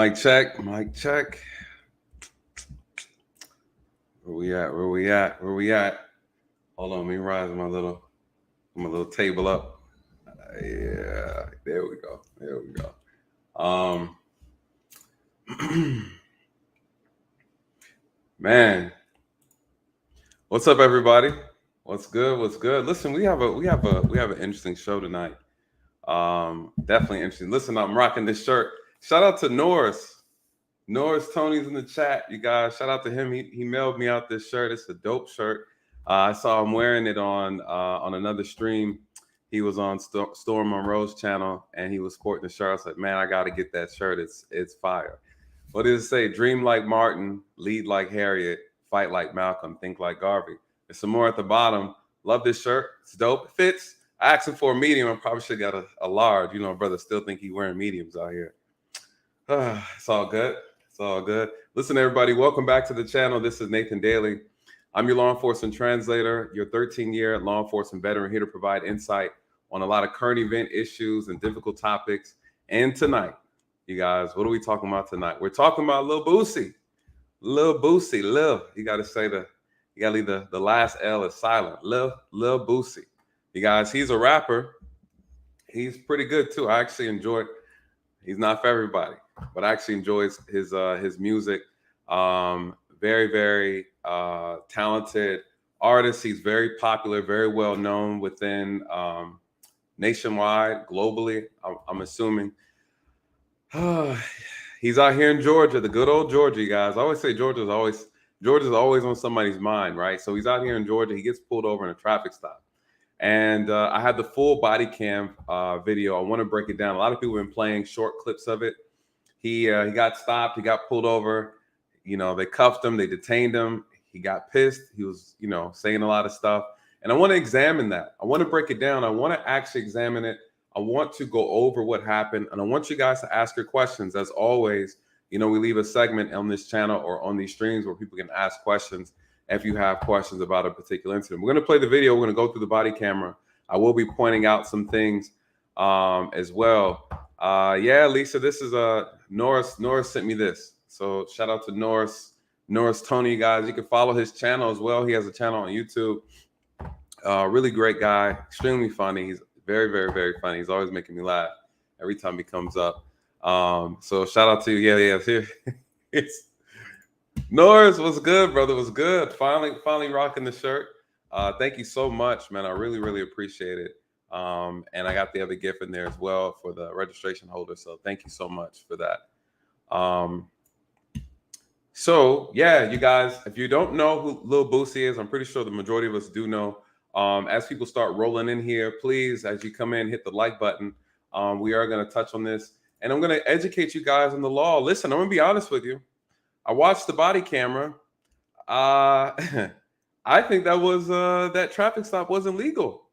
Mic check, mic check. Where we at? Where we at? Where we at? Hold on, let me rise my little table up. Yeah, there we go. There we go. Um, man, what's up, everybody? What's good? What's good? Listen, we have an interesting show tonight. Definitely interesting. Listen, I'm rocking this shirt. Shout out to Norris. Norris Tony's in the chat, you guys. Shout out to him. He mailed me out this shirt. It's a dope shirt. I saw him wearing it on another stream. He was on Storm Monroe's channel and he was sporting the shirt. I said, man, I got to get that shirt. It's fire. What does it say? Dream like Martin, lead like Harriet, fight like Malcolm, think like Garvey. There's some more at the bottom. Love this shirt. It's dope. It fits. I asked him for a medium. I probably should have got a large. You know, brother still think he wearing mediums out here. It's all good. It's all good. Listen, everybody, welcome back to the channel. This is Nathan Daly. I'm your law enforcement translator, your 13-year law enforcement veteran, here to provide insight on a lot of current event issues and difficult topics. And tonight, you guys, what are we talking about tonight? We're talking about Lil Boosie. Lil Boosie, Lil. You got to leave the last L is silent. Lil Boosie. You guys, he's a rapper. He's pretty good too. I actually enjoy it. He's not for everybody, but I actually enjoy his music. Very, very talented artist. He's very popular, very well known within nationwide, globally. I'm assuming. He's out here in Georgia, the good old Georgia, you guys. I always say Georgia's always on somebody's mind, right? So he's out here in Georgia. He gets pulled over in a traffic stop. And I had the full body cam video. I want to break it down. A lot of people have been playing short clips of it. He got stopped. He got pulled over. You know, they cuffed him. They detained him. He got pissed. He was, saying a lot of stuff. And I want to examine that. I want to break it down. I want to actually examine it. I want to go over what happened. And I want you guys to ask your questions. As always, we leave a segment on this channel or on these streams where people can ask questions if you have questions about a particular incident. We're going to play the video. We're going to go through the body camera. I will be pointing out some things as well. Yeah, Lisa, this is Norris. Norris sent me this. So shout out to Norris Tony, guys. You can follow his channel as well. He has a channel on YouTube. Really great guy. Extremely funny. He's very, very, very funny. He's always making me laugh every time he comes up. So shout out to you. Yeah. It's Norris, was good, brother. Was good. Finally rocking the shirt. Thank you so much, man. I really, really appreciate it. And I got the other gift in there as well for the registration holder. So thank you so much for that. So yeah, you guys, if you don't know who Lil Boosie is, I'm pretty sure the majority of us do know. As people start rolling in here, please, as you come in, hit the like button. We are going to touch on this, and I'm going to educate you guys on the law. Listen, I'm going to be honest with you. I watched the body camera. I think that traffic stop wasn't legal.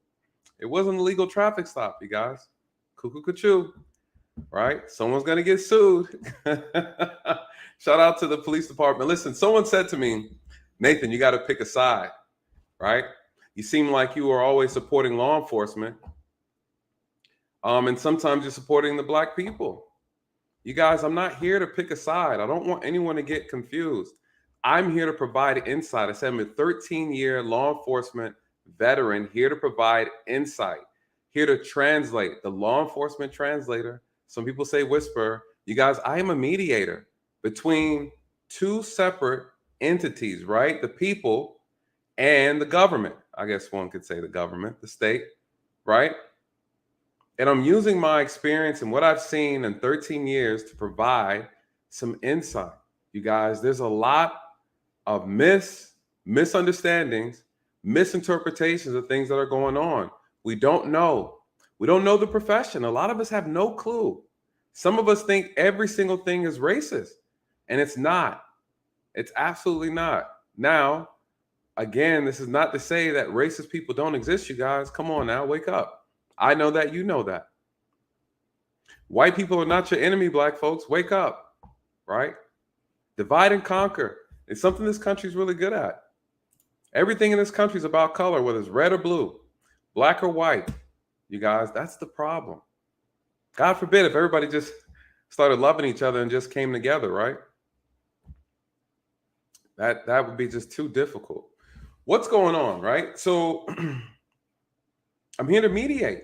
It wasn't a legal traffic stop, you guys. Cuckoo, right? Someone's gonna get sued. Shout out to the police department. Listen, someone said to me, Nathan, you got to pick a side, right? You seem like you are always supporting law enforcement, and sometimes you're supporting the black people. You guys, I'm not here to pick a side. I don't want anyone to get confused. I'm here to provide insight. I said I'm a 13-year law enforcement veteran, here to provide insight, here to translate, the law enforcement translator. Some people say whisper. You guys, I am a mediator between two separate entities, right? The people and the government. I guess one could say the government, the state, right? And I'm using my experience and what I've seen in 13 years to provide some insight. You guys, there's a lot of misunderstandings, misinterpretations of things that are going on. We don't know. We don't know the profession. A lot of us have no clue. Some of us think every single thing is racist, and it's not. It's absolutely not. Now, again, this is not to say that racist people don't exist, you guys. Come on now, wake up. I know that, you know that. White people are not your enemy, black folks. Wake up, right? Divide and conquer. It's something this country's really good at. Everything in this country is about color, whether it's red or blue, black or white. You guys, that's the problem. God forbid if everybody just started loving each other and just came together, right? That would be just too difficult. What's going on, right? So I'm here to mediate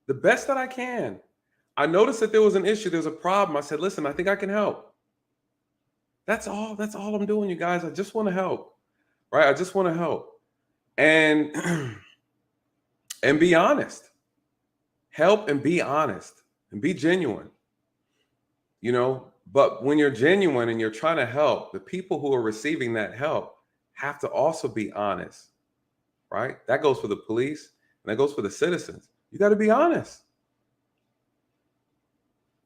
the best that I can. I noticed that there was an issue, there's a problem. I said, listen, I think I can help. That's all. That's all I'm doing, you guys. I just want to help, right? I just want to help, and and be honest. Help and be honest and be genuine. You know, but when you're genuine and you're trying to help, the people who are receiving that help have to also be honest, right? That goes for the police and that goes for the citizens. You got to be honest.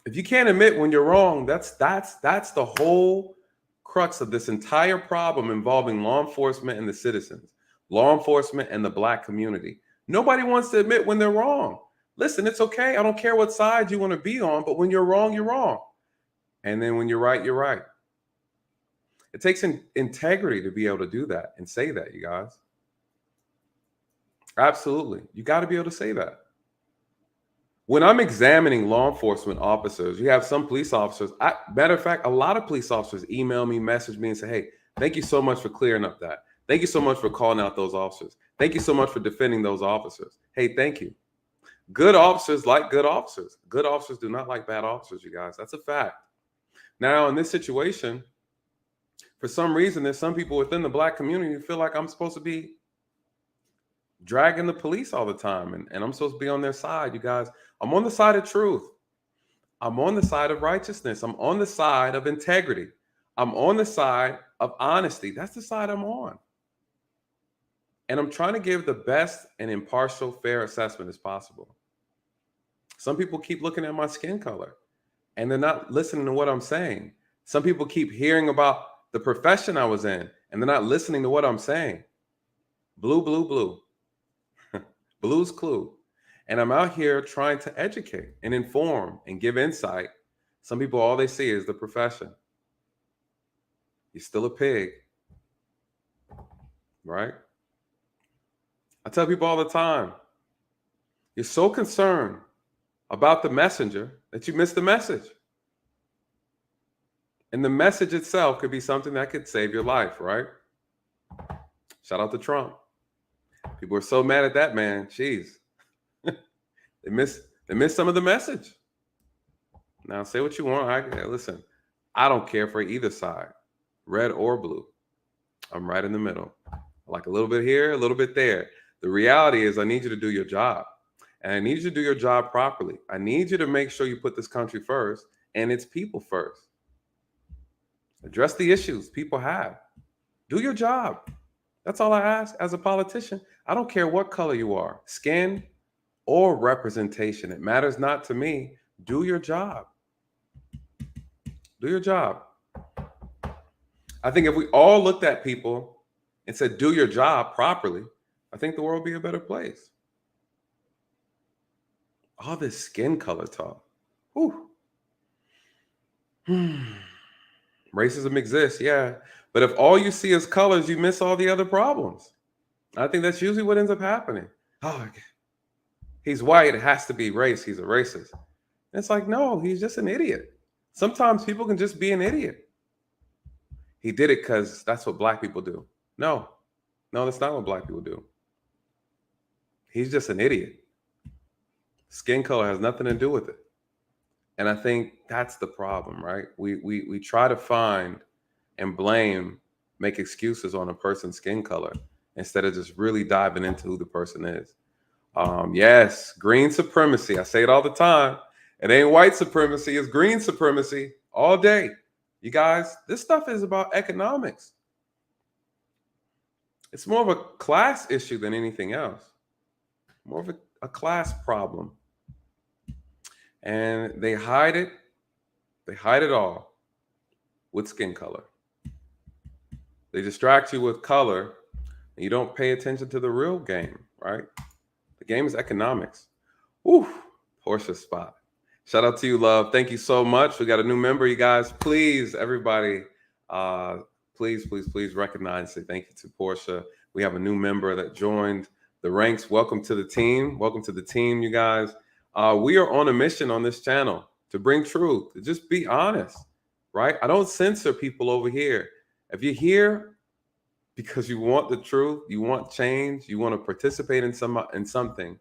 If you can't admit when you're wrong, that's the whole crux of this entire problem involving law enforcement and the citizens, law enforcement and the Black community. Nobody wants to admit when they're wrong. Listen, it's okay. I don't care what side you want to be on, but when you're wrong, you're wrong. And then when you're right, you're right. It takes integrity to be able to do that and say that, you guys. Absolutely. You got to be able to say that. When I'm examining law enforcement officers, you have some police officers. Matter of fact, a lot of police officers email me, message me, and say, hey, thank you so much for clearing up that. Thank you so much for calling out those officers. Thank you so much for defending those officers. Hey, thank you. Good officers like good officers. Good officers do not like bad officers, you guys. That's a fact. Now, in this situation, for some reason, there's some people within the Black community who feel like I'm supposed to be dragging the police all the time, and I'm supposed to be on their side, you guys. I'm on the side of truth. I'm on the side of righteousness. I'm on the side of integrity. I'm on the side of honesty. That's the side I'm on. And I'm trying to give the best and impartial, fair assessment as possible. Some people keep looking at my skin color and they're not listening to what I'm saying. Some people keep hearing about the profession I was in and they're not listening to what I'm saying. Blue, blue, blue. Blue's clue. And I'm out here trying to educate and inform and give insight. Some people, all they see is the profession. You're still a pig, right? I tell people all the time, you're so concerned about the messenger that you miss the message. And the message itself could be something that could save your life, right? Shout out to Trump. People are so mad at that man. Jeez. They miss some of the message. Now, say what you want. Listen, I don't care for either side, red or blue. I'm right in the middle. I like a little bit here, a little bit there. The reality is I need you to do your job. And I need you to do your job properly. I need you to make sure you put this country first and its people first. Address the issues people have. Do your job. That's all I ask as a politician. I don't care what color you are, skin or representation. It matters not to me. Do your job. Do your job. I think if we all looked at people and said, do your job properly, I think the world would be a better place. All this skin color talk. Whew. Racism exists, yeah. But if all you see is colors, you miss all the other problems. I think that's usually what ends up happening. Oh, he's white, it has to be race. He's a racist. And it's like, no, he's just an idiot. Sometimes people can just be an idiot. He did it because that's what Black people do. No, that's not what Black people do. He's just an idiot. Skin color has nothing to do with it. And I think that's the problem, right? We try to find and blame, make excuses on a person's skin color instead of just really diving into who the person is. Yes, green supremacy. I say it all the time. It ain't white supremacy, it's green supremacy all day. You guys, this stuff is about economics. It's more of a class issue than anything else. More of a class problem. And they hide it. They hide it all with skin color. They distract you with color and you don't pay attention to the real game, right? The game is economics. Woo, Portia spot. Shout out to you, love. Thank you so much. We got a new member, you guys. Please, everybody, please recognize and say thank you to Portia. We have a new member that joined the ranks. Welcome to the team. Welcome to the team, you guys. We are on a mission on this channel. to bring truth, to just be honest, right? I don't censor people over here. If you're here because you want the truth, you want change, you want to participate in something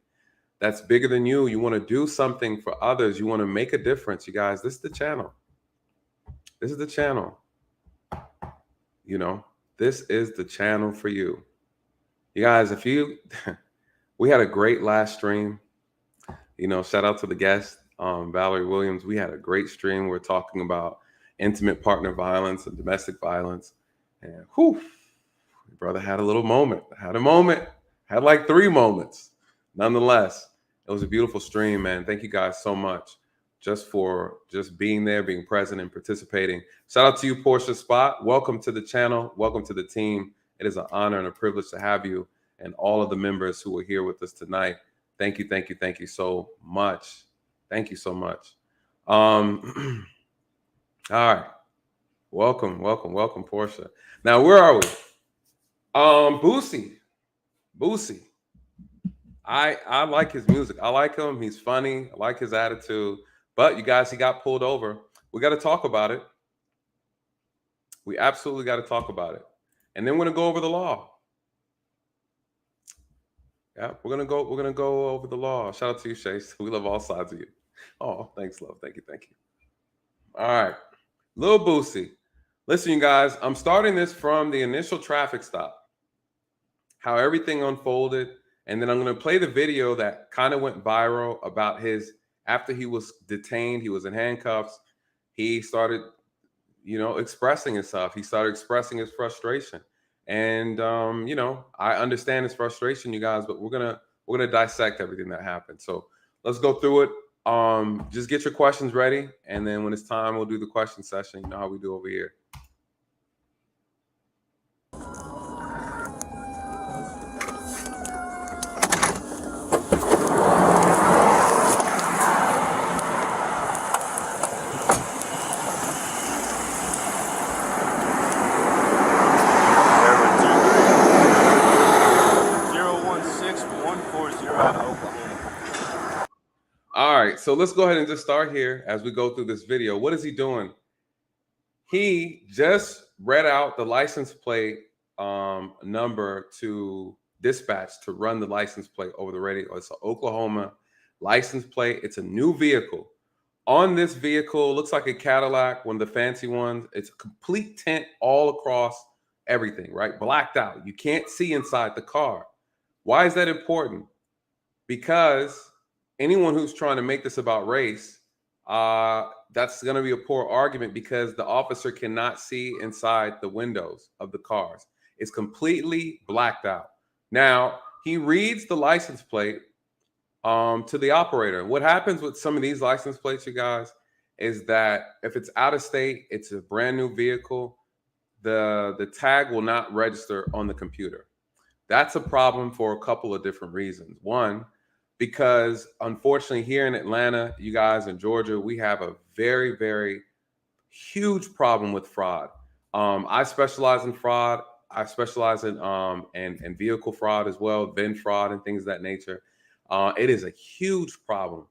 that's bigger than you, you want to do something for others, you want to make a difference, you guys, this is the channel. This is the channel. You know, this is the channel for you. You guys, if you we had a great last stream. You know, shout out to the guest, Valerie Williams. We had a great stream. We're talking about intimate partner violence and domestic violence. And whew, brother had a little moment. Had like 3 moments. Nonetheless, it was a beautiful stream, man. Thank you guys so much for being there, being present, and participating. Shout out to you, Portia Spot. Welcome to the channel. Welcome to the team. It is an honor and a privilege to have you and all of the members who are here with us tonight. Thank you so much. Thank you so much. All right. Welcome, Portia. Now, where are we? Boosie. I like his music. I like him. He's funny. I like his attitude. But you guys, he got pulled over. We got to talk about it. We absolutely got to talk about it. And then we're going to go over the law. Yeah, we're gonna go over the law. Shout out to you, Chase. We love all sides of you. Oh, thanks, love. Thank you. All right. Lil Boosie. Listen, you guys, I'm starting this from the initial traffic stop, how everything unfolded, and then I'm going to play the video that kind of went viral about after he was detained, he was in handcuffs, he started, expressing himself. He started expressing his frustration. And, I understand his frustration, you guys, but we're going to dissect everything that happened. So let's go through it. Just get your questions ready. And then when it's time, we'll do the question session. You know how we do over here. So let's go ahead and just start here as we go through this video. What is he doing? He just read out the license plate number to dispatch to run the license plate over the radio. It's an Oklahoma license plate. It's a new vehicle. On this vehicle, looks like a Cadillac, one of the fancy ones. It's a complete tint all across everything, right? Blacked out. You can't see inside the car. Why is that important? Because anyone who's trying to make this about race, that's going to be a poor argument because the officer cannot see inside the windows of the cars. It's completely blacked out. Now, he reads the license plate to the operator. What happens with some of these license plates, you guys, is that if it's out of state, it's a brand new vehicle, the tag will not register on the computer. That's a problem for a couple of different reasons. One, because unfortunately here in Atlanta, you guys, in Georgia, we have a very, very huge problem with fraud. I specialize in fraud. I specialize in vehicle fraud as well, VIN fraud and things of that nature. It is a huge problem.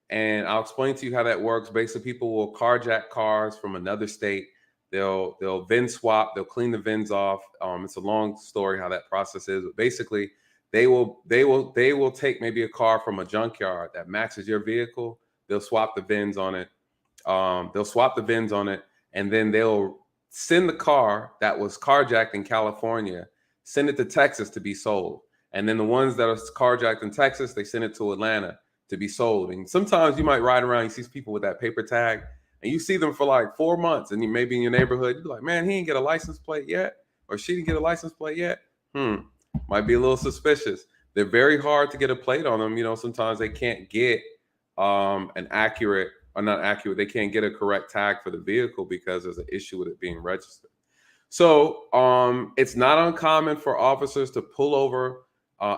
And I'll explain to you how that works. Basically, people will carjack cars from another state. They'll VIN swap. They'll clean the VINs off. It's a long story how that process is, but basically, they will take maybe a car from a junkyard that matches your vehicle. They'll swap the VINs on it. And then they'll send the car that was carjacked in California, send it to Texas to be sold. And then the ones that are carjacked in Texas, they send it to Atlanta to be sold. And sometimes you might ride around, you see people with that paper tag, and you see them for like 4 months, and you maybe in your neighborhood, you're like, man, he didn't get a license plate yet, or she didn't get a license plate yet. Might be a little suspicious. They're very hard to get a plate on them. Sometimes they can't get an accurate, or not accurate, they can't get a correct tag for the vehicle because there's an issue with it being registered. So it's not uncommon for officers to pull over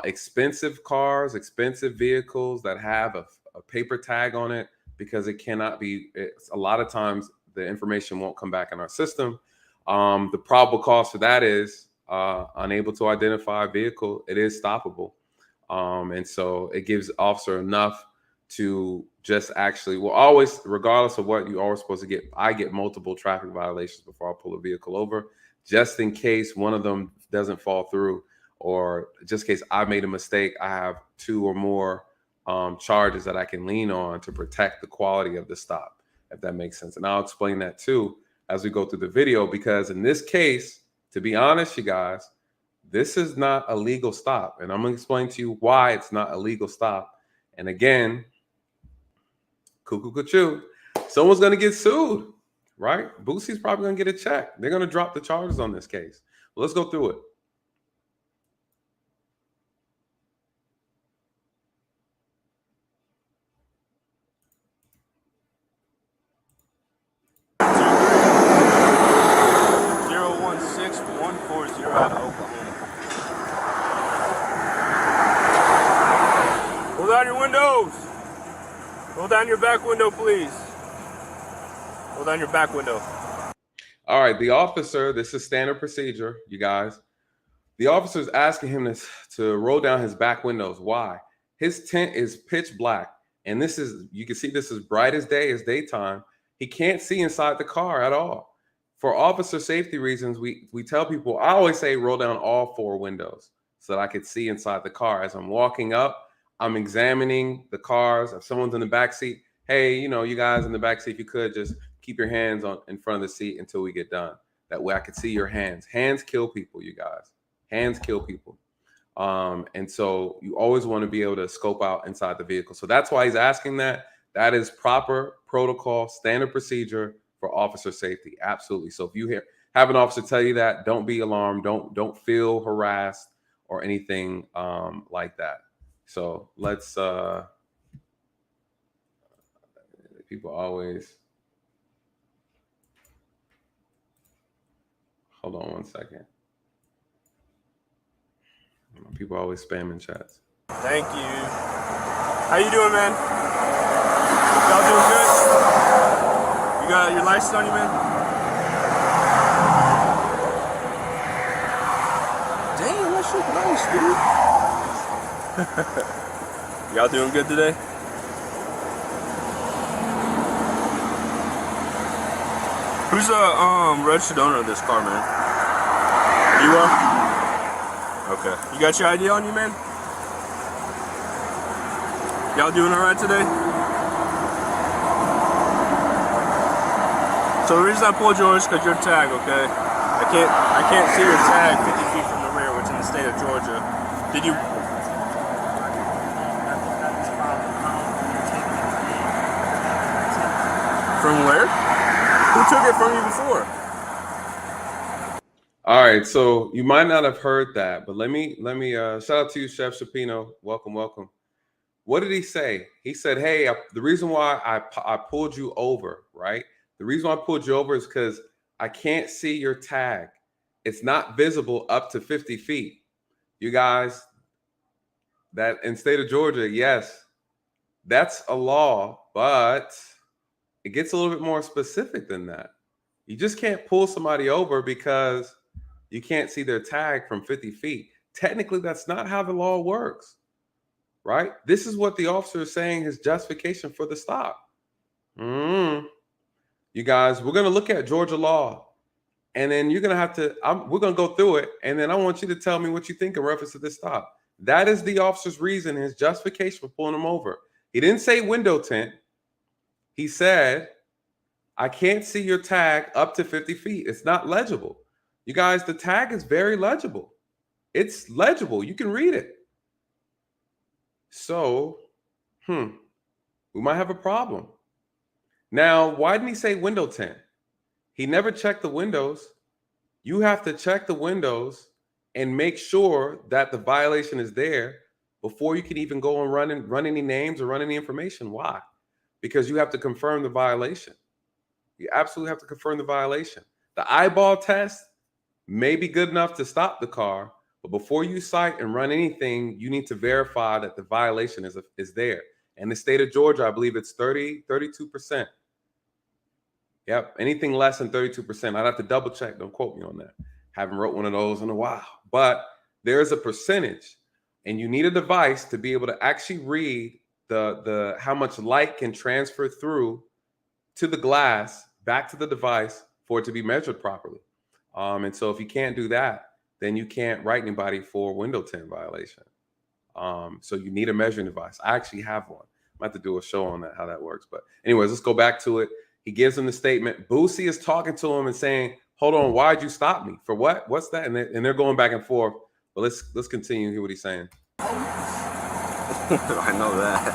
expensive cars, expensive vehicles that have a paper tag on it because it cannot be, a lot of times the information won't come back in our system. The probable cause for that is unable to identify a vehicle. It is stoppable. And so it gives officer enough to just actually, well, always, regardless of what, you always supposed to get, I get multiple traffic violations before I pull a vehicle over, just in case one of them doesn't fall through, or just in case I made a mistake. I have 2 or more charges that I can lean on to protect the quality of the stop, if that makes sense. And I'll explain that too as we go through the video, because in this case, to be honest, you guys, this is not a legal stop. And I'm going to explain to you why it's not a legal stop. And again, cuckoo, someone's going to get sued, right? Boosie's probably going to get a check. They're going to drop the charges on this case. Well, let's go through it. Roll down your windows. Roll down your back window, please. Roll down your back window. All right, the officer, this is standard procedure, you guys. The officer is asking him to roll down his back windows. Why? His tent is pitch black. And this is, you can see this is bright as day, it's daytime. He can't see inside the car at all. For officer safety reasons, we tell people, I always say roll down all 4 windows so that I could see inside the car. As I'm walking up, I'm examining the cars. If someone's in the back seat, hey, you guys in the back seat, if you could just keep your hands in front of the seat until we get done. That way I could see your hands. Hands kill people, you guys. Hands kill people. And so you always want to be able to scope out inside the vehicle. So that's why he's asking that. That is proper protocol, standard procedure for officer safety. Absolutely. So if you have an officer tell you that, don't be alarmed. Don't feel harassed or anything like that. So let's people always hold on one second. People always spamming chats. Thank you. How you doing, man? Y'all doing good? You got your license on you, man? Damn, that shit nice, dude. Y'all doing good today? Who's the registered owner of this car, man? You are? Okay. You got your ID on you, man? Y'all doing all right today? So the reason I pulled you over is because your tag, okay? I can't see your tag 50 feet from the rear, which in the state of Georgia. Did you? From where? Who took it from you before? All right, so you might not have heard that, but let me shout out to you, Chef Shapino. Welcome. What did he say? He said, hey, the reason why I pulled you over, right? The reason why I pulled you over is because I can't see your tag. It's not visible up to 50 feet. You guys, that in state of Georgia, yes, that's a law, but it gets a little bit more specific than that. You just can't pull somebody over because you can't see their tag from 50 feet. Technically, that's not how the law works, right? This is what the officer is saying, his justification for the stop. You guys, we're going to look at Georgia law, and then you're going to have to, we're going to go through it, and then I want you to tell me what you think in reference to this stop. That is the officer's reason, his justification for pulling him over. He didn't say window tint. He said, I can't see your tag up to 50 feet. It's not legible. You guys, the tag is very legible. It's legible. You can read it. So, we might have a problem. Now, why didn't he say window tint? He never checked the windows. You have to check the windows and make sure that the violation is there before you can even go and run any names or run any information. Why? Because you have to confirm the violation. You absolutely have to confirm the violation. The eyeball test may be good enough to stop the car, but before you cite and run anything, you need to verify that the violation is there. In the state of Georgia, I believe it's 32%. Yep, anything less than 32%. I'd have to double check. Don't quote me on that. Haven't wrote one of those in a while. But there is a percentage, and you need a device to be able to actually read the how much light can transfer through to the glass back to the device for it to be measured properly. And so if you can't do that, then you can't write anybody for window tint violation. So you need a measuring device. I actually have one. I have to do a show on that, how that works. But anyways, let's go back to it. He gives him the statement. Boosie is talking to him and saying, hold on, why'd you stop me? For what? What's that? And they're going back and forth. But let's continue and hear what he's saying. I know that.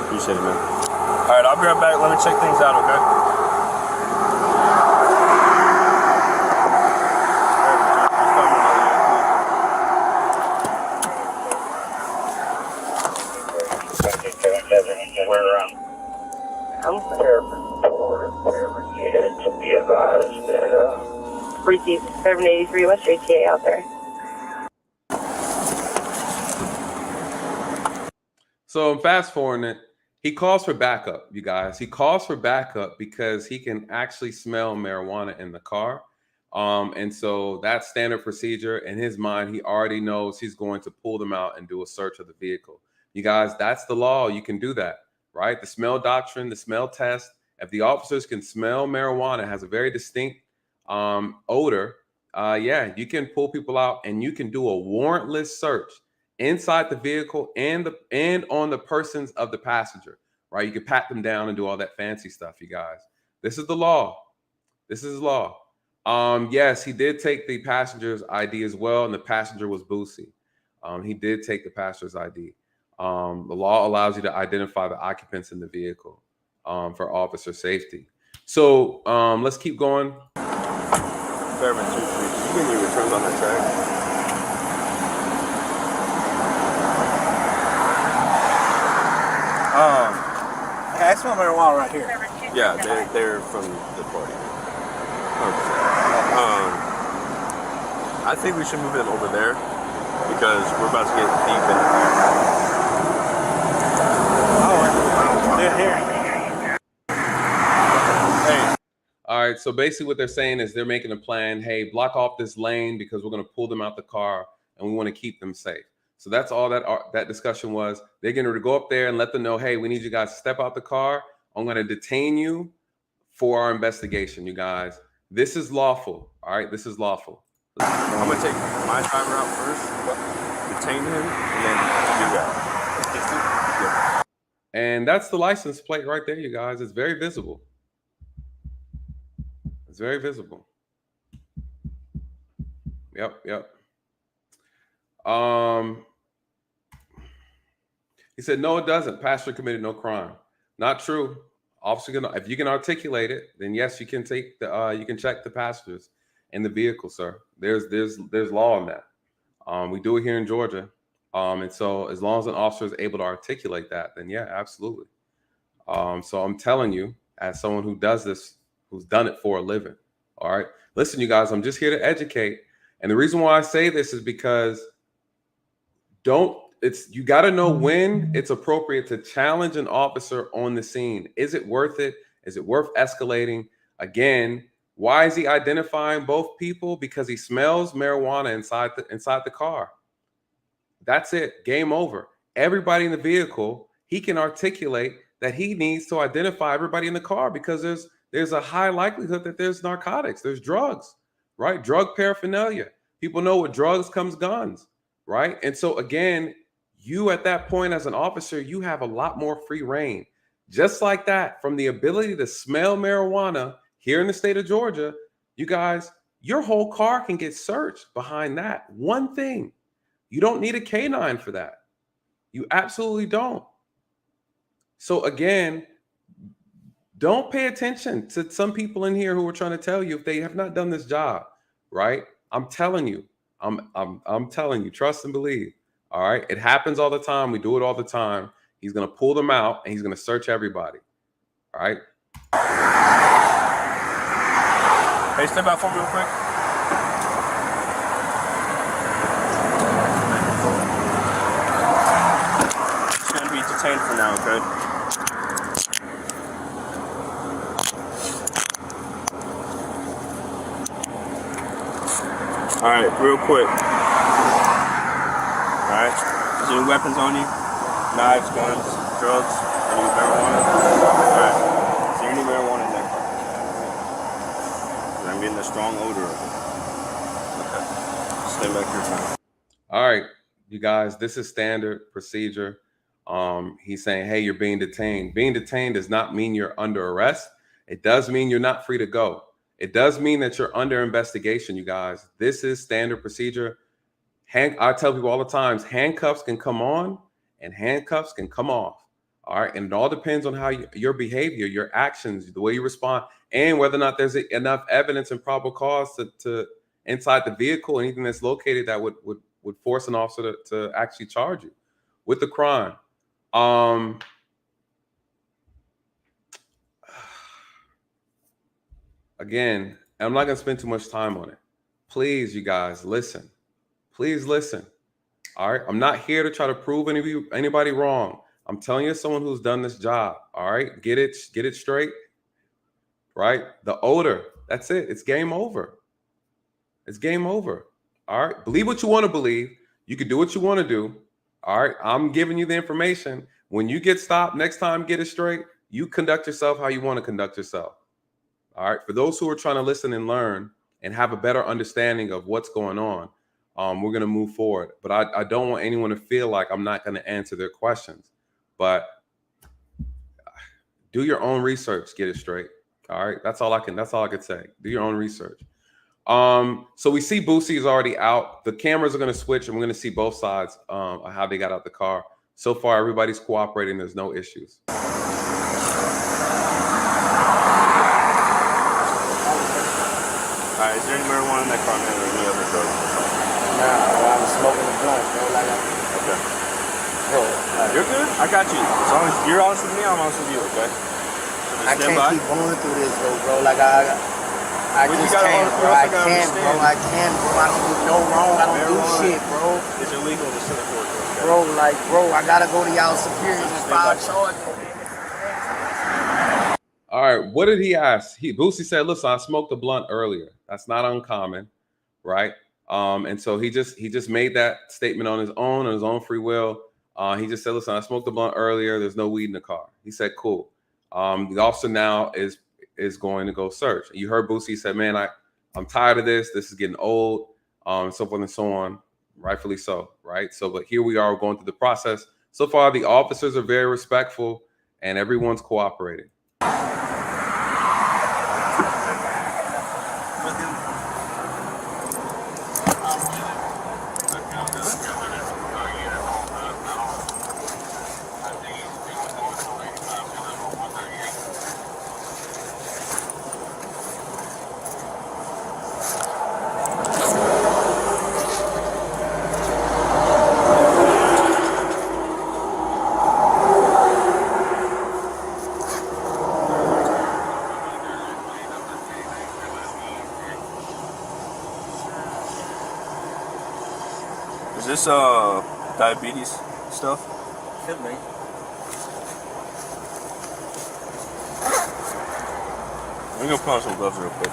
Appreciate it, man. All right, I'll be right back. Let me check things out, okay? I'm here to be advised that received 783 West JTA out there. So I'm fast forwarding it. He calls for backup, you guys. He calls for backup because he can actually smell marijuana in the car. And so that's standard procedure. In his mind, he already knows he's going to pull them out and do a search of the vehicle. You guys, that's the law. You can do that, right? The smell doctrine, the smell test. If the officers can smell marijuana, it has a very distinct odor. Yeah, you can pull people out and you can do a warrantless search inside the vehicle and on the persons of the passenger, right? You can pat them down and do all that fancy stuff, you guys. This is the law. This is law. Yes, he did take the passenger's ID as well, and the passenger was Boosie. He did take the passenger's ID. The law allows you to identify the occupants in the vehicle for officer safety. So let's keep going. Fairman 2 Street. Did you get any returns on that track? I smell marijuana right here. Yeah, they're from the party. 100%. I think we should move them over there because we're about to get deep in They're here. Hey. All right, so basically what they're saying is they're making a plan. Hey, block off this lane because we're going to pull them out the car and we want to keep them safe. So that's all that discussion was. They're going to go up there and let them know, hey, we need you guys to step out the car. I'm going to detain you for our investigation, you guys. This is lawful. All right, this is lawful. I'm going to take my driver out first, detain him, and then you guys. Yeah. And that's the license plate right there, you guys. It's very visible. It's very visible. Yep. He said, no, it doesn't. Pastor committed no crime. Not true. Officer, if you can articulate it, then yes, you can take the you can check the passengers in the vehicle, sir. There's law on that. We do it here in Georgia. And so as long as an officer is able to articulate that, then yeah, absolutely. So I'm telling you, as someone who does this, who's done it for a living. All right. Listen, you guys, I'm just here to educate. And the reason why I say this is because you got to know when it's appropriate to challenge an officer on the scene. Is it worth it? Is it worth escalating? Again, why is he identifying both people? Because he smells marijuana inside the car. That's it. Game over. Everybody in the vehicle, he can articulate that he needs to identify everybody in the car because there's a high likelihood that there's narcotics, there's drugs, right? Drug paraphernalia. People know with drugs comes guns, right? And so again, you at that point as an officer, you have a lot more free reign. Just like that, from the ability to smell marijuana here in the state of Georgia, you guys, your whole car can get searched behind that one thing. You don't need a canine for that. You absolutely don't. So again, don't pay attention to some people in here who are trying to tell you if they have not done this job, right? I'm telling you, I'm telling you, trust and believe. All right. It happens all the time. We do it all the time. He's going to pull them out and he's going to search everybody. All right. Hey, step out for me real quick. Just going to be detained for now, okay? All right, real quick. All right. Is there any weapons on you? Knives, guns, drugs, any marijuana? All right. Is there any marijuana in that car? I'm getting a strong odor of it. Okay. Stand back here, time. All right, you guys, this is standard procedure. He's saying, hey, you're being detained. Being detained does not mean you're under arrest. It does mean you're not free to go. It does mean that you're under investigation, you guys. This is standard procedure. I tell people all the time, handcuffs can come on and handcuffs can come off. All right. And it all depends on how your behavior, your actions, the way you respond, and whether or not there's enough evidence and probable cause to inside the vehicle, anything that's located that would force an officer to actually charge you with the crime. Again, I'm not going to spend too much time on it. Please, you guys, listen. Please listen. All right. I'm not here to try to prove anybody wrong. I'm telling you, someone who's done this job. All right. Get it straight. Right. The odor. That's it. It's game over. It's game over. All right. Believe what you want to believe. You can do what you want to do. All right. I'm giving you the information. When you get stopped next time, get it straight. You conduct yourself how you want to conduct yourself. All right. For those who are trying to listen and learn and have a better understanding of what's going on, we're going to move forward. But I don't want anyone to feel like I'm not going to answer their questions. But do your own research. Get it straight. All right. That's all I can say. Do your own research. So we see Boosie is already out. The cameras are going to switch, and we're going to see both sides of how they got out the car. So far, everybody's cooperating. There's no issues. All right, is there any marijuana in that car, man, or any other drugs? Nah, I'm smoking a blunt, bro. Like Okay. bro, You're good. I got you. As long as you're honest with me, I'm honest with you. Okay. So I can't keep going through this, bro. Like I Well, just can't, bro. I can't, bro. I don't do no wrong. I don't do shit, bro. It's illegal to sit at work. Okay? Bro, I gotta go to y'all superiors and file charges. All right. What did he ask? Boosie said, listen, I smoked a blunt earlier. That's not uncommon. Right. And so he just made that statement on his own free will. He just said, listen, I smoked a blunt earlier. There's no weed in the car. He said, cool. The officer now is going to go search. You heard Boosie said, man, I'm tired of this. This is getting old, so forth and so on. Rightfully so. Right. So, but here we are going through the process. So far, the officers are very respectful and everyone's cooperating. Is this diabetes stuff? Could be. I'm gonna put on some gloves real quick.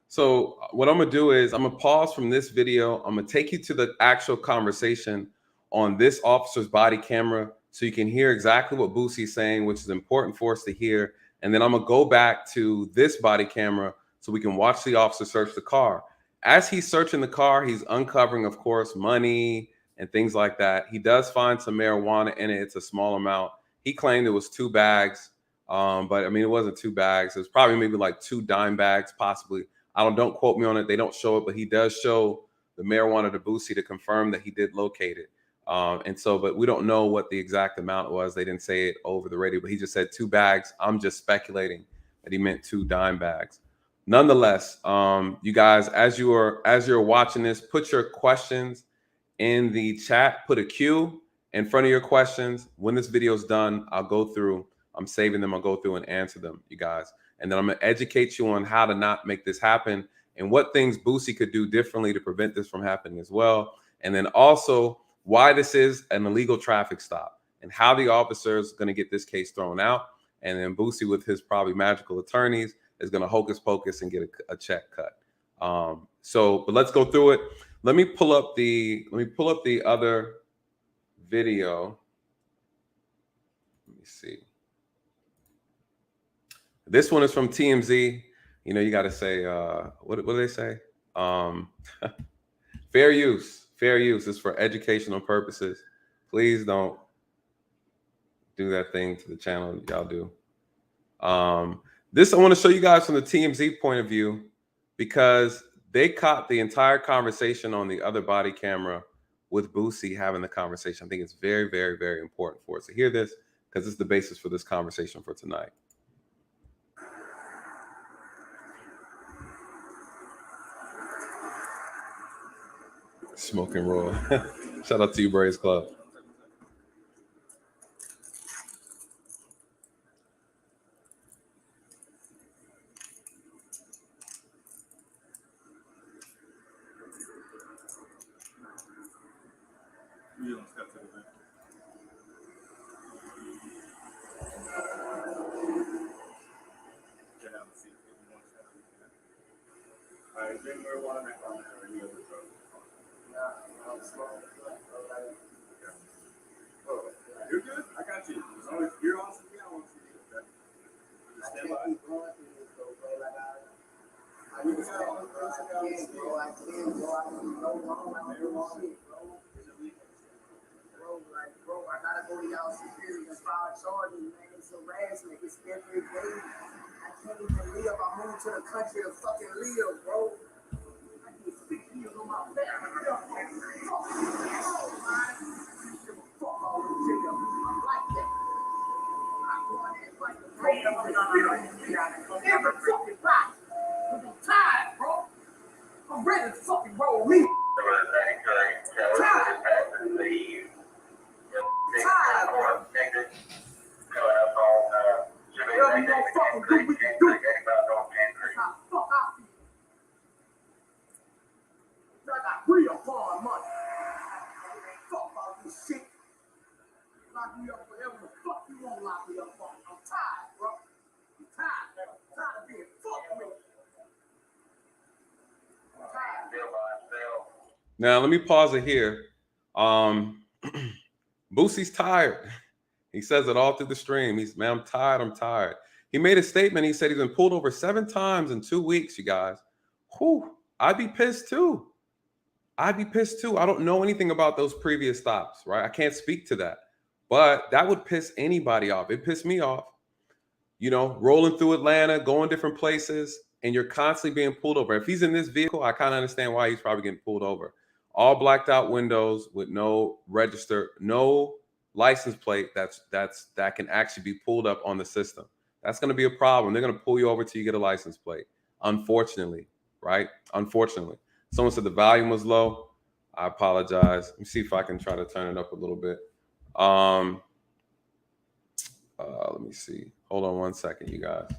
So what I'm going to do is I'm going to pause from this video. I'm going to take you to the actual conversation on this officer's body camera so you can hear exactly what Boosie's saying, which is important for us to hear. And then I'm going to go back to this body camera so we can watch the officer search the car. As he's searching the car, he's uncovering, of course, money and things like that. He does find some marijuana in it. It's a small amount. He claimed it was 2 bags, but I mean, it wasn't 2 bags. It was probably maybe like 2 dime bags, possibly. Don't quote me on it. They don't show it, but he does show the marijuana to Boosie to confirm that he did locate it. But we don't know what the exact amount was. They didn't say it over the radio, but he just said 2 bags. I'm just speculating that he meant 2 dime bags. Nonetheless, you guys, as you're watching this, put your questions in the chat. Put a Q in front of your questions. When this video is done, I'll go through. I'm saving them. I'll go through and answer them, you guys. And then I'm going to educate you on how to not make this happen and what things Boosie could do differently to prevent this from happening as well. And then also why this is an illegal traffic stop and how the officer is going to get this case thrown out. And then Boosie, with his probably magical attorneys, is going to hocus pocus and get a check cut. But let's go through it. Let me pull up the other video. Let me see. This one is from TMZ. You know, you got to say, what do they say? Fair use. Fair use is for educational purposes. Please don't do that thing to the channel y'all do. This I want to show you guys from the TMZ point of view because they caught the entire conversation on the other body camera with Boosie having the conversation. I think it's very, very, very important for us to hear this because it's the basis for this conversation for tonight. Smoking roll. Shout out to you, Braves Club. You're good. I got you. As long as you're on some, I want you to. Okay. Just stand by. Bro, I gotta go to y'all security and file charges, man. It's harassment. It's every day. I can't even live. I moved to the country to fucking live, bro. I get 6 years on my back. Fuck all this shit up. I'm like that. I'm going in like the every fucking body. I'm tired, bro. I'm ready to fucking roll me. Tired. Tired, bro. Whatever you gonna fucking do, we can do. That's how fuck I feel. I got real hard money. Fuck all this shit. Lock me up forever the fuck you won't lock me up for. I'm tired, bro. I'm tired, man. I'm tired of being fucked with. I'm tired. Now let me pause it here. Boosie's tired. He says it all through the stream. Man, I'm tired. I'm tired. He made a statement. He said he's been pulled over 7 times in 2 weeks, you guys. Whew, I'd be pissed too. I'd be pissed too. I don't know anything about those previous stops, right? I can't speak to that. But that would piss anybody off. It pissed me off. You know, rolling through Atlanta, going different places, and you're constantly being pulled over. If he's in this vehicle, I kind of understand why he's probably getting pulled over. All blacked out windows with no register, no license plate that can actually be pulled up on the system. That's going to be a problem. They're going to pull you over till you get a license plate. Unfortunately, right? Unfortunately. Someone said the volume was low. I apologize. Let me see if I can try to turn it up a little bit. Let me see. Hold on 1 second, you guys.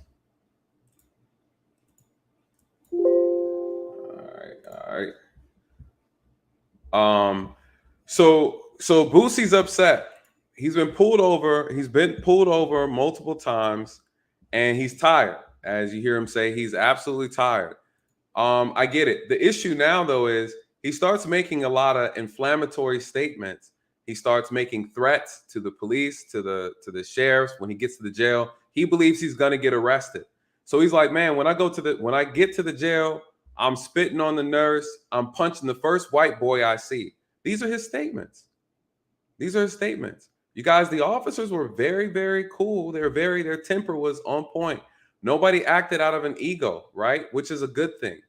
All right. So Boosie's upset. He's been pulled over. He's been pulled over multiple times, and he's tired. As you hear him say, he's absolutely tired. I get it. The issue now, though, is he starts making a lot of inflammatory statements. He starts making threats to the police, to the sheriffs. When he gets to the jail, he believes he's gonna get arrested. So he's like, man, when I get to the jail, I'm spitting on the nurse. I'm punching the first white boy I see. These are his statements. These are his statements. You guys, the officers were very, very cool. Their temper was on point. Nobody acted out of an ego, right? Which is a good thing.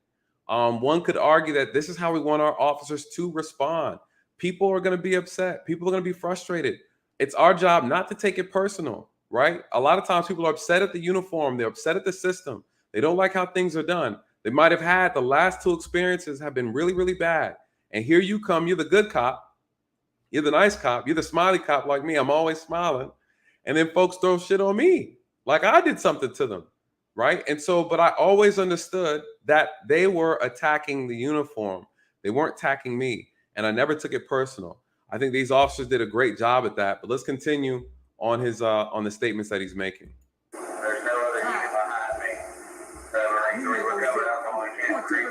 One could argue that this is how we want our officers to respond. People are going to be upset. People are going to be frustrated. It's our job not to take it personal, right? A lot of times people are upset at the uniform. They're upset at the system. They don't like how things are done. They might have had the last 2 experiences have been really, really bad. And here you come. You're the good cop. You're the nice cop. You're the smiley cop like me. I'm always smiling. And then folks throw shit on me like I did something to them, right? And so, but I always understood that they were attacking the uniform. They weren't attacking me. And I never took it personal. I think these officers did a great job at that. But let's continue on his on the statements that he's making. There's no other unit behind me. 783, we're coming up on Cant See.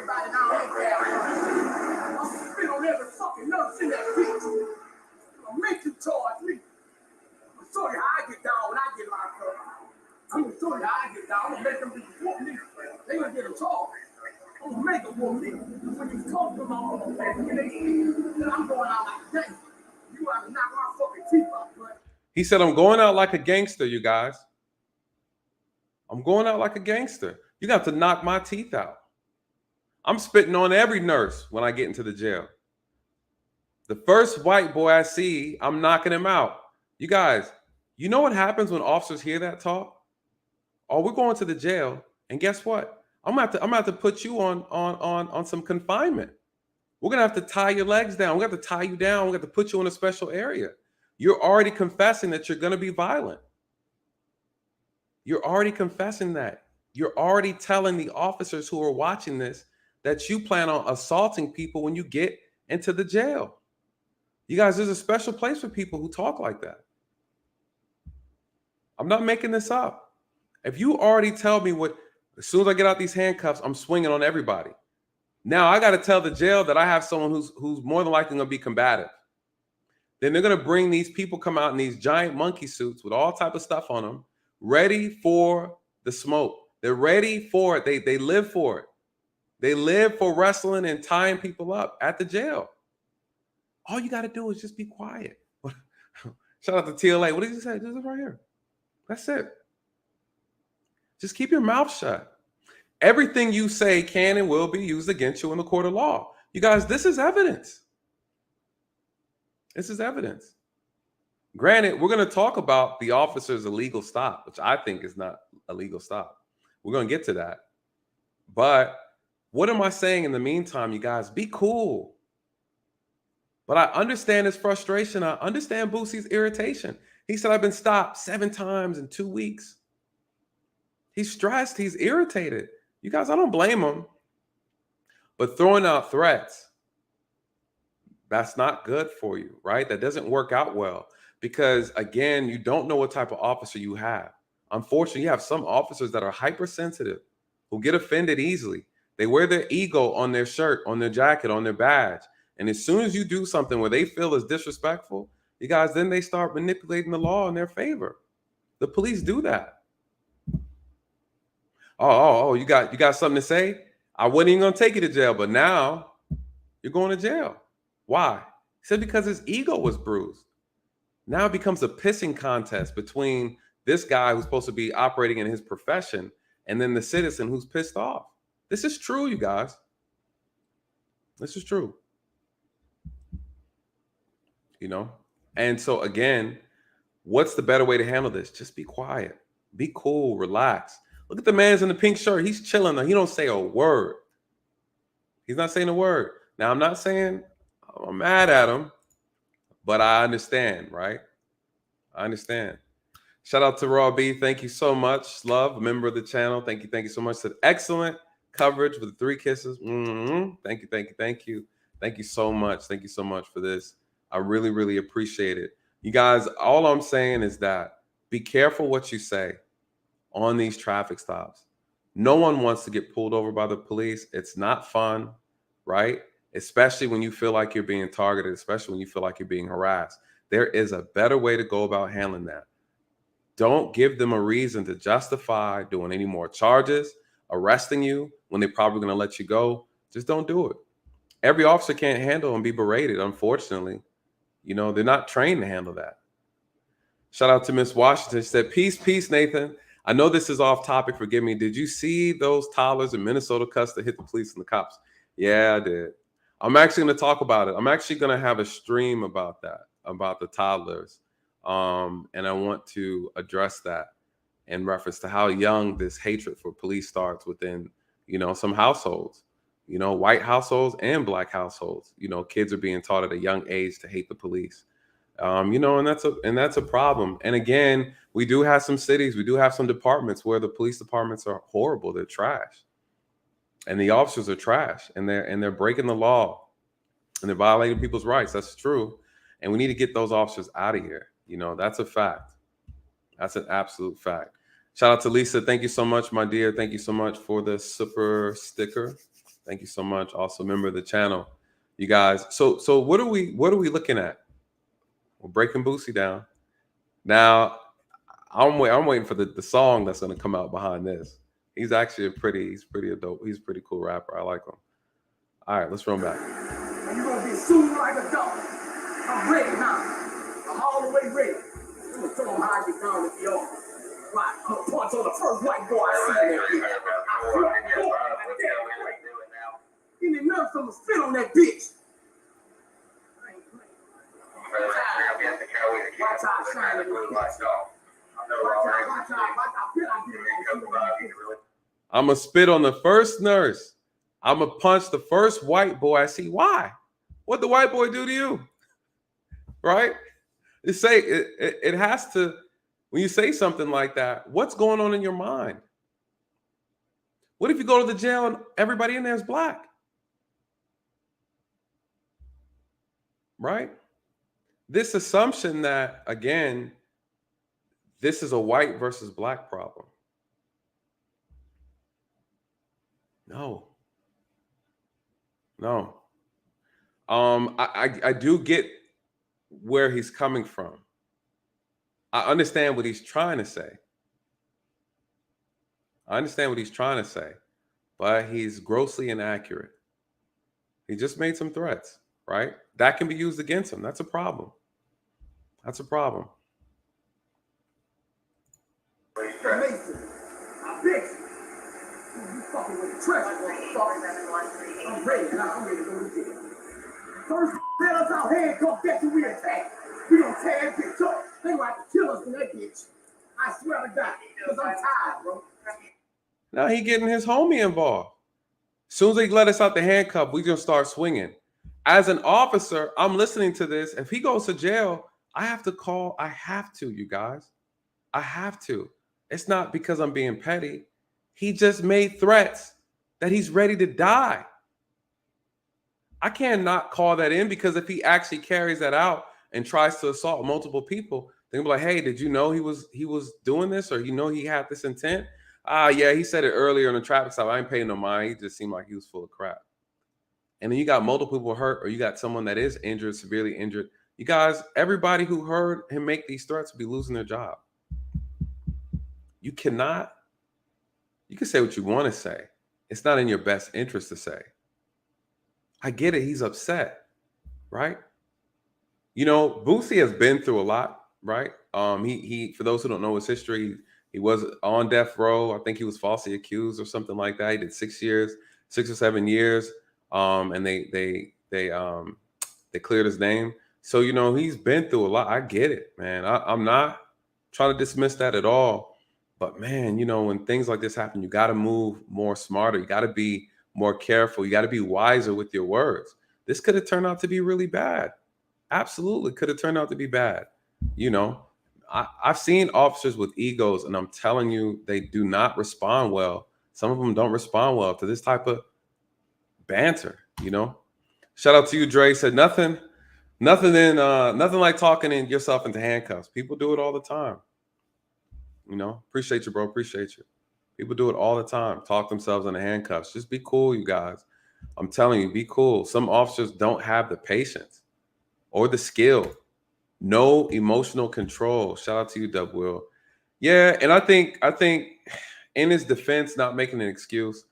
I'll spit on every fucking nurse in that bitch. I'll make you charge me. I'll show you how I get down when I get locked up. I'm gonna show you how I get down. I'm gonna make them be whoop me. They gonna get a charge. I'm gonna make them whoop me. When you talk to my own family, then I'm going out like that. You have to knock my fucking teeth out, but He said, I'm going out like a gangster, you guys. I'm going out like a gangster. You got to knock my teeth out. I'm spitting on every nurse when I get into the jail. The first white boy I see, I'm knocking him out. You guys, you know what happens when officers hear that talk? Oh, we're going to the jail. And guess what? I'm gonna have to put you on some confinement. We're gonna have to tie your legs down. We're gonna have to tie you down. We're gonna have to put you in a special area. You're already confessing that you're gonna be violent. You're already confessing that. You're already telling the officers who are watching this that you plan on assaulting people when you get into the jail. You guys, there's a special place for people who talk like that. I'm not making this up. If you already tell me what, as soon as I get out these handcuffs, I'm swinging on everybody. Now I got to tell the jail that I have someone who's more than likely going to be combative. Then they're going to bring these people come out in these giant monkey suits with all type of stuff on them, ready for the smoke. They're ready for it. They live for it. They live for wrestling and tying people up at the jail. All you got to do is just be quiet. Shout out to TLA. What did he say? This is right here. That's it. Just keep your mouth shut. Everything you say can and will be used against you in the court of law. You guys, this is evidence. This is evidence. Granted, we're going to talk about the officer's illegal stop, which I think is not a legal stop. We're going to get to that. But what am I saying in the meantime, you guys? Be cool. But I understand his frustration. I understand Boosie's irritation. He said, I've been stopped 7 times in 2 weeks. He's stressed. He's irritated. You guys, I don't blame him. But throwing out threats, that's not good for you, right? That doesn't work out well because, again, you don't know what type of officer you have. Unfortunately, you have some officers that are hypersensitive, who get offended easily. They wear their ego on their shirt, on their jacket, on their badge. And as soon as you do something where they feel is disrespectful, you guys, then they start manipulating the law in their favor. The police do that. Oh, you got something to say? I wasn't even going to take you to jail, but now you're going to jail. Why? He said because his ego was bruised. Now it becomes a pissing contest between this guy who's supposed to be operating in his profession and then the citizen who's pissed off. This is true, you guys. This is true. You know? And so again, what's the better way to handle this? Just be quiet. Be cool, relax. Look at the man's in the pink shirt. He's chilling. He don't say a word. He's not saying a word. Now, I'm not saying I'm mad at him, but I understand, right? I understand. Shout out to Raw B. Thank you so much. Love, a member of the channel. Thank you so much. Said excellent coverage with the 3 kisses. Thank you. Thank you so much. Thank you so much for this. I really, really appreciate it. You guys, all I'm saying is that be careful what you say on these traffic stops. No one wants to get pulled over by the police. It's not fun, right? Especially when you feel like you're being targeted, especially when you feel like you're being harassed. There is a better way to go about handling that. Don't give them a reason to justify doing any more charges, arresting you when they're probably going to let you go. Just don't do it. Every officer can't handle and be berated, unfortunately. You know, they're not trained to handle that. Shout out to Miss Washington. She said, peace, Nathan. I know this is off topic. Forgive me. Did you see those toddlers in Minnesota that hit the police and the cops? Yeah, I did. I'm actually going to talk about it. I'm actually going to have a stream about that, about the toddlers. And I want to address that in reference to how young this hatred for police starts within, some households, white households and black households. Kids are being taught at a young age to hate the police. And that's a problem. And again, we do have some cities, we do have some departments where the police departments are horrible. They're trash, and the officers are trash, and they're breaking the law, and they're violating people's rights. That's true, and we need to get those officers out of here. That's a fact. That's an absolute fact. Shout out to Lisa. Thank you so much, my dear. Thank you so much for the super sticker. Thank you so much. Also, member of the channel, you guys. So what are we looking at? We're breaking Boosie down. Now, I'm waiting for the song that's going to come out behind this. He's actually he's pretty dope. He's a pretty cool rapper. I like him. All right, let's run back. And you're gonna be sued like a dog. I'm ready now. I'm all the way ready. I'm gonna throw him how I get down with the office. Right, I'm gonna punch on the first white boy I see in that bitch. Give me nerves, I'm gonna spit on that bitch. I'm gonna spit on the first nurse. I'm gonna punch the first white boy I see. Why? What the white boy do to you? Right? It has to. When you say something like that, what's going on in your mind? What if you go to the jail and everybody in there is black? Right? This assumption that, again, this is a white versus black problem. No. I do get where he's coming from. I understand what he's trying to say. But he's grossly inaccurate. He just made some threats, right? That can be used against him. That's a problem. Mason, I bet you fucking with the treasure. I'm ready now. I'm ready to go to jail. First, let us out handcuffed, that's who we attack. We don't tag bitch up. They gonna have to kill us in that bitch. I swear to God, because I'm tired, bro. Now he getting his homie involved. As soon as they let us out the handcuff, we just start swinging. As an officer, I'm listening to this. If he goes to jail, I have to, you guys. I have to. It's not because I'm being petty. He just made threats that he's ready to die. I cannot call that in, because if he actually carries that out and tries to assault multiple people, they'll be like, hey, did you know he was doing this, or he had this intent? Yeah, he said it earlier in the traffic stop. I ain't paying no mind. He just seemed like he was full of crap. And then you got multiple people hurt, or you got someone that is injured, severely injured. You guys, everybody who heard him make these threats will be losing their job. You can say what you want to say. It's not in your best interest to say. I get it. He's upset, right? Boosie has been through a lot, right? He for those who don't know his history, he was on death row. I think he was falsely accused or something like that. He did 6 or 7 years. And they cleared his name. So, he's been through a lot. I get it, man. I'm not trying to dismiss that at all. But man, when things like this happen, you got to move more smarter. You got to be more careful. You got to be wiser with your words. This could have turned out to be really bad. Absolutely could have turned out to be bad. I've seen officers with egos, and I'm telling you, they do not respond well. Some of them don't respond well to this type of banter. Shout out to you, Dre. Said nothing like talking yourself into handcuffs. People do it all the time. Appreciate you, bro. Appreciate you. People do it all the time. Talk themselves into handcuffs. Just be cool, you guys. I'm telling you, be cool. Some officers don't have the patience or the skill. No emotional control. Shout out to you, Dub Will. Yeah, and I think in his defense, not making an excuse,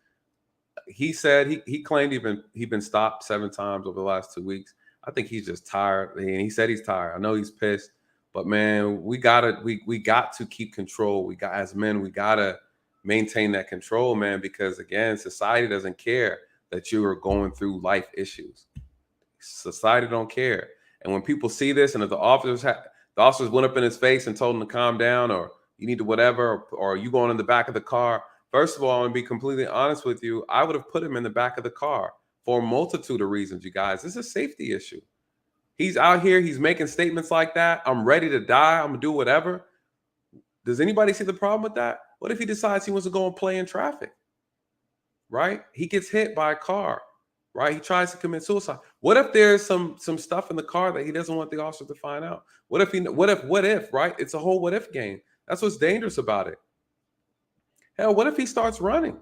he said he claimed he'd been stopped 7 times over the last 2 weeks. I think he's just tired. And he said he's tired. I know he's pissed, But man, we got to keep control. We got, as men, we gotta maintain that control, man, because again, society doesn't care that you are going through life issues. Society don't care. And when people see this, and if the officers went up in his face and told him to calm down, or you need to whatever, or you going in the back of the car, first of all, I'm gonna be completely honest with you, I would have put him in the back of the car for a multitude of reasons, you guys. This is a safety issue. He's out here, he's making statements like that. I'm ready to die. I'm gonna do whatever. Does anybody see the problem with that? What if he decides he wants to go and play in traffic? Right? He gets hit by a car, right? He tries to commit suicide. What if there's some stuff in the car that he doesn't want the officer to find out? What if, right? It's a whole what if game. That's what's dangerous about it. Hell, what if he starts running?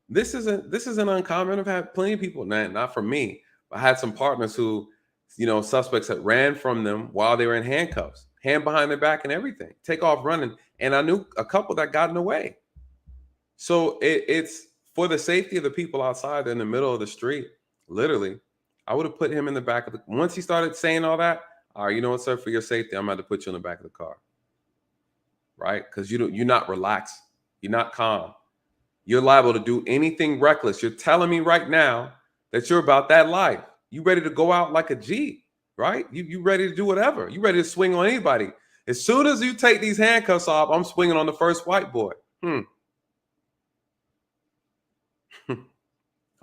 This isn't uncommon. I've had plenty of people, not from me. I had some partners who, suspects that ran from them while they were in handcuffs, hand behind their back and everything, take off running. And I knew a couple that got in the way. So it's for the safety of the people outside in the middle of the street. Literally, I would have put him in the back of the, once he started saying all that, all right, you know what, sir, for your safety, I'm going to put you in the back of the car. Right? Because you're not relaxed. You're not calm. You're liable to do anything reckless. You're telling me right now that you're about that life. You ready to go out like a G, right? You ready to do whatever. You ready to swing on anybody. As soon as you take these handcuffs off, I'm swinging on the first white boy.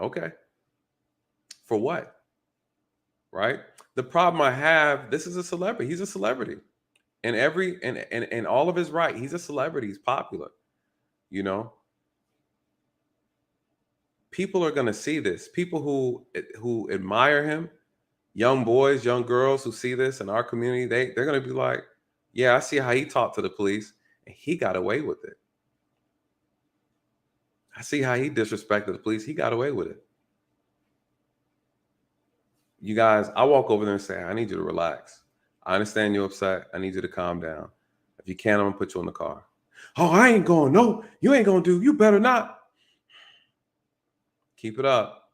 Okay. For what? Right? The problem I have, this is a celebrity. He's a celebrity. And and all of his right, he's a celebrity. He's popular. People are going to see this. People who admire him, young boys, young girls who see this in our community, they're going to be like, yeah, I see how he talked to the police and he got away with it. I see how he disrespected the police. He got away with it. You guys, I walk over there and say, I need you to relax. I understand you're upset. I need you to calm down. If you can, I'm going to put you in the car. Oh, I ain't going. No, you ain't going to do. You better not. Keep it up.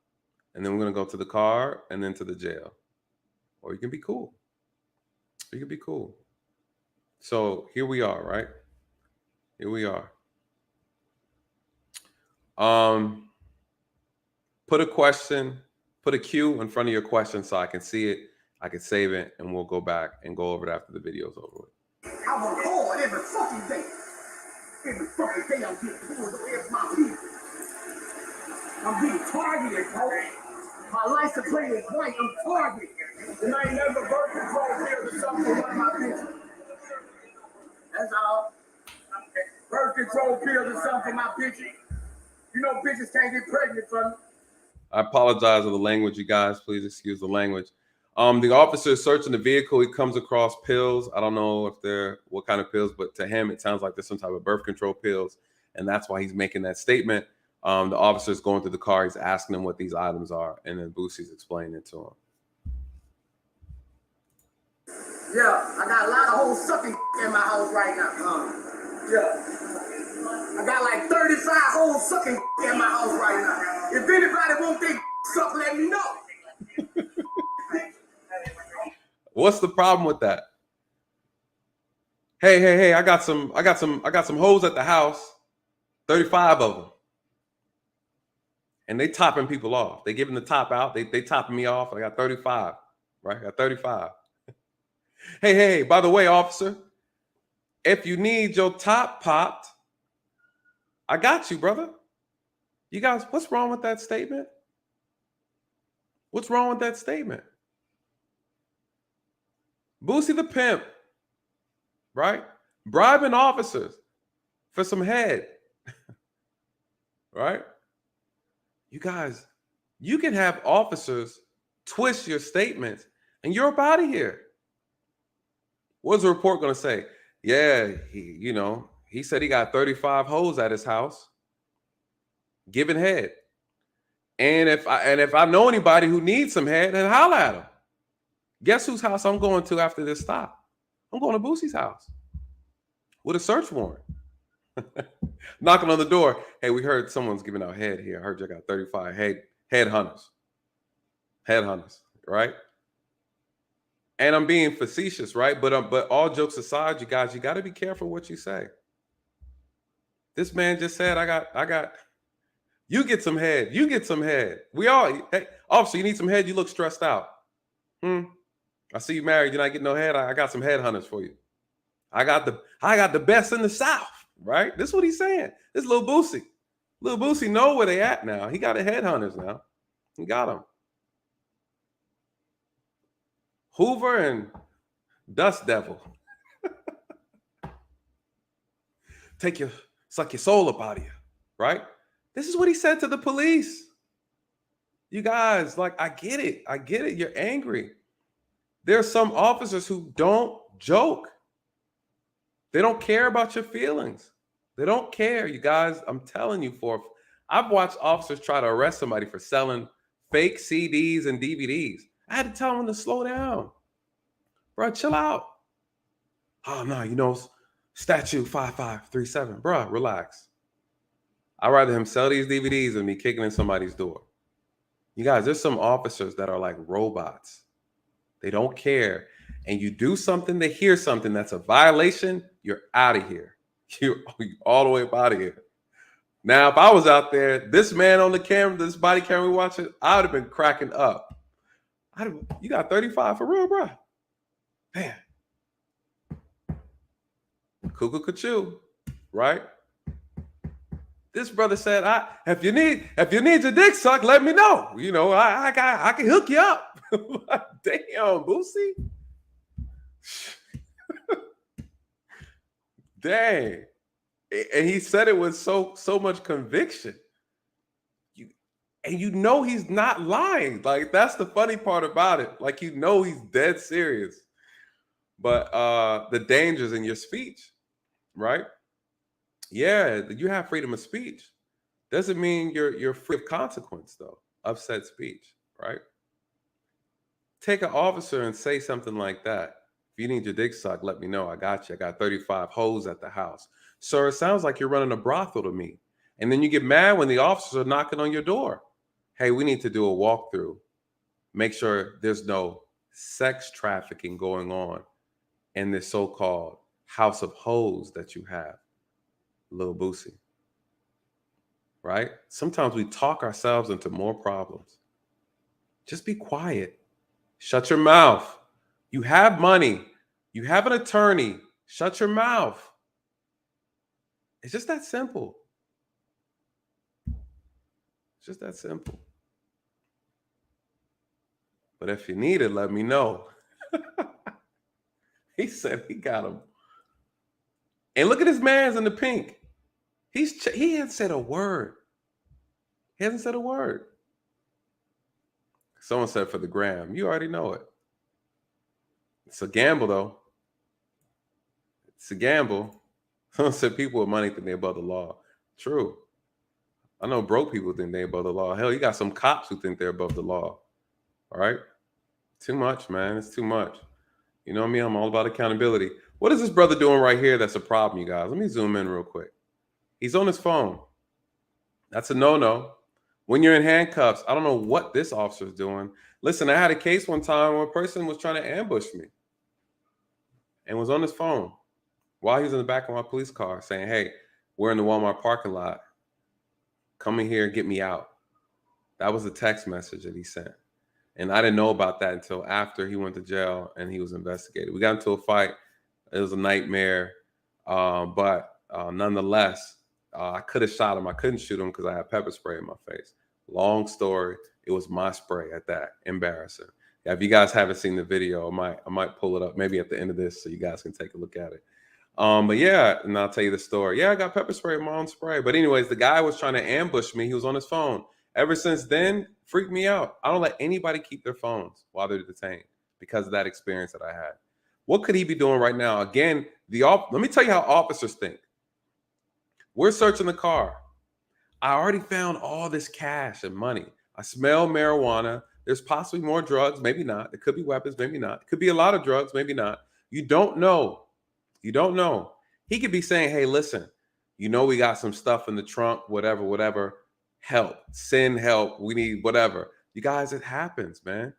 And then we're going to go to the car and then to the jail. Or you can be cool. You can be cool. So here we are, right? Here we are. Put a question, put a Q in front of your question so I can see it. I can save it, and we'll go back and go over it after the video's over with. I work hard every fucking day. Every fucking day I'm getting pulled away from my people. I'm being targeted, bro. My license plate is white. I'm targeted. And I ain't never birth control pills or something for one of my bitches. That's all. Birth control pills or something for my bitches. You know bitches can't get pregnant from me. I apologize for the language, you guys. Please excuse the language. The officer is searching the vehicle. He comes across pills. I don't know if they're what kind of pills, but to him, it sounds like there's some type of birth control pills. And that's why he's making that statement. The officer is going through the car. He's asking him what these items are. And then Boosie's explaining it to him. Yeah, I got a lot of hoes sucking in my house right now. Yeah. I got like 35 hoes sucking in my house right now. If anybody want they suck, let me know. What's the problem with that? Hey, I got some hoes at the house, 35 of them. And they topping people off. They giving the top out. They topping me off. I got 35, right? I got 35. Hey, by the way, officer, if you need your top popped, I got you, brother. You guys, what's wrong with that statement? What's wrong with that statement? Boosie the pimp, right? Bribing officers for some head, right? You guys, you can have officers twist your statements and you're up out of here. What's the report going to say? Yeah, he said he got 35 hoes at his house giving head. And if I know anybody who needs some head, then holla at him. Guess whose house I'm going to after this stop? I'm going to Boosie's house with a search warrant. Knocking on the door. Hey, we heard someone's giving out head here. I heard you got 35 head hunters. Head hunters, right? And I'm being facetious, right? But all jokes aside, you guys, you got to be careful what you say. This man just said, I got. You get some head. You get some head. We all. Hey, officer, you need some head. You look stressed out. I see you married. You're not getting no head. I got some headhunters for you. I got the best in the South. Right? This is what he's saying. This little Boosie. Little Boosie know where they at now. He got a headhunters now. He got them. Hoover and Dust Devil. Suck your soul up out of you. Right? This is what he said to the police. You guys, like, I get it. I get it. You're angry. There are some officers who don't joke. They don't care about your feelings. They don't care, you guys. I'm telling you, I've watched officers try to arrest somebody for selling fake CDs and DVDs. I had to tell them to slow down. Bro, chill out. Oh, no, statute 5537. Bro, relax. I'd rather him sell these DVDs than me kicking in somebody's door. You guys, there's some officers that are like robots. They don't care. And you do something, they hear something that's a violation, you're out of here. You're all the way up out of here. Now, if I was out there, this man on the camera, this body camera we watching, I would have been cracking up. You got 35 for real, bro? Man. Cuckoo cuckoo, right? This brother said, if you need your dick sucked, let me know. I can hook you up. Damn, Boosie. Dang. And he said it with so much conviction. He's not lying. Like, that's the funny part about it. Like, he's dead serious. But the dangers in your speech, right? Yeah, you have freedom of speech. Doesn't mean you're free of consequence, though, of said speech, right? Take an officer and say something like that. If you need your dick sucked, let me know. I got you. I got 35 hoes at the house. Sir, it sounds like you're running a brothel to me. And then you get mad when the officers are knocking on your door. Hey, we need to do a walkthrough. Make sure there's no sex trafficking going on in this so-called house of hoes that you have. Lil Boosie. Right? Sometimes we talk ourselves into more problems. Just be quiet. Shut your mouth. You have money. You have an attorney. Shut your mouth. It's just that simple. It's just that simple. But if you need it, let me know. He said he got him. And look at his man's in the pink. He hasn't said a word. He hasn't said a word. Someone said for the gram. You already know it. It's a gamble, though. It's a gamble. Someone said people with money think they're above the law. True. I know broke people think they're above the law. Hell, you got some cops who think they're above the law. All right? Too much, man. It's too much. You know me, I'm all about accountability. What is this brother doing right here that's a problem, you guys? Let me zoom in real quick. He's on his phone. That's a no-no. When you're in handcuffs, I don't know what this officer's doing. Listen, I had a case one time where a person was trying to ambush me and was on his phone while he was in the back of my police car saying, hey, we're in the Walmart parking lot. Come in here and get me out. That was a text message that he sent. And I didn't know about that until after he went to jail and he was investigated. We got into a fight. It was a nightmare. But nonetheless, I could have shot him. I couldn't shoot him because I had pepper spray in my face. Long story. It was my spray at that. Embarrassing. Yeah, if you guys haven't seen the video, I might pull it up maybe at the end of this so you guys can take a look at it. But yeah, and I'll tell you the story. Yeah, I got pepper spray in my own spray. But anyways, the guy was trying to ambush me. He was on his phone. Ever since then, freaked me out. I don't let anybody keep their phones while they're detained because of that experience that I had. What could he be doing right now? Again, let me tell you how officers think. We're searching the car. I already found all this cash and money. I smell marijuana. There's possibly more drugs, maybe not. It could be weapons, maybe not. It could be a lot of drugs, maybe not. You don't know. You don't know. He could be saying, hey, listen, we got some stuff in the trunk, whatever. Help. Send help. We need whatever. You guys, it happens, man.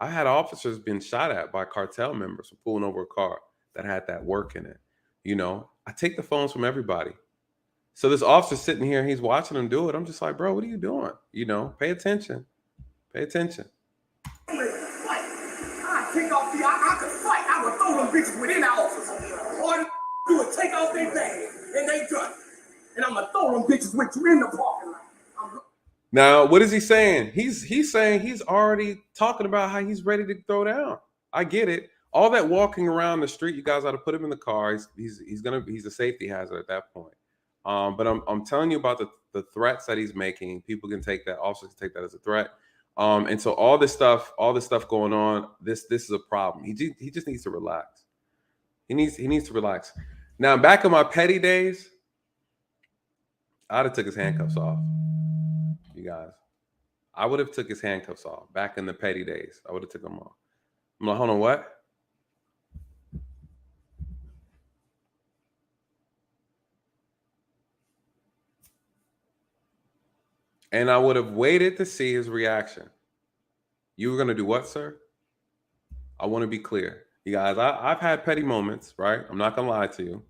I had officers been shot at by cartel members for pulling over a car that had that work in it. You know, I take the phones from everybody. So this officer sitting here, he's watching them do it. I'm just like, bro, what are you doing? You know, pay attention. Pay attention. I kick off the, I could fight. I would throw them bitches within the office. All they do is take off their bag and they gun. And I'm gonna throw them bitches with you in the parking lot. Now, what is he saying? He's saying he's already talking about how he's ready to throw down. I get it. All that walking around the street, you guys ought to put him in the car. He's a safety hazard at that point. But I'm telling you about the threats that he's making. People can take that, officers can take that as a threat. And so all this stuff going on, this is a problem. He just needs to relax. He needs to relax. Now, back in my petty days, I'd have took his handcuffs off. You guys, I would have took his handcuffs off back in the petty days. I would have took them off. I'm like, hold on, what? And I would have waited to see his reaction. You were going to do what, sir? I want to be clear. You guys, I've had petty moments, right? I'm not going to lie to you.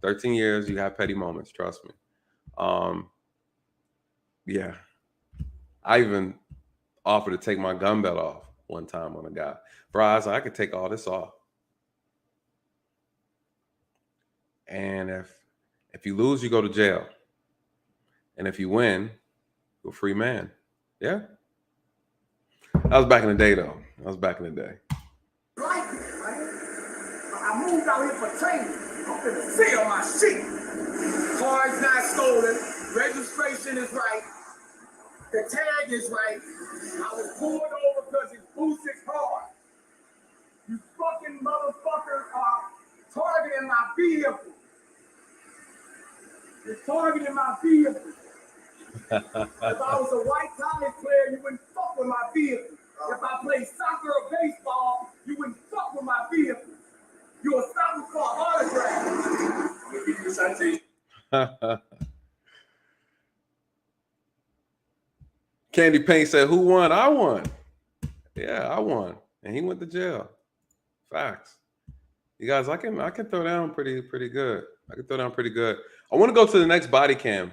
13 years, you have petty moments, trust me. Yeah. I even offered to take my gun belt off one time on a guy. Bro, I was like, I could take all this off. And if you lose, you go to jail. And if you win, you're a free man. Yeah? That was back in the day, though. That was back in the day. Like it, right? I moved out here for training. I'm finna sell my shit. Car's not stolen. Registration is right. The tag is right. I was pulled over because it's Boosie's car. You fucking motherfuckers are targeting my vehicle. You're targeting my vehicle. If I was a white college player, you wouldn't fuck with my vehicle. If I played soccer or baseball, you wouldn't fuck with my vehicle. You're a soccer car autograph. Candy Paint said, who won? I won. Yeah, I won. And he went to jail. Facts. You guys, I can throw down pretty good. I can throw down pretty good. I want to go to the next body cam.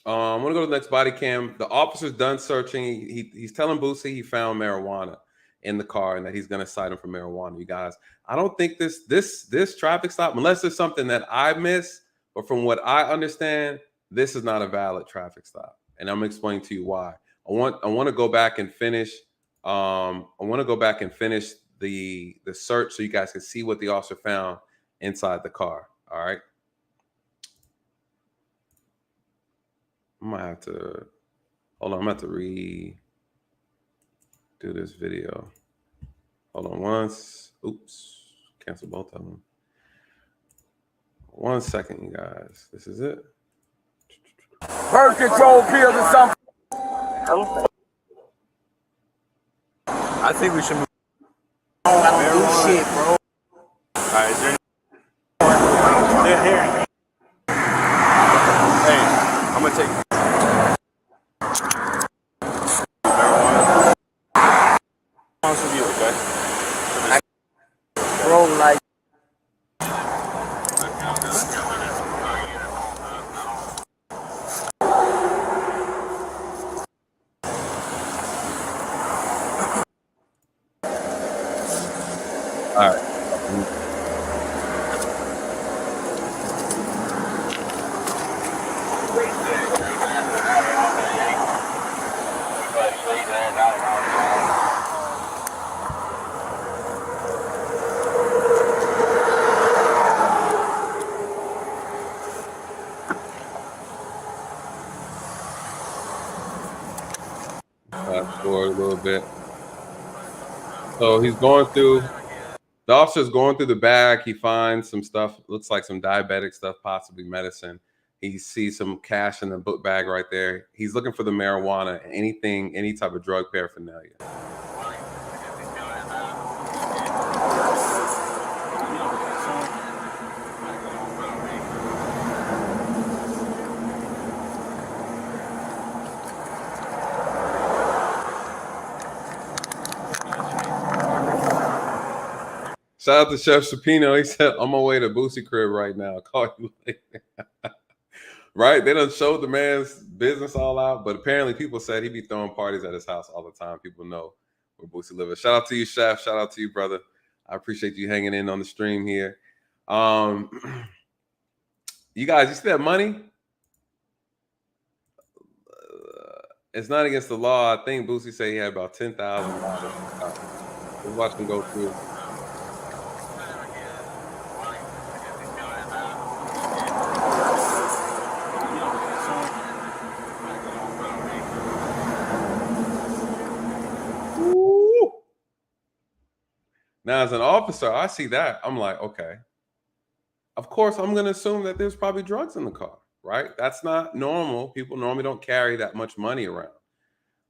I want to go to the next body cam. The officer's done searching. He's telling Boosie he found marijuana in the car and that he's going to cite him for marijuana. You guys, I don't think this traffic stop, unless there's something that I miss, but from what I understand, this is not a valid traffic stop. And I'm going to explain to you why. I want to go back and finish. I want to go back and finish the search so you guys can see what the officer found inside the car. All right. I might have to hold on. I'm going to have to redo this video. Hold on once. Oops. Cancel both of them. 1 second, you guys. This is it. Birth control pills or something. I think we should move. I don't do shit, bro. All right, is there any... Here. Hey, I'm going to take... With you, okay? Bro, like... All right. Fast forward a little bit. So he's going through, the officer's going through the bag. He finds some stuff, looks like some diabetic stuff, possibly medicine. He sees some cash in the book bag right there. He's looking for the marijuana, anything, any type of drug paraphernalia. Shout out to Chef Shapino. He said, "On my way to Boosie crib right now. Call you later." Right? They done showed the man's business all out, but apparently people said he be throwing parties at his house all the time. People know where Boosie lives. Shout out to you, Chef. Shout out to you, brother. I appreciate you hanging in on the stream here. You guys, you see that money? It's not against the law. I think Boosie said he had about $10,000. We'll watch him go through. Ooh. Now, as an officer, I see that. I'm like, okay. Of course, I'm going to assume that there's probably drugs in the car, right? That's not normal. People normally don't carry that much money around.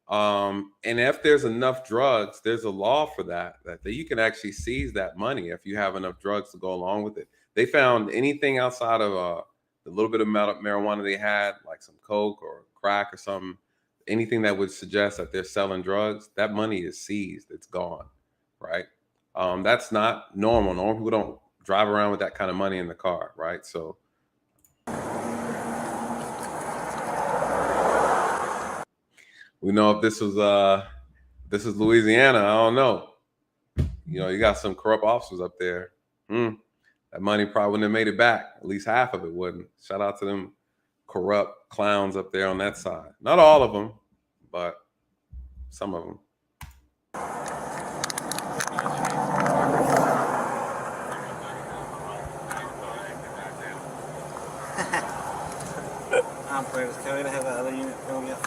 And if there's enough drugs, there's a law for that you can actually seize that money if you have enough drugs to go along with it. They found anything outside of the little bit of marijuana they had, like some coke or crack or something, anything that would suggest that they're selling drugs, that money is seized. It's gone, right? That's not normal. Normal people don't drive around with that kind of money in the car, right? So we know if this was Louisiana, I don't know. You know, you got some corrupt officers up there. That money probably wouldn't have made it back. At least half of it wouldn't. Shout out to them corrupt clowns up there on that side. Not all of them, but some of them. Operators, can we have that other unit go yet?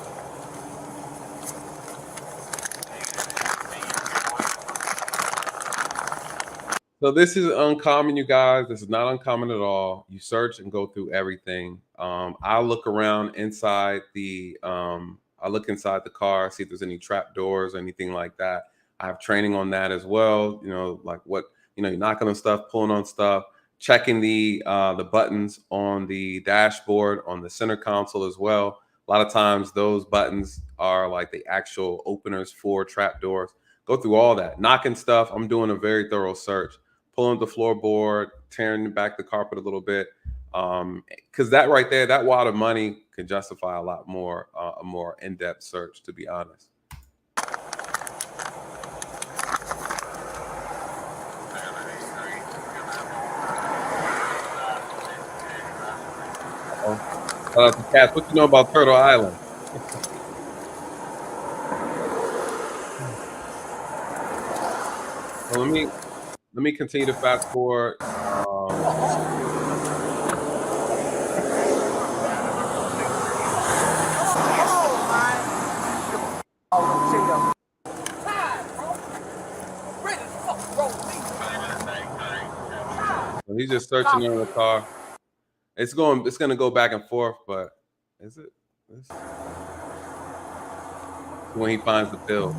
So this is uncommon, you guys. This is not uncommon at all. You search and go through everything. I look around inside the I look inside the car, see if there's any trap doors or anything like that. I have training on that as well. You know, like what, you're knocking on stuff, pulling on stuff, checking the buttons on the dashboard, on the center console as well. A lot of times those buttons are like the actual openers for trap doors. Go through all that, knocking stuff. I'm doing a very thorough search, pulling the floorboard, tearing back the carpet a little bit. Because that right there, that wad of money can justify a lot more, a more in-depth search, to be honest. Shout out to Cass. What you know about Turtle Island? So let me continue to fast forward. So he's just searching in the car. It's gonna go back and forth, but is it? This? When he finds the pill.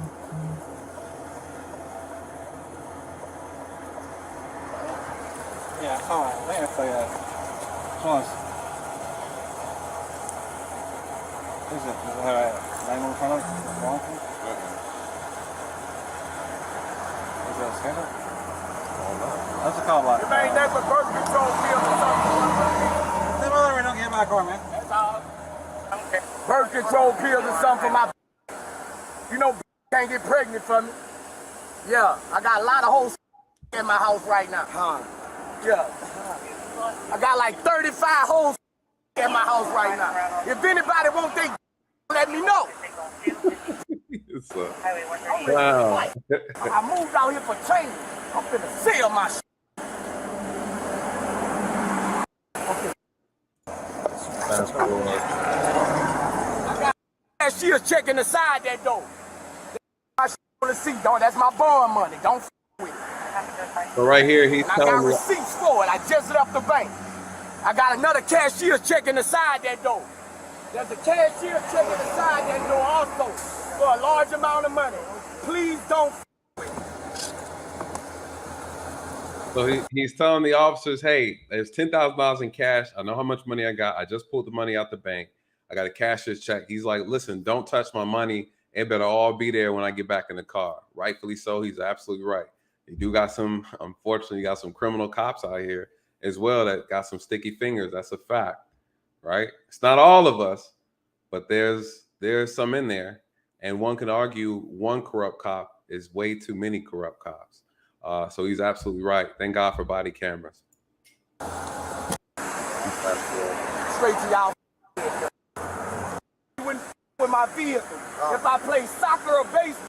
Yeah, come on. Let me tell you that. Close. Is it? Does it have a name in front of it? Wrong thing? Is it a schedule? What's it called? Like? If ain't that but birth control pills or something. Them other don't get in my car, man. That's all. Birth control pills or something for my. You know, can't get pregnant from me. Yeah, I got a lot of hoes in my house right now. Yeah. I got like 35 hoes in my house right now. If anybody wants they, let me know. Wow. I moved out here for training. I'm finna sell my shit. I got cashier checking inside that door. My shit on the seat, don't. That's my borrowing money. Don't f with it. So right here, he's I got telling me. receipts for it. I just left the bank. I got another cashier checking inside that door. There's a cashier checking inside that door also for a large amount of money. Please don't. So he's telling the officers, hey, there's $10,000 in cash. I know how much money I got. I just pulled the money out the bank. I got a cashier's check. He's like, listen, don't touch my money. It better all be there when I get back in the car. Rightfully so. He's absolutely right. You do got some, unfortunately, you got some criminal cops out here as well that got some sticky fingers. That's a fact, right? It's not all of us, but there's some in there. And one could argue one corrupt cop is way too many corrupt cops. So he's absolutely right. Thank God for body cameras. Straight to y'all. With my vehicle. If I play soccer or baseball.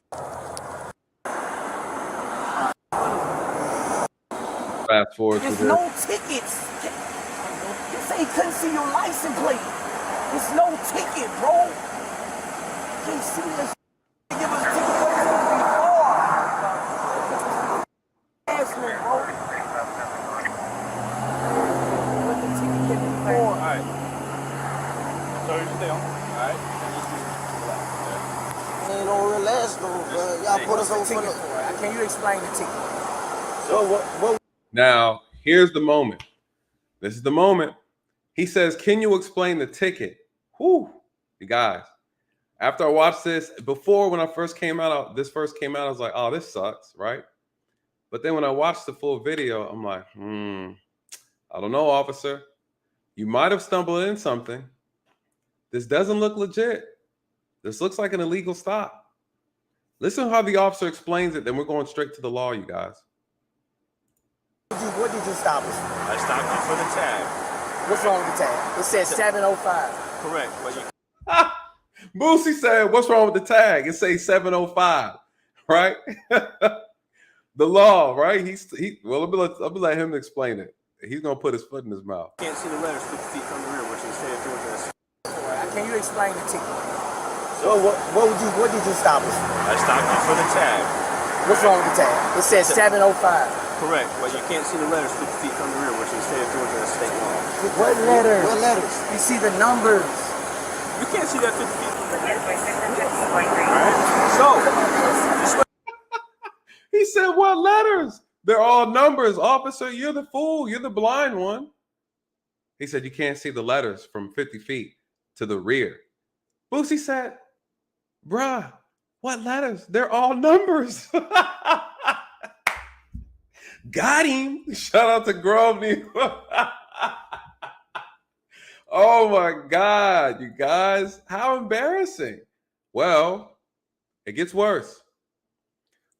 Fast forward to There's this. no tickets. You say you couldn't see your license plate. There's no ticket, bro. Can't see this. Give us tickets before. Ask me, bro. What the ticket get before? All right. So you stay on. All right. Ain't no relax though, bro. Y'all put us on for the. Can you explain the ticket? So what? Now, here's the moment. This is the moment. He says, can you explain the ticket? Whew. You guys, after I watched this, before when I first came out, this first came out, I was like, oh, this sucks, right? But then when I watched the full video, I'm like, I don't know, officer. You might have stumbled in something. This doesn't look legit. This looks like an illegal stop. Listen how the officer explains it, then we're going straight to the law, you guys. What did you stop us for? I stopped you for the tag. What's wrong with the tag? It says 705. Correct. But you Boosie said, what's wrong with the tag? It says 705, right? The law, right? Well, let me let him explain it. He's going to put his foot in his mouth. can't see the letters 50 feet from the rear, which is state of Georgia. Can you explain the ticket? So what did you stop us for? I stopped you for the tag. What's wrong with the tag? It says 705. Correct, but you can't see the letters 50 feet from the rear, which is state of Georgia state law. What letters? What letters? You see the numbers. You can't see that 50 feet from the rear. Alright, so He said, what letters? They're all numbers. Officer, you're the fool. You're the blind one. He said, you can't see the letters from 50 feet to the rear. Boosie said, bruh, what letters? They're all numbers. Got him. Shout out to Grosveney. Oh my God, you guys. How embarrassing. Well, it gets worse.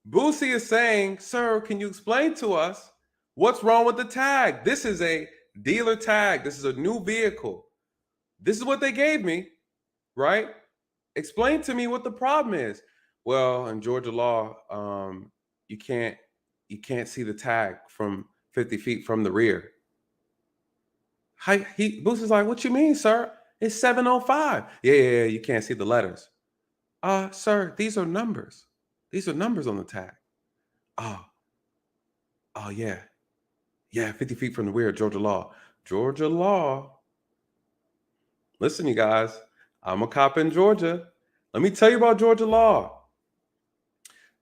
Boosie is saying, sir, can you explain to us what's wrong with the tag? This is a dealer tag. This is a new vehicle. This is what they gave me, right? Explain to me what the problem is. Well, in Georgia law, you can't see the tag from 50 feet from the rear. Boosie's like, what you mean, sir? It's 705. Yeah, you can't see the letters. Sir, these are numbers. These are numbers on the tag. Oh, yeah. Yeah, 50 feet from the rear, Georgia law. Georgia law. Listen, you guys, I'm a cop in Georgia. Let me tell you about Georgia law.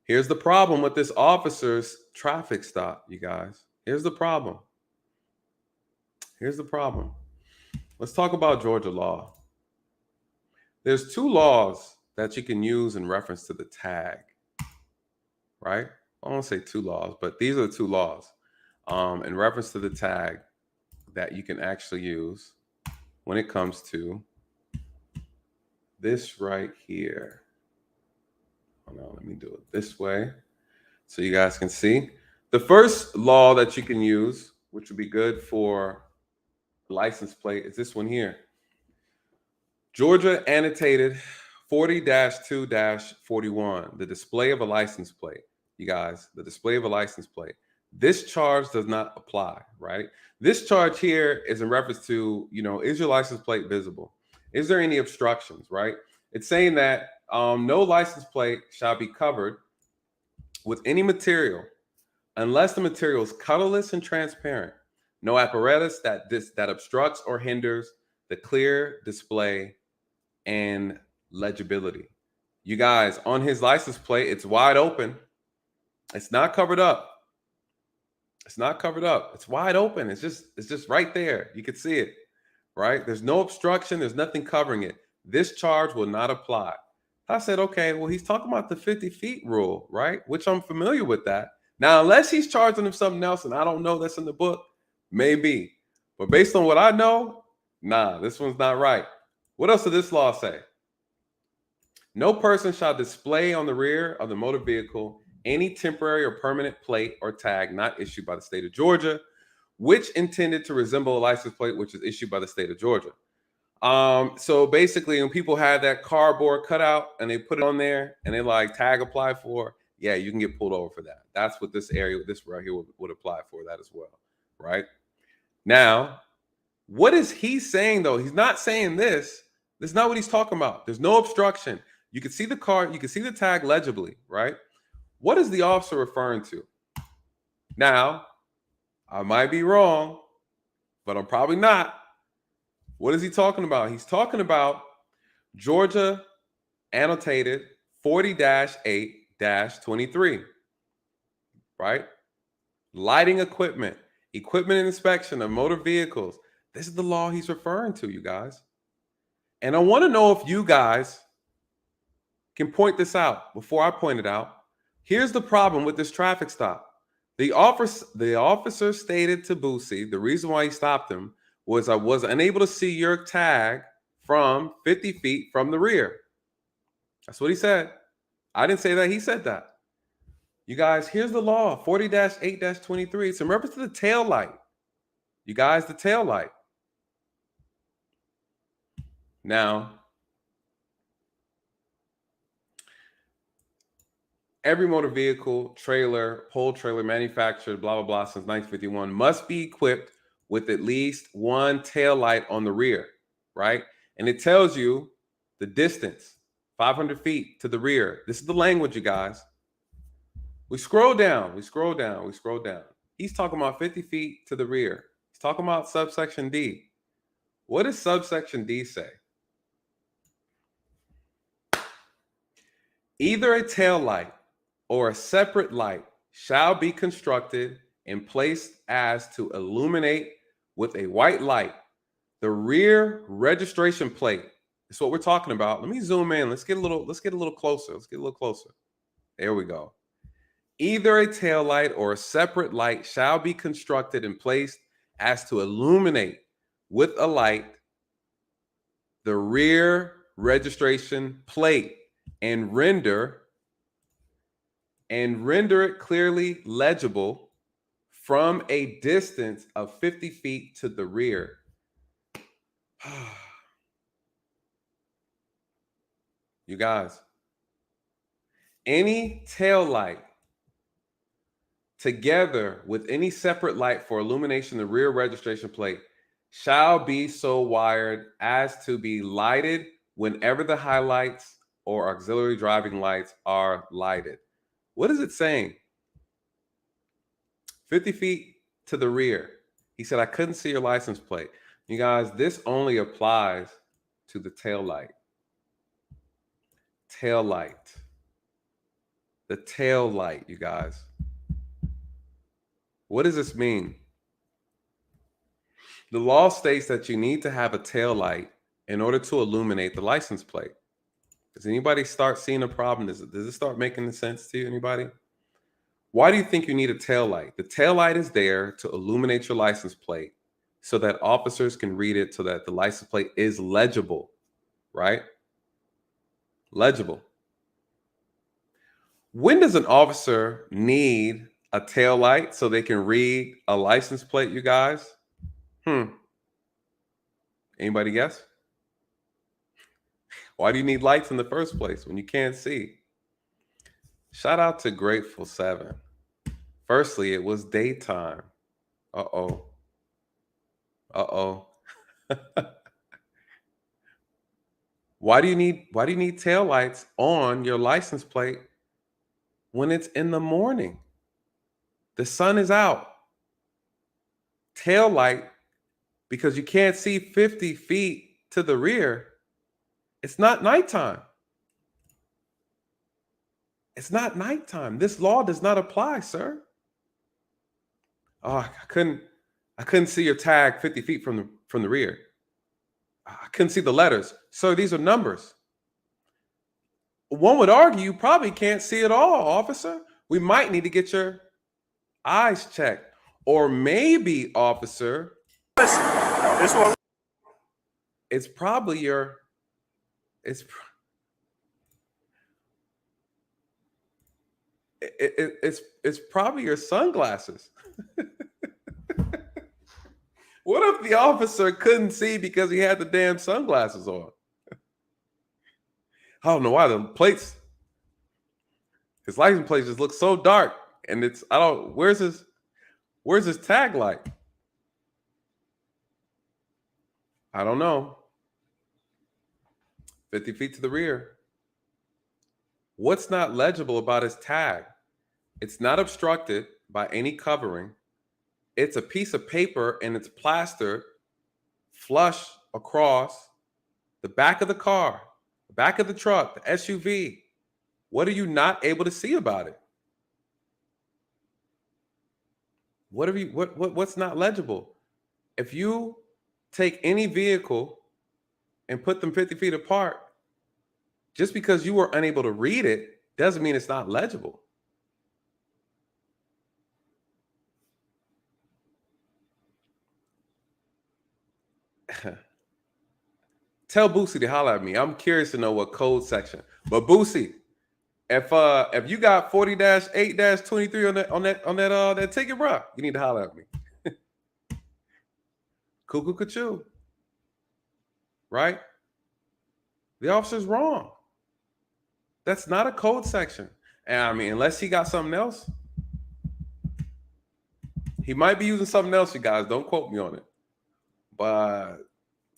Here's the problem with this officer's traffic stop, you guys. Here's the problem. Here's the problem. Let's talk about Georgia law. There's two laws that you can use in reference to the tag, right? I won't say two laws, but these are the two laws in reference to the tag that you can actually use when it comes to this right here. Hold on, let me do it this way so you guys can see. The first law that you can use, which would be good for license plate, is this one here. Georgia annotated 40-2-41, the display of a license plate. You guys, the display of a license plate. This charge does not apply, right? This charge here is in reference to, is your license plate visible? Is there any obstructions, right? It's saying that no license plate shall be covered with any material unless the material is colorless and transparent. No apparatus that obstructs or hinders the clear display and legibility. You guys, on his license plate, it's wide open. It's not covered up. It's not covered up. It's wide open. It's just right there. You can see it, right? There's no obstruction. There's nothing covering it. This charge will not apply. I said, okay, well, he's talking about the 50 feet rule, right? Which I'm familiar with that. Now, unless he's charging him something else, and I don't know that's in the book, maybe. But based on what I know, nah, this one's not right. What else does this law say? No person shall display on the rear of the motor vehicle any temporary or permanent plate or tag not issued by the state of Georgia, which intended to resemble a license plate which is issued by the state of Georgia. So basically, when people had that cardboard cutout and they put it on there and they like tag apply for, yeah, you can get pulled over for that. That's what this right here would apply for that as well, right? Now, what is he saying though? He's not saying this. This is not what he's talking about. There's no obstruction. You can see the car, you can see the tag legibly, right? What is the officer referring to? Now, I might be wrong, but I'm probably not. What is he talking about? He's talking about Georgia annotated 40-8-23, right? Lighting equipment and inspection of motor vehicles. This is the law he's referring to, you guys. And I want to know if you guys can point this out before I point it out. Here's the problem with this traffic stop. The officer stated to Boosie, the reason why he stopped him was I was unable to see your tag from 50 feet from the rear. That's what he said. I didn't say that. He said that. You guys, here's the law, 40-8-23. It's in reference to the tail light. You guys, the tail light. Now, every motor vehicle, trailer, pole trailer manufactured, blah, blah, blah, since 1951 must be equipped with at least one tail light on the rear, right? And it tells you the distance, 500 feet to the rear. This is the language, you guys. We scroll down. He's talking about 50 feet to the rear. He's talking about subsection D. What does subsection D say? Either a tail light or a separate light shall be constructed and placed as to illuminate with a white light the rear registration plate. That's what we're talking about. Let me zoom in. Let's get a little closer. There we go. Either a tail light or a separate light shall be constructed and placed as to illuminate with a light the rear registration plate and render it clearly legible from a distance of 50 feet to the rear. You guys, any tail light together with any separate light for illumination of the rear registration plate shall be so wired as to be lighted whenever the highlights or auxiliary driving lights are lighted. What is it saying? 50 feet to the rear. He said, I couldn't see your license plate. You guys, this only applies to the tail light. Tail light. The tail light, you guys. What does this mean? The law states that you need to have a tail light in order to illuminate the license plate. Does anybody start seeing a problem? Does it start making sense to you, anybody? Why do you think you need a tail light? The tail light is there to illuminate your license plate so that officers can read it, so that the license plate is legible, right? Legible. When does an officer need a tail light so they can read a license plate, you guys? Anybody guess? Why do you need lights in the first place when you can't see? Shout out to Grateful 7. Firstly, it was daytime. Uh-oh. Why do you need tail lights on your license plate when it's in the morning? The sun is out. Tail light, because you can't see 50 feet to the rear. It's not nighttime. It's not nighttime. This law does not apply, sir. Oh, I couldn't see your tag 50 feet from the rear. I couldn't see the letters. Sir, these are numbers. One would argue you probably can't see it all, officer. We might need to get your eyes checked. Or maybe, officer, This one. it's probably your, it's it's probably your sunglasses. What if the officer couldn't see because he had the damn sunglasses on? I don't know why the plates, his license plate just looks so dark, and it's where's his tag light? I don't know. 50 feet to the rear. What's not legible about his tag? It's not obstructed by any covering. It's a piece of paper and it's plastered flush across the back of the car, the back of the truck, the SUV. What are you not able to see about it? What's not legible? If you take any vehicle and put them 50 feet apart, just because you were unable to read it doesn't mean it's not legible. Tell Boosie to holler at me. I'm curious to know what code section. But Boosie, if you got 40-8-23 on that ticket, bro, you need to holler at me. Cuckoo Cachoo. Right? The officer's wrong. That's not a code section. And I mean, unless he got something else. He might be using something else, you guys. Don't quote me on it. But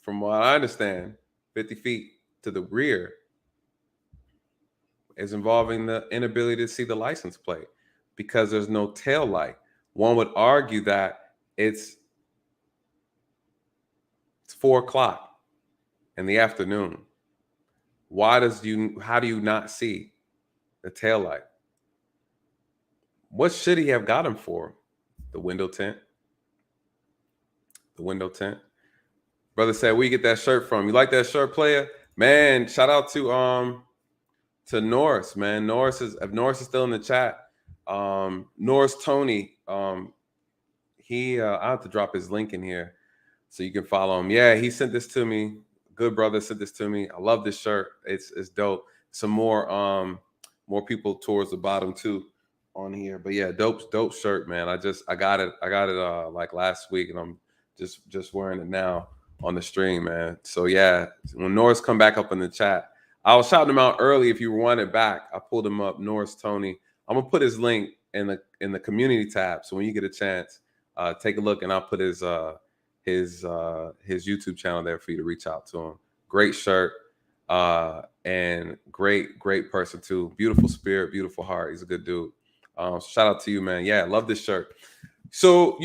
from what I understand, 50 feet to the rear is involving the inability to see the license plate because there's no tail light. One would argue that it's 4 o'clock in the afternoon. How do you not see the tail light? What should he have got him for? The window tint. The window tint. Brother said, where you get that shirt from? You like that shirt, player? Man, shout out to Norris, man. If Norris is still in the chat, Norris Tony, I have to drop his link in here so you can follow him. Yeah, he sent this to me. Good brother sent this to me. I love this shirt. It's dope. Some more people towards the bottom too on here. But yeah, dope shirt, man. I got it like last week, and I'm just wearing it now on the stream, man. So yeah, when Norris come back up in the chat, I was shouting him out early. If you want it back, I pulled him up. Norris Tony. I'm gonna put his link in the community tab. So when you get a chance, take a look, and I'll put his YouTube channel there for you to reach out to him. Great shirt, and great person too. Beautiful spirit, beautiful heart. He's a good dude. Shout out to you, man. Yeah, love this shirt. So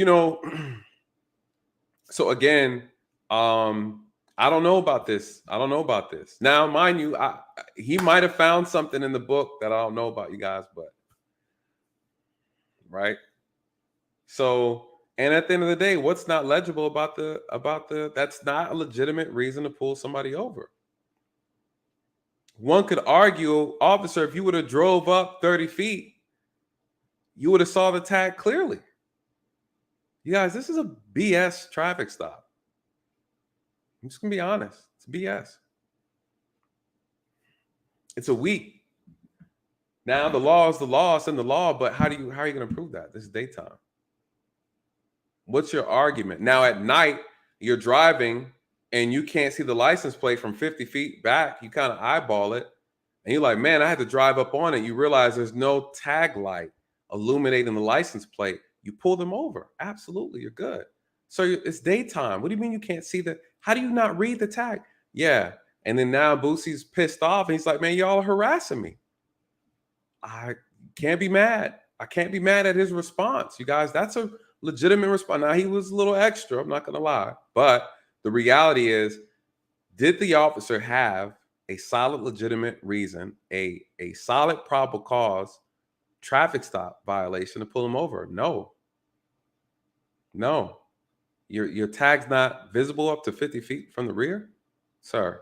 so again, I don't know about this. Now, mind you, he might have found something in the book that I don't know about, you guys, but right. So, and at the end of the day, what's not legible about that's not a legitimate reason to pull somebody over. One could argue, officer, if you would have drove up 30 feet, you would have saw the tag clearly. You guys, this is a BS traffic stop. I'm just gonna be honest. It's BS. It's a week. Now the law is the law, it's in the law, but how are you gonna prove that? This is daytime. What's your argument? Now at night, you're driving and you can't see the license plate from 50 feet back. You kind of eyeball it, and you're like, man, I had to drive up on it. You realize there's no tag light illuminating the license plate. You pull them over. Absolutely, you're good. So it's daytime. What do you mean you can't see how do you not read the tag? Yeah. And then now Boosie's pissed off and he's like, man, y'all are harassing me. I can't be mad. I can't be mad at his response. You guys, that's a legitimate response. Now, he was a little extra, I'm not going to lie. But the reality is, did the officer have a solid, legitimate reason, a solid probable cause traffic stop violation to pull him over? No. Your tag's not visible up to 50 feet from the rear? Sir,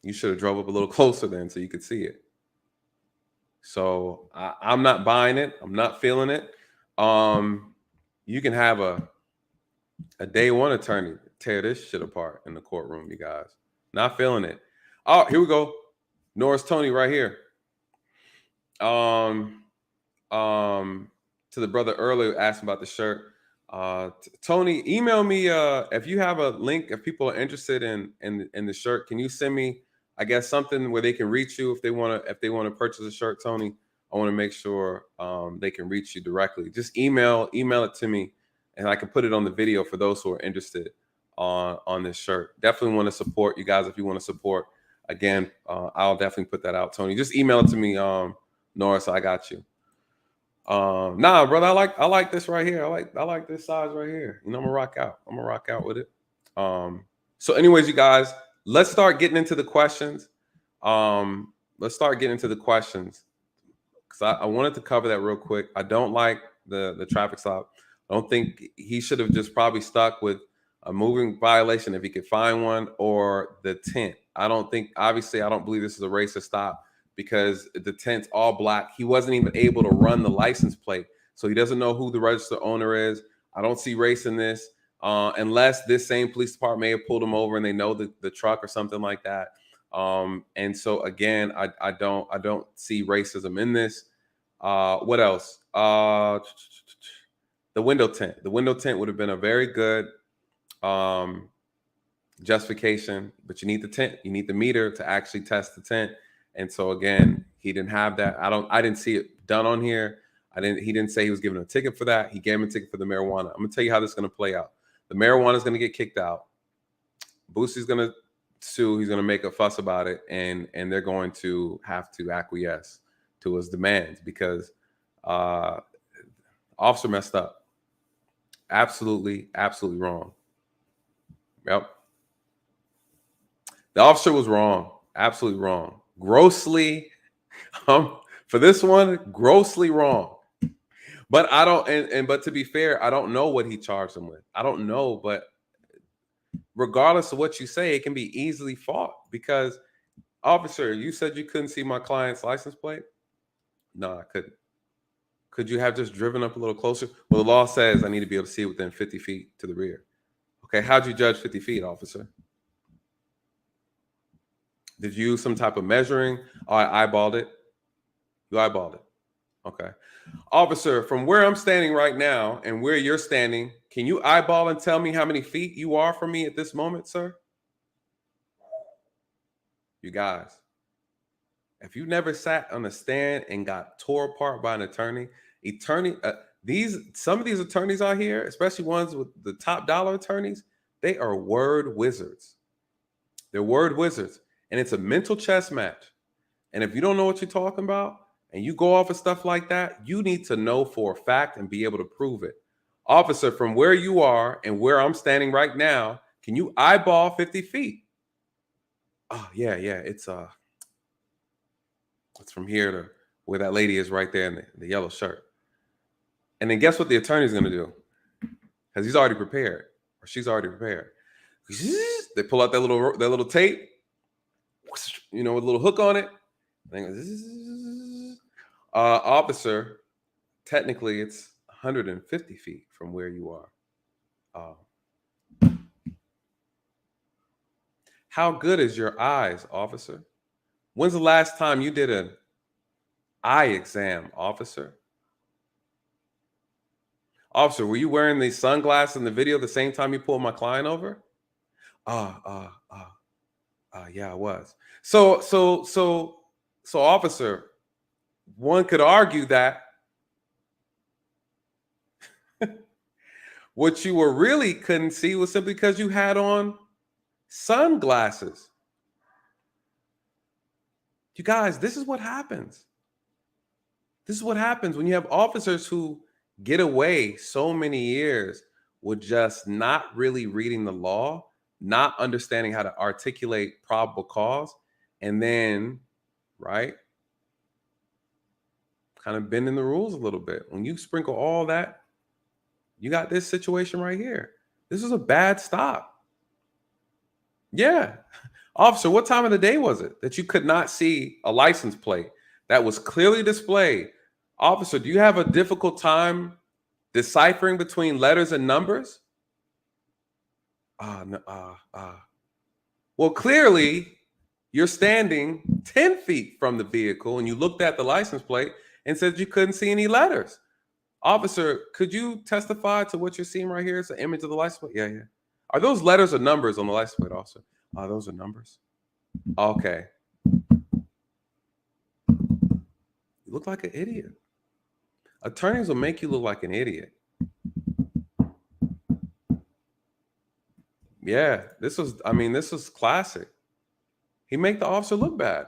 you should have drove up a little closer then so you could see it. So I'm not buying it. I'm not feeling it. You can have a day one attorney tear this shit apart in the courtroom, you guys. Not feeling it. Oh, here we go. Norris Tony right here. To the brother earlier asking about the shirt. Tony, email me if you have a link, if people are interested in the shirt, can you send me, I guess, something where they can reach you if they want to purchase a shirt, Tony. I want to make sure they can reach you directly. Just email it to me, and I can put it on the video for those who are interested on this shirt. Definitely want to support you guys. If you want to support, again, I'll definitely put that out, Tony. Just email it to me, Norris. I got you. Nah, brother, I like this right here. I like this size right here. You know, I'm gonna rock out with it. So anyways, you guys, let's start getting into the questions. Because I wanted to cover that real quick. I don't like the traffic stop. I don't think he should have just probably stuck with a moving violation if he could find one, or the tint. I don't believe this is a racist stop, because the tint's all black. He wasn't even able to run the license plate, so he doesn't know who the registered owner is. I don't see race in this, unless this same police department may have pulled him over and they know the truck or something like that. And so again, I don't see racism in this. What else? The window tint. The window tint would have been a very good justification, but you need the tint. You need the meter to actually test the tint. And so again, he didn't have that. I didn't see it done on here. He didn't say he was given a ticket for that. He gave him a ticket for the marijuana. I'm gonna tell you how this is gonna play out. The marijuana is gonna get kicked out. Boosie's gonna sue. He's gonna make a fuss about it, and they're going to have to acquiesce to his demands, because officer messed up. Absolutely wrong. Yep. The officer was wrong. Absolutely wrong. Grossly, for this one, grossly wrong. But I don't, but to be fair, I don't know what he charged him with. I don't know, but regardless of what you say, it can be easily fought, because, officer, you said you couldn't see my client's license plate? No, I couldn't. Could you have just driven up a little closer? Well, the law says I need to be able to see it within 50 feet to the rear. Okay, how'd you judge 50 feet, officer? Did you use some type of measuring? Oh, I eyeballed it. You eyeballed it. Okay. Officer, from where I'm standing right now and where you're standing, can you eyeball and tell me how many feet you are from me at this moment, sir? You guys, if you never sat on a stand and got tore apart by an attorney, some of these attorneys out here, especially ones with the top dollar attorneys, they are word wizards. They're word wizards. And it's a mental chess match. And if you don't know what you're talking about and you go off of stuff like that, you need to know for a fact and be able to prove it. Officer, from where you are and where I'm standing right now, can you eyeball 50 feet? Oh, yeah. It's from here to where that lady is right there in the yellow shirt. And then guess what the attorney's going to do? Because he's already prepared, or she's already prepared. They pull out that little tape, with a little hook on it. Officer, technically it's 150 feet from where you are. How good is your eyes, officer? When's the last time you did an eye exam, officer? Officer, were you wearing the sunglasses in the video the same time you pulled my client over? Yeah, I was. So, officer, one could argue that what you were really couldn't see was simply because you had on sunglasses. You guys, this is what happens. This is what happens when you have officers who get away so many years with just not really reading the law, not understanding how to articulate probable cause, and then, right, kind of bending the rules a little bit. When you sprinkle all that, you got this situation right here. This is a bad stop. Yeah. Officer, what time of the day was it that you could not see a license plate? that was clearly displayed. Officer, do you have a difficult time deciphering between letters and numbers? Well, clearly you're standing 10 feet from the vehicle and you looked at the license plate and said you couldn't see any letters. Officer, could you testify to what you're seeing right here? It's an image of the license plate. Yeah. Are those letters or numbers on the license plate, officer? Those are numbers. Okay. You look like an idiot. Attorneys will make you look like an idiot. Yeah, this was classic. He made the officer look bad.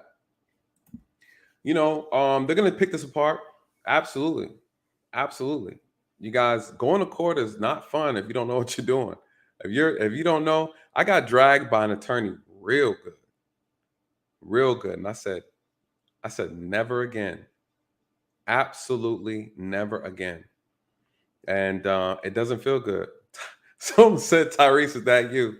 You know, they're gonna pick this apart. Absolutely. Absolutely. You guys, going to court is not fun if you don't know what you're doing. If you don't know, I got dragged by an attorney real good. Real good. And I said, never again. Absolutely never again. And it doesn't feel good. Someone said, Tyrese, is that you?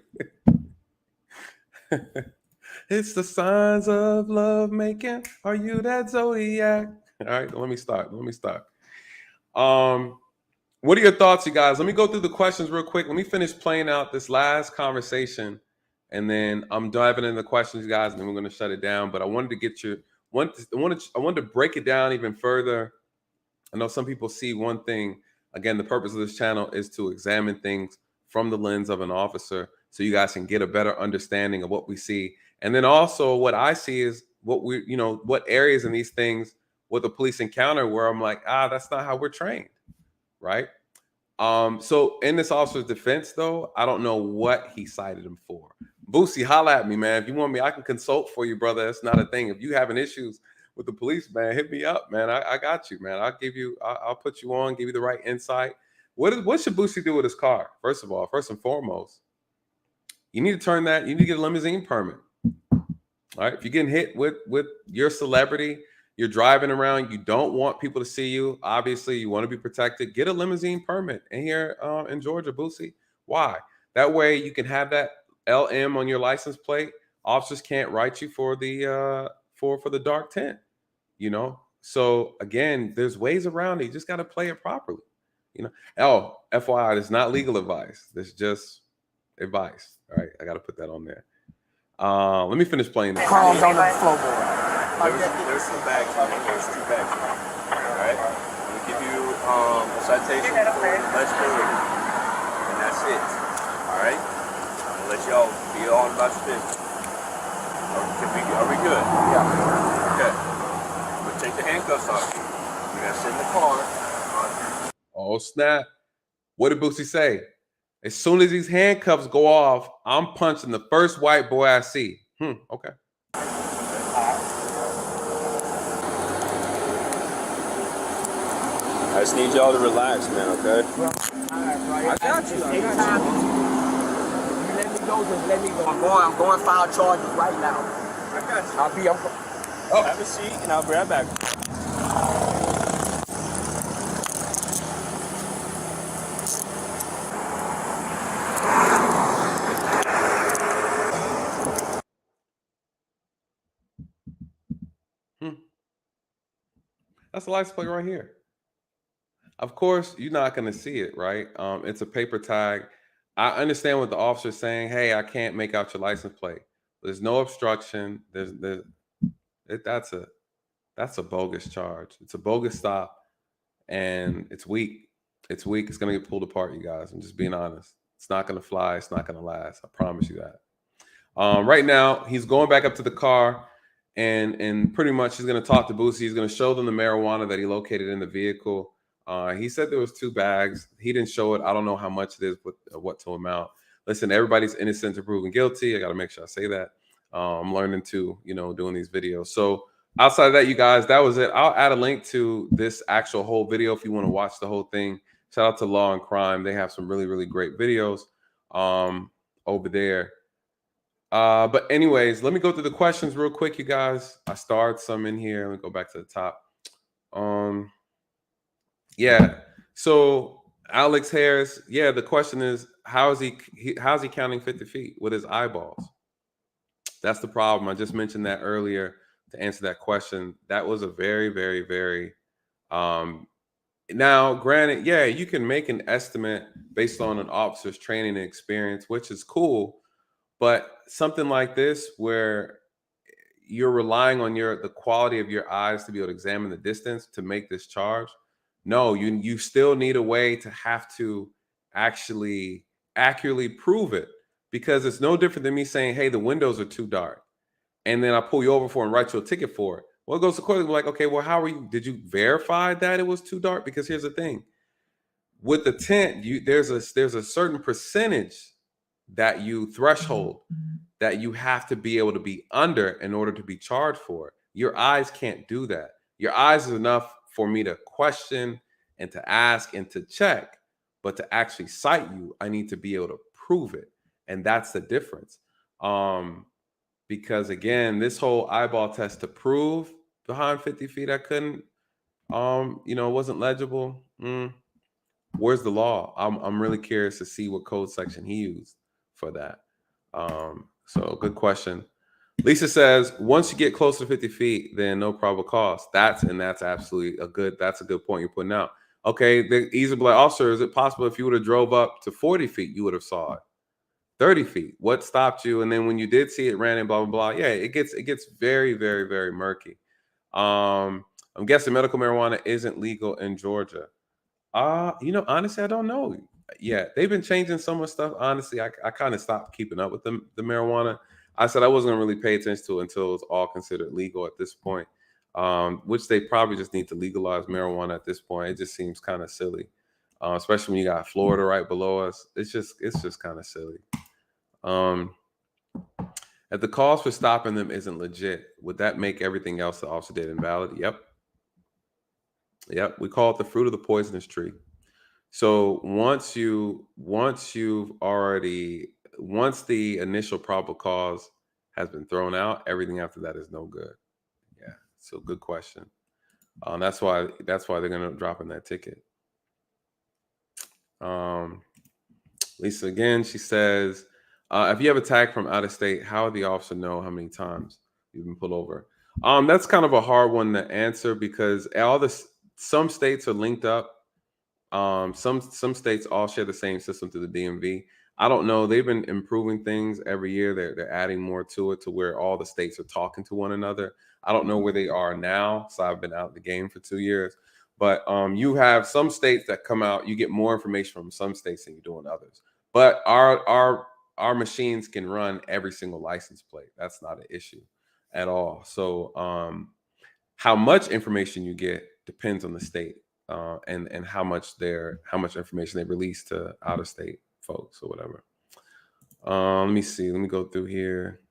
It's the signs of love making. Are you that zodiac? All right, let me start. What are your thoughts, you guys? Let me go through the questions real quick. Let me finish playing out this last conversation, and then I'm diving into the questions, guys, and then we're going to shut it down. But I wanted to get I wanted to break it down even further. I know some people see one thing. Again, the purpose of this channel is to examine things from the lens of an officer, so you guys can get a better understanding of what we see. And then also what I see is what areas in these things, what the police encounter where I'm like, that's not how we're trained. Right. So in this officer's defense, though, I don't know what he cited him for. Boosie, holla at me, man. If you want me, I can consult for you, brother. That's not a thing. If you having issues with the police, man, hit me up, man. I got you, man. I'll put you on, give you the right insight. What should Boosie do with his car? First and foremost, you need to get a limousine permit. All right. If you're getting hit with your celebrity, you're driving around, you don't want people to see you. Obviously, you want to be protected. Get a limousine permit in here in Georgia, Boosie. Why? That way you can have that LM on your license plate. Officers can't write you for the for the dark tint. You know. So again, there's ways around it. You just got to play it properly. You know. Oh, FYI, it's not legal advice. It's just advice. All right, I got to put that on there. Let me finish playing this. Calm down on the floorboard. There's some bags in there. There's 2 bags in there. All right. I'm gonna give you a citation for alleged burglary, and that's it. All right. I'm gonna let y'all be on about your business. Are we good? Yeah. Okay. I'm gonna take the handcuffs off. You're gonna sit in the car. Oh snap! What did Boosie say? As soon as these handcuffs go off, I'm punching the first white boy I see. Okay. I just need y'all to relax, man, okay? I got you. You let me go, just let me go. I'm going to file charges right now. I got you. Have a seat, and I'll grab back. That's the license plate right here. Of course, you're not going to see it, right? It's a paper tag. I understand what the officer's saying. Hey, I can't make out your license plate. There's no obstruction. That's a bogus charge. It's a bogus stop, and it's weak. It's weak. It's going to get pulled apart, you guys. I'm just being honest. It's not going to fly. It's not going to last. I promise you that. Right now, he's going back up to the car. And pretty much he's going to talk to Boosie. He's going to show them the marijuana that he located in the vehicle. He said there was 2 bags. He didn't show it. I don't know how much it is, what to amount. Listen, everybody's innocent until proven guilty. I got to make sure I say that. I'm learning to, doing these videos. So outside of that, you guys, that was it. I'll add a link to this actual whole video if you want to watch the whole thing. Shout out to Law and Crime. They have some really, really great videos over there. But anyways, let me go through the questions real quick, you guys. I starred some in here. Let me go back to the top. Yeah. So Alex Harris, the question is, how's he counting 50 feet with his eyeballs? That's the problem. I just mentioned that earlier. to answer that question, that was a very, very, very now, granted, yeah, you can make an estimate based on an officer's training and experience, which is cool. But something like this, where you're relying on the quality of your eyes to be able to examine the distance to make this charge, no, you still need a way to have to actually accurately prove it, because it's no different than me saying, hey, the windows are too dark, and then I pull you over for and write you a ticket for it. Well, it goes to court, like, okay, well, did you verify that it was too dark? Because here's the thing. With the tint, there's a certain percentage that you threshold that you have to be able to be under in order to be charged for it. Your eyes can't do that. Your eyes is enough for me to question and to ask and to check, but to actually cite you, I need to be able to prove it. And that's the difference. Because again, this whole eyeball test to prove behind 50 feet, I couldn't, it wasn't legible. Where's the law? I'm really curious to see what code section he used for that. So good question. Lisa says, once you get close to 50 feet, then no probable cause. That's absolutely a good point you're putting out. Okay, the easy black officer, is it possible if you would have drove up to 40 feet, you would have saw it? 30 feet. What stopped you? And then when you did see it, ran in, blah, blah, blah. Yeah, it gets very, very, very murky. I'm guessing medical marijuana isn't legal in Georgia. Honestly, I don't know. Yeah, they've been changing so much stuff. Honestly, I kind of stopped keeping up with the marijuana. I said I wasn't going to really pay attention to it until it was all considered legal at this point, which they probably just need to legalize marijuana at this point. It just seems kind of silly, especially when you got Florida right below us. It's just kind of silly. If the cause for stopping them isn't legit, would that make everything else the officer did invalid? Yep. We call it the fruit of the poisonous tree. So once the initial probable cause has been thrown out, everything after that is no good. Yeah. So good question. That's why they're gonna drop in that ticket. Lisa again, she says, if you have a tag from out of state, how would the officer know how many times you've been pulled over? That's kind of a hard one to answer, because some states are linked up. Some states all share the same system to the DMV. I don't know. They've been improving things every year. They're adding more to it, to where all the states are talking to one another. I don't know where they are now, so I've been out of the game for 2 years. But you have some states that come out. You get more information from some states than you do in others. But our machines can run every single license plate. That's not an issue at all. So how much information you get depends on the state. And how much information they release to out of state folks or whatever. Let me see. Let me go through here.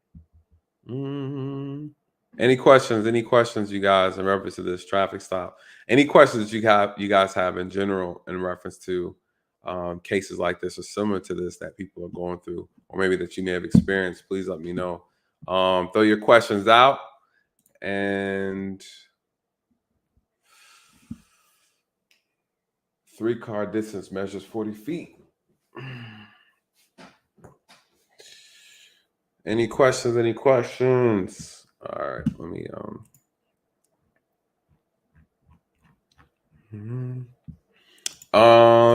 Any questions? Any questions, you guys, in reference to this traffic stop? Any questions that you guys have in general in reference to cases like this or similar to this that people are going through, or maybe that you may have experienced? Please let me know. Throw your questions out. And 3-car distance measures 40 feet. Any questions? Any questions? All right, let me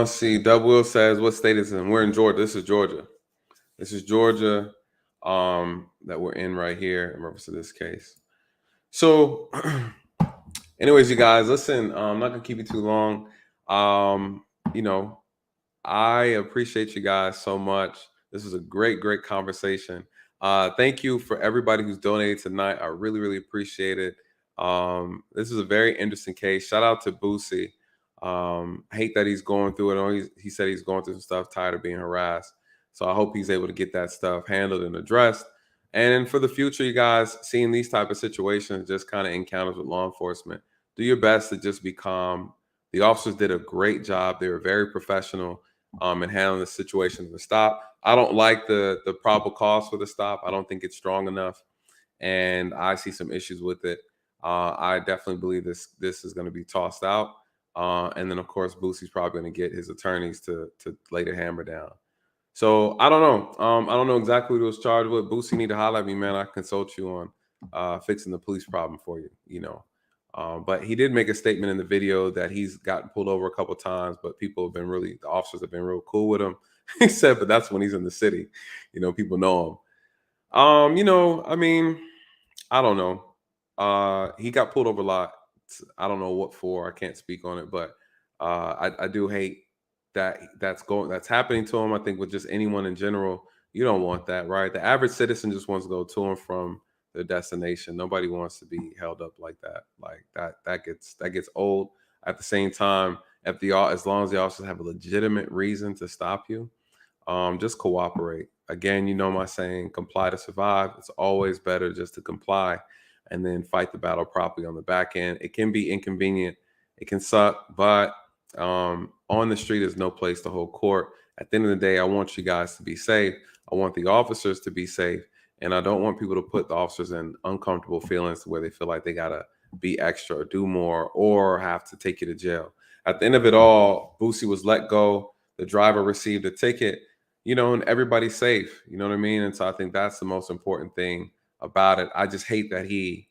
see. Double Will says, what state is it in? We're in Georgia. This is Georgia. That we're in right here in reference to this case. So anyways, you guys, listen, I'm not gonna keep you too long. I appreciate you guys so much. This was a great conversation. Thank you for everybody who's donated tonight. I really, really appreciate it. This is a very interesting case. Shout out to Boosie. I hate that he's going through it. I know he said he's going through some stuff, tired of being harassed. So I hope he's able to get that stuff handled and addressed. And for the future, you guys, seeing these type of situations, just kind of encounters with law enforcement, do your best to just be calm. The officers did a great job. They were very professional in handling the situation of the stop. I don't like the probable cause for the stop. I don't think it's strong enough, and I see some issues with it. I definitely believe this is going to be tossed out. And then, of course, Boosie's probably going to get his attorneys to lay the hammer down. So I don't know. I don't know exactly what he was charged with. Boosie need to holler at me, man. I consult you on fixing the police problem for you, you know. But he did make a statement in the video that he's gotten pulled over a couple times, but the officers have been real cool with him. He said, but that's when he's in the city, you know, people know him. You know, I mean, I don't know. He got pulled over a lot. I don't know what for. I can't speak on it, but I do hate that's happening to him. I think with just anyone in general, you don't want that, right? The average citizen just wants to go to and from their destination. Nobody wants to be held up like that. Like that gets old. At the same time, as long as the officers have a legitimate reason to stop you, just cooperate. Again, you know my saying, comply to survive. It's always better just to comply and then fight the battle properly on the back end. It can be inconvenient. It can suck, but on the street is no place to hold court. At the end of the day, I want you guys to be safe. I want the officers to be safe. And I don't want people to put the officers in uncomfortable feelings where they feel like they got to be extra or do more or have to take you to jail. At the end of it all, Boosie was let go. The driver received a ticket, you know, and everybody's safe. You know what I mean? And so I think that's the most important thing about it. I just hate that he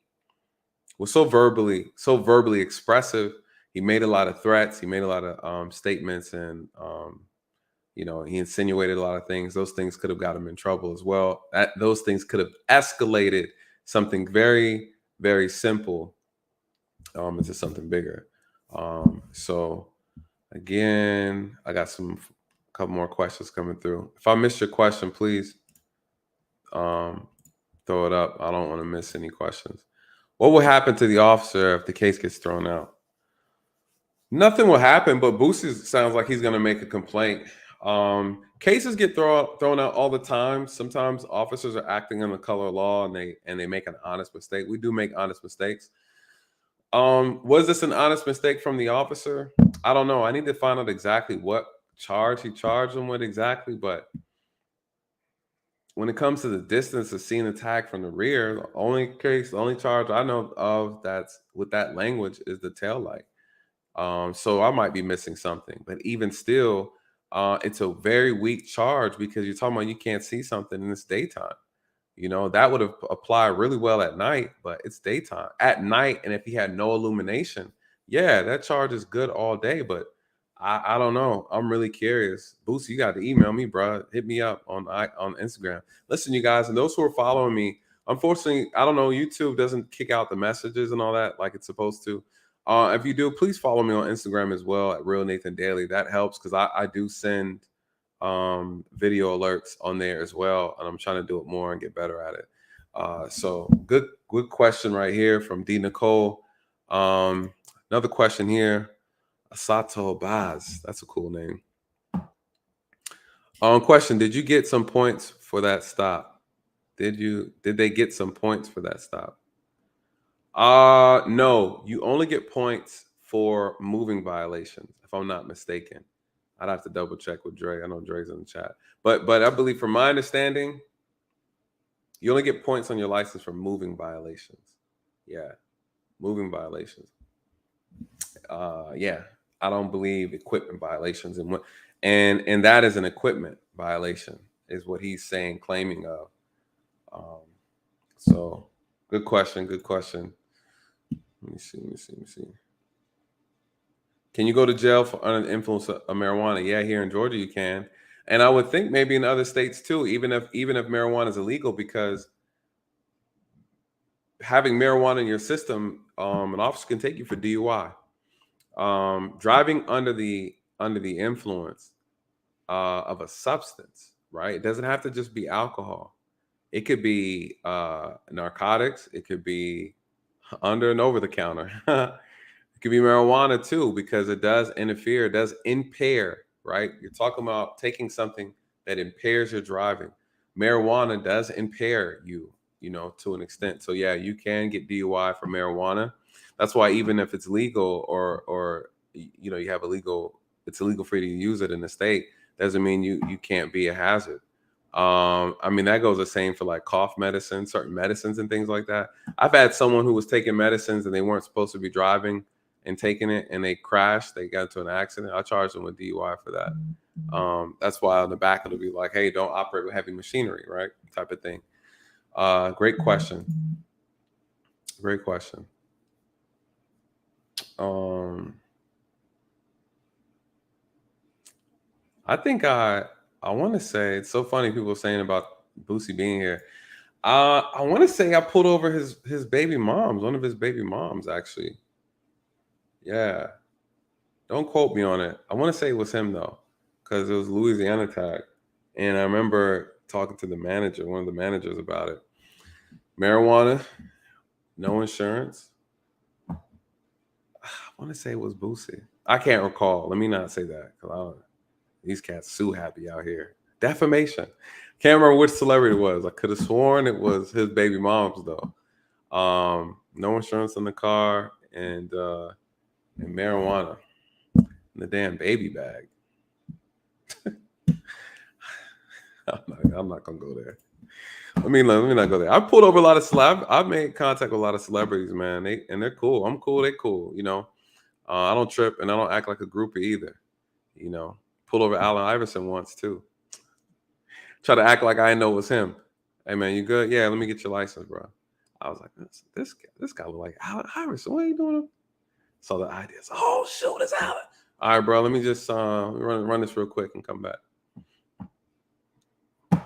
was so verbally expressive. He made a lot of threats. He made a lot of statements, and you know, he insinuated a lot of things. Those things could have got him in trouble as well. Those things could have escalated something very, very simple into something bigger. So again, I got a couple more questions coming through. If I missed your question, please throw it up. I don't want to miss any questions. What will happen to the officer if the case gets thrown out? Nothing will happen, but Boosie sounds like he's going to make a complaint. Cases get thrown out all the time. Sometimes officers are acting in the color of law and they make an honest mistake. We do make honest mistakes. Was this an honest mistake from the officer? I don't know. I need to find out exactly what charge he charged him with exactly, but when it comes to the distance of seeing attack from the rear, the only charge I know of that's with that language is the tail light. So I might be missing something, but even still, it's a very weak charge because you're talking about you can't see something in this daytime. You know, that would have applied really well at night, but it's daytime. At night, and if he had no illumination, yeah, that charge is good all day, but I don't know. I'm really curious. Boosie, you got to email me, bro. Hit me up on Instagram. Listen, you guys, and those who are following me, unfortunately, I don't know, YouTube doesn't kick out the messages and all that like it's supposed to. If you do, please follow me on Instagram as well at realnathandaley. That helps because I do send video alerts on there as well, and I'm trying to do it more and get better at it. So good question right here from D Nicole. Another question here, Asato Baz, that's a cool name. Question: did you get some points for that stop? Did they get some points for that stop? No, you only get points for moving violations, if I'm not mistaken. I'd have to double check with Dre. I know Dre's in the chat. But I believe from my understanding, you only get points on your license for moving violations. Yeah. Moving violations. Yeah. I don't believe equipment violations and that is an equipment violation, is what he's saying, claiming of. So good question. Let me see. Can you go to jail for under the influence of marijuana? Yeah, here in Georgia you can. And I would think maybe in other states too, even if marijuana is illegal, because having marijuana in your system, an officer can take you for DUI. Driving under the influence of a substance, right? It doesn't have to just be alcohol. It could be narcotics. It could be under and over the counter. It could be marijuana too, because it does interfere, it does impair, right? You're talking about taking something that impairs your driving. Marijuana does impair you, you know, to an extent. So yeah, you can get DUI for marijuana. That's why even if it's legal or you know, it's illegal for you to use it in the state, doesn't mean you can't be a hazard. I mean, that goes the same for like cough medicine, certain medicines and things like that. I've had someone who was taking medicines and they weren't supposed to be driving and taking it, and they crashed. They got into an accident. I charged them with DUI for that. That's why on the back it'll be like, hey, don't operate with heavy machinery, right? Type of thing. Great question. Great question. I think I want to say it's so funny people saying about Boosie being here. I want to say I pulled over his baby mom's, one of his baby moms actually. Yeah, don't quote me on it. I want to say it was him though, because it was Louisiana tag, and I remember talking to the manager, one of the managers, about it. Marijuana, no insurance. I want to say it was Boosie. I can't recall. Let me not say that because these cats sue happy out here. Defamation. Can't remember which celebrity it was. I could have sworn it was his baby mom's though. No insurance in the car and marijuana in the damn baby bag. I'm not gonna go there. Let me not go there. I pulled over a lot of I've made contact with a lot of celebrities, man. They're cool. I'm cool. They cool. You know, I don't trip and I don't act like a groupie either. You know, pulled over Allen Iverson once too. Try to act like I know it was him. Hey man, you good? Yeah, let me get your license, bro. I was like, this guy look like Allen Iverson. What are you doing? So the idea is, oh shoot, it's Allen. All right, bro. Let me just run this real quick and come back. I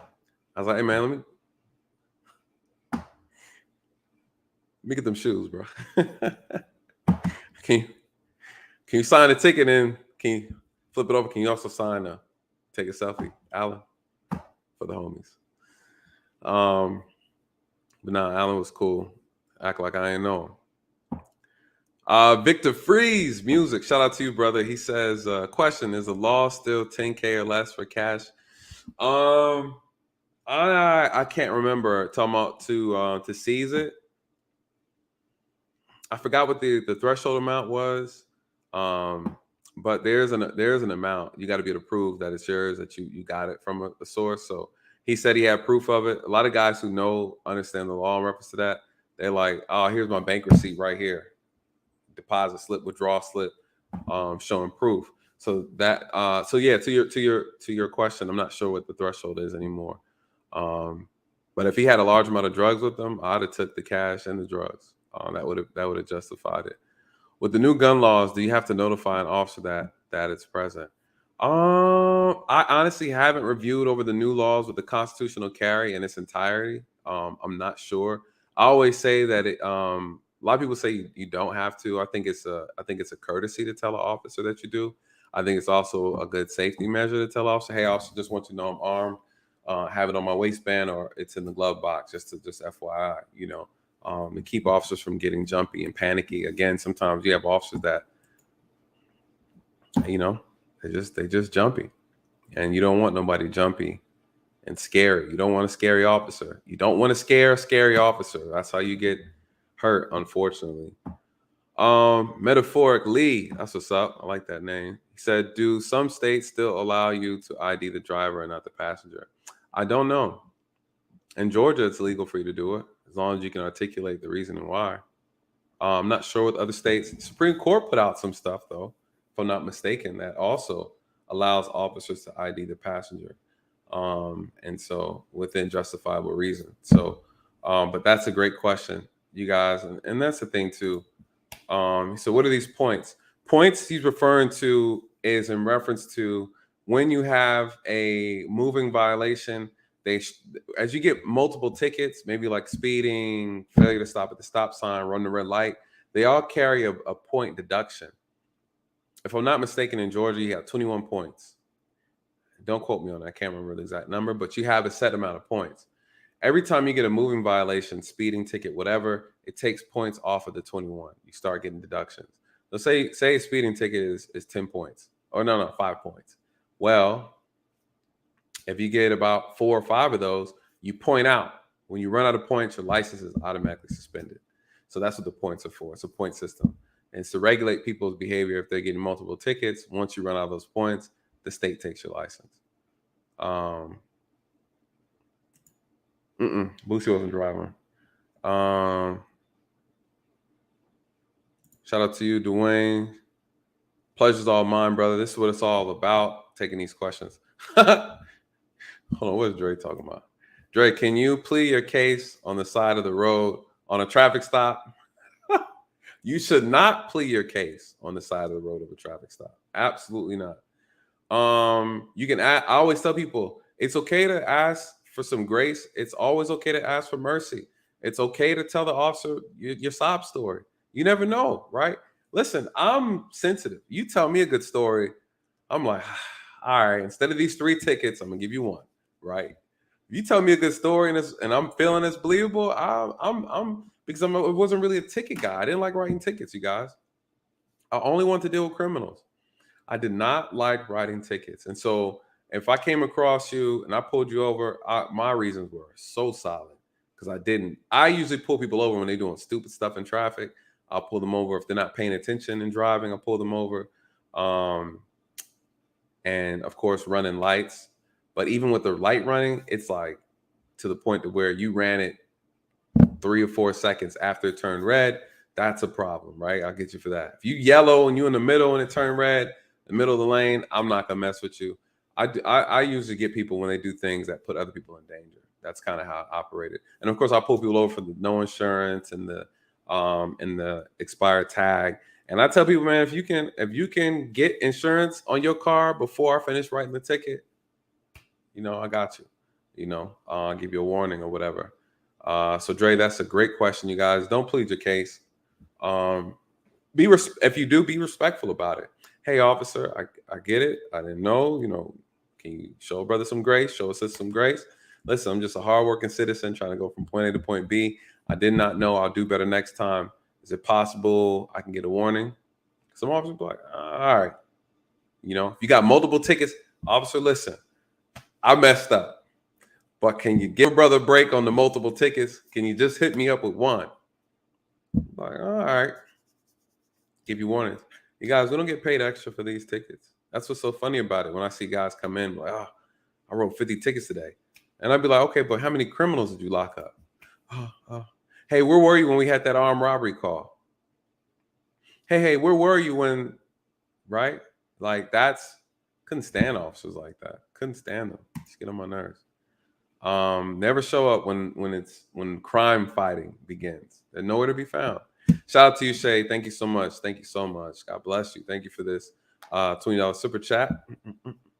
was like, hey man, let me get them shoes, bro. Can you sign the ticket and can you flip it over? Can you also sign take a selfie, Allen, for the homies? But nah, Allen was cool. Act like I ain't know him. Victor Freeze music. Shout out to you, brother. He says, question, is the law still 10K or less for cash? I can't remember talking about to seize it. I forgot what the threshold amount was. But there's an amount. You got to be able to prove that it's yours, that you got it from a source. So he said he had proof of it. A lot of guys who understand the law in reference to that, they're like, oh, here's my bank receipt right here. Deposit slip, withdrawal slip, showing proof. So that so yeah, to your question, I'm not sure what the threshold is anymore. But if he had a large amount of drugs with him, I'd have took the cash and the drugs. That would have justified it. With the new gun laws, do you have to notify an officer that it's present? I honestly haven't reviewed over the new laws with the constitutional carry in its entirety. I'm not sure. I always say that a lot of people say you don't have to. I think it's a courtesy to tell an officer that you do. I think it's also a good safety measure to tell an officer, hey, officer, just want you to know I'm armed, have it on my waistband or it's in the glove box, just FYI, you know. And keep officers from getting jumpy and panicky. Again, sometimes you have officers that, you know, they just jumpy, and you don't want nobody jumpy and scary. You don't want a scary officer. You don't want to scare a scary officer. That's how you get hurt, unfortunately. Metaphoric Lee, that's what's up. I like that name. He said, do some states still allow you to ID the driver and not the passenger? I don't know. In Georgia, it's legal for you to do it, as long as you can articulate the reason and why. I'm not sure what other states. The Supreme Court put out some stuff, though, if I'm not mistaken, that also allows officers to ID the passenger. And so within justifiable reason. So, but that's a great question, you guys. And that's the thing, too. So what are these points? Points he's referring to is in reference to when you have a moving violation. As you get multiple tickets, maybe like speeding, failure to stop at the stop sign, run the red light, they all carry a point deduction. If I'm not mistaken, in Georgia, you have 21 points. Don't quote me on that. I can't remember the exact number, but you have a set amount of points. Every time you get a moving violation, speeding ticket, whatever, it takes points off of the 21. You start getting deductions. So say a speeding ticket is 10 points. Or no, 5 points. Well, if you get about 4 or 5 of those, you point out. When you run out of points, your license is automatically suspended. So that's what the points are for. It's a point system. And it's to regulate people's behavior if they're getting multiple tickets. Once you run out of those points, the state takes your license. Boosie wasn't driving. Shout out to you, Dwayne. Pleasure's all mine, brother. This is what it's all about, taking these questions. Hold on, what is Dre talking about? Dre, can you plead your case on the side of the road on a traffic stop? You should not plead your case on the side of the road of a traffic stop. Absolutely not. You can I always tell people it's okay to ask for some grace. It's always okay to ask for mercy. It's okay to tell the officer your sob story. You never know, right? Listen, I'm sensitive. You tell me a good story, I'm like, all right, instead of these 3 tickets, I'm gonna give you 1, right? If you tell me a good story and I'm feeling it's believable, I'm because I wasn't really a ticket guy. I didn't like writing tickets, you guys. I only want to deal with criminals. I did not like writing tickets. And so if I came across you and I pulled you over, my reasons were so solid because I didn't. I usually pull people over when they're doing stupid stuff in traffic. I'll pull them over if they're not paying attention in driving. I'll pull them over. And of course, running lights. But even with the light running, it's like to the point to where you ran it 3 or 4 seconds after it turned red. That's a problem, right? I'll get you for that. If you yellow and you in the middle and it turned red, the middle of the lane, I'm not gonna mess with you. I usually get people when they do things that put other people in danger. That's kind of how I operate it. And of course, I pull people over for the no insurance and the expired tag. And I tell people, man, if you can get insurance on your car before I finish writing the ticket, I got you. I'll give you a warning or whatever. So Dre, that's a great question, you guys. Don't plead your case. If you do, be respectful about it. Hey, officer, I get it. I didn't know. Can you show a brother some grace? Show a sister some grace. Listen, I'm just a hardworking citizen trying to go from point A to point B. I did not know. I'll do better next time. Is it possible I can get a warning? Some officers be like, all right. If you got multiple tickets, officer, listen, I messed up. But can you give a brother a break on the multiple tickets? Can you just hit me up with 1? Like, all right. Give you warnings. You guys, we don't get paid extra for these tickets. That's what's so funny about it. When I see guys come in, like, oh, I wrote 50 tickets today. And I'd be like, okay, but how many criminals did you lock up? Hey, where were you when we had that armed robbery call? Hey, where were you when, right? Like couldn't stand officers like that. Couldn't stand them. Just get on my nerves. Never show up when crime fighting begins. They're nowhere to be found. Shout out to you, Shay. Thank you so much. Thank you so much. God bless you. Thank you for this $20 super chat.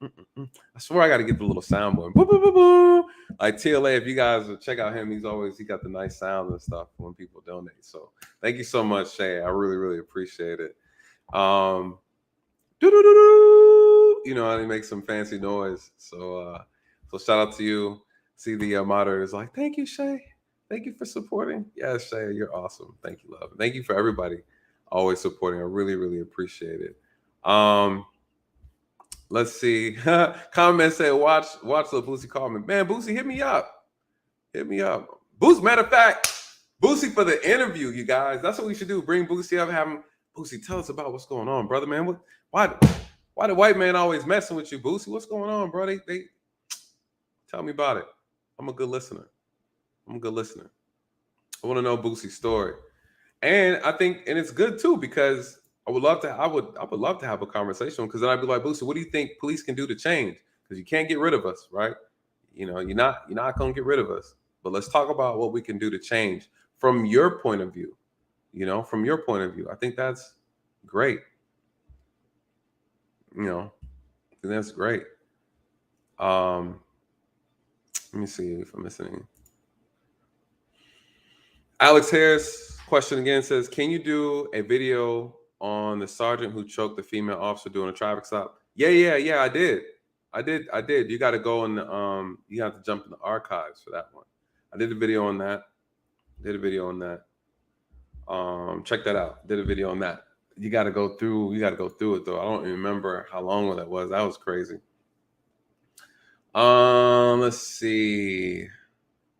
I swear I got to get the little sound boy. Boo, boo, boo, boo. Like TLA, if you guys check out him, he got the nice sound and stuff when people donate. So thank you so much, Shay. I really, really appreciate it. He makes some fancy noise. So shout out to you. See the moderator is like, thank you, Shay. Thank you for supporting. Yes, Shay, you're awesome. Thank you, love. Thank you for everybody always supporting. I really, really appreciate it. Let's see. Comment said, watch the Boosie call me. Man, Boosie, hit me up. Hit me up. Boosie, matter of fact, Boosie for the interview, you guys. That's what we should do. Bring Boosie up, have him. Boosie, tell us about what's going on, brother, man. Why the white man always messing with you, Boosie? What's going on, bro? They tell me about it. I'm a good listener. I want to know Boosie's story. And I think, and it's good too, because I would love to have a conversation, because then I'd be like, Boosie, what do you think police can do to change? Because you can't get rid of us, right? You're not gonna get rid of us. But let's talk about what we can do to change from your point of view. From your point of view. I think that's great. I think that's great. Let me see if I'm missing any. Alex Harris question again says, can you do a video on the sergeant who choked the female officer doing a traffic stop? Yeah, I did. You got to go and you have to jump in the archives for that one. I did a video on that. Check that out. Did a video on that. You got to go through it though. I don't remember how long that was. That was crazy. Let's see.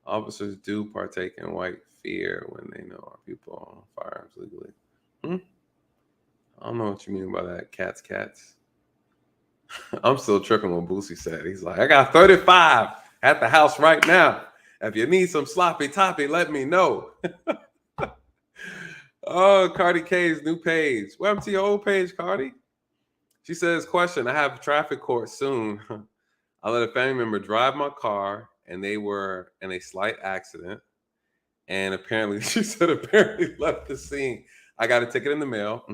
Officers do partake in white fear when they know our people on firearms legally. I don't know what you mean by that. Cats. I'm still tripping what Boosie said. He's like, I got 35 at the house right now. If you need some sloppy toppy, let me know. Oh, Cardi K's new page. What happened to your old page, Cardi? She says, question, I have traffic court soon. I let a family member drive my car and they were in a slight accident. And apparently, she said, left the scene. I got a ticket in the mail.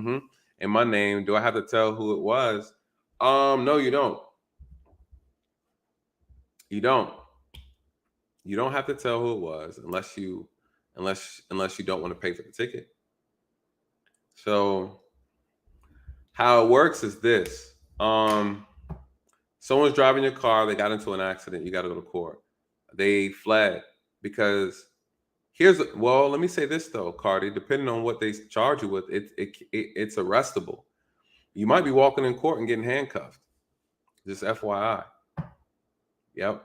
In my name. Do I have to tell who it was? No, you don't. You don't. You don't have to tell who it was unless you don't want to pay for the ticket. So how it works is this. Someone's driving your car, they got into an accident, you got to go to court. They fled because let me say this though, Cardi, depending on what they charge you with, it's arrestable. You might be walking in court and getting handcuffed. Just FYI. Yep.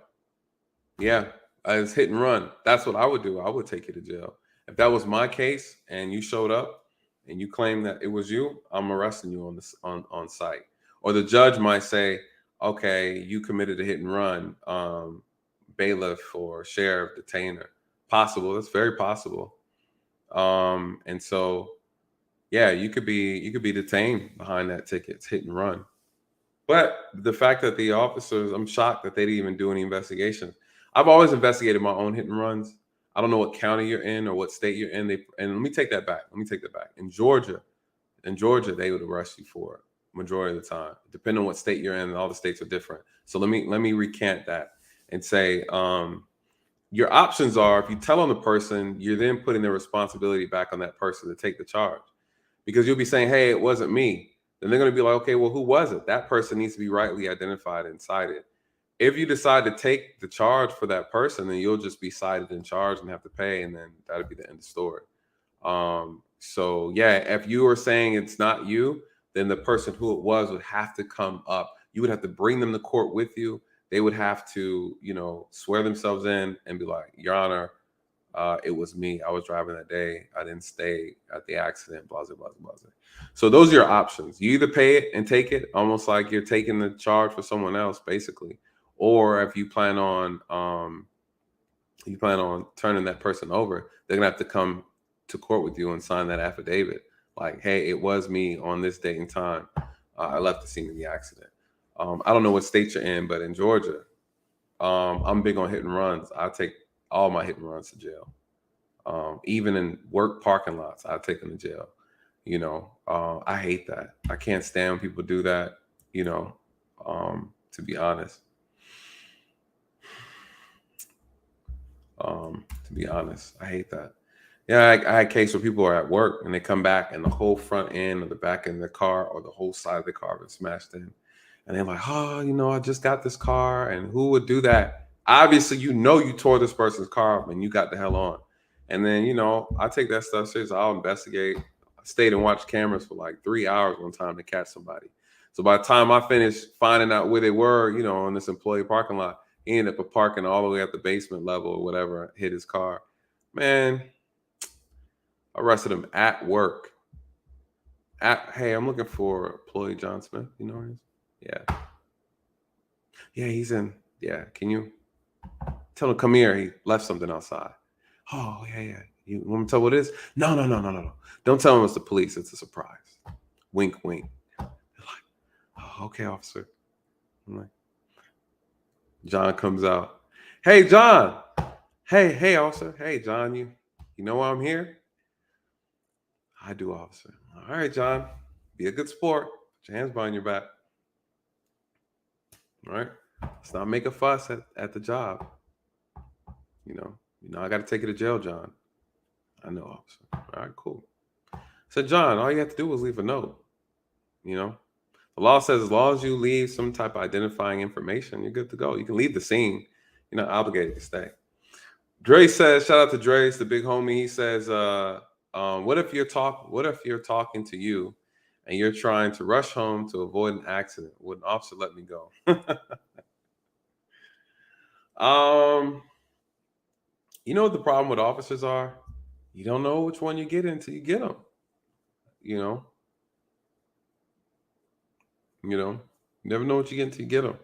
Yeah. It's hit and run. That's what I would do. I would take you to jail. If that was my case and you showed up and you claim that it was you, I'm arresting you on site. Or the judge might say, okay, you committed a hit and run, bailiff or sheriff, detainer. Possible. That's very possible. And so, yeah, you could be detained behind that ticket. It's hit and run. But the fact that the officers, I'm shocked that they didn't even do any investigations. I've always investigated my own hit and runs. I don't know what county you're in or what state you're in. And let me take that back. In Georgia, they would arrest you for it majority of the time, depending on what state you're in. And all the states are different. So let me recant that and say, your options are, if you tell on the person, you're then putting the responsibility back on that person to take the charge, because you'll be saying, hey, it wasn't me. Then they're going to be like, okay, well, who was it? That person needs to be rightly identified and cited. If you decide to take the charge for that person, then you'll just be cited and charged and have to pay. And then that'll be the end of the story. So yeah, if you are saying it's not you, then the person who it was would have to come up. You would have to bring them to court with you. They would have to, swear themselves in and be like, Your Honor, it was me. I was driving that day. I didn't stay at the accident, blah, blah, blah, blah. So those are your options. You either pay it and take it, almost like you're taking the charge for someone else, basically. Or if you plan on turning that person over, they're gonna have to come to court with you and sign that affidavit. Like, hey, it was me on this date and time. I left the scene of the accident. I don't know what state you're in, but in Georgia, I'm big on hit and runs. I take all my hit and runs to jail. Even in work parking lots, I take them to jail. I hate that. I can't stand when people do that, to be honest. I hate that. Yeah, I had a case where people are at work and they come back and the whole front end or the back end of the car or the whole side of the car been smashed in. And they're like, I just got this car. And who would do that? Obviously, you tore this person's car up and you got the hell on. And then, I take that stuff serious. I'll investigate. I stayed and watched cameras for like 3 hours one time to catch somebody. So by the time I finished finding out where they were, in this employee parking lot, he ended up parking all the way at the basement level or whatever, hit his car. Man, I arrested him at work. Hey, I'm looking for employee John Smith. You know him? Yeah. Yeah, he's in. Yeah, can you tell him come here? He left something outside. Oh, yeah. You want me to tell what it is? No. Don't tell him it's the police. It's a surprise. Wink, wink. They're like, oh, okay, officer. I'm like, John comes out. Hey, John. Hey, officer. Hey, John, you know why I'm here? I do, officer. All right, John. Be a good sport. Put your hands behind your back. All right. Let's not make a fuss at the job. I got to take you to jail, John. I know, officer. All right, cool. So, John, all you have to do is leave a note. The law says as long as you leave some type of identifying information, you're good to go. You can leave the scene. You're not obligated to stay. Dre says, shout out to Dre, the big homie. He says, what if you're talking to you and you're trying to rush home to avoid an accident? Would an officer let me go? You know what the problem with officers are? You don't know which one you get until you get them. You never know what you get until you get them.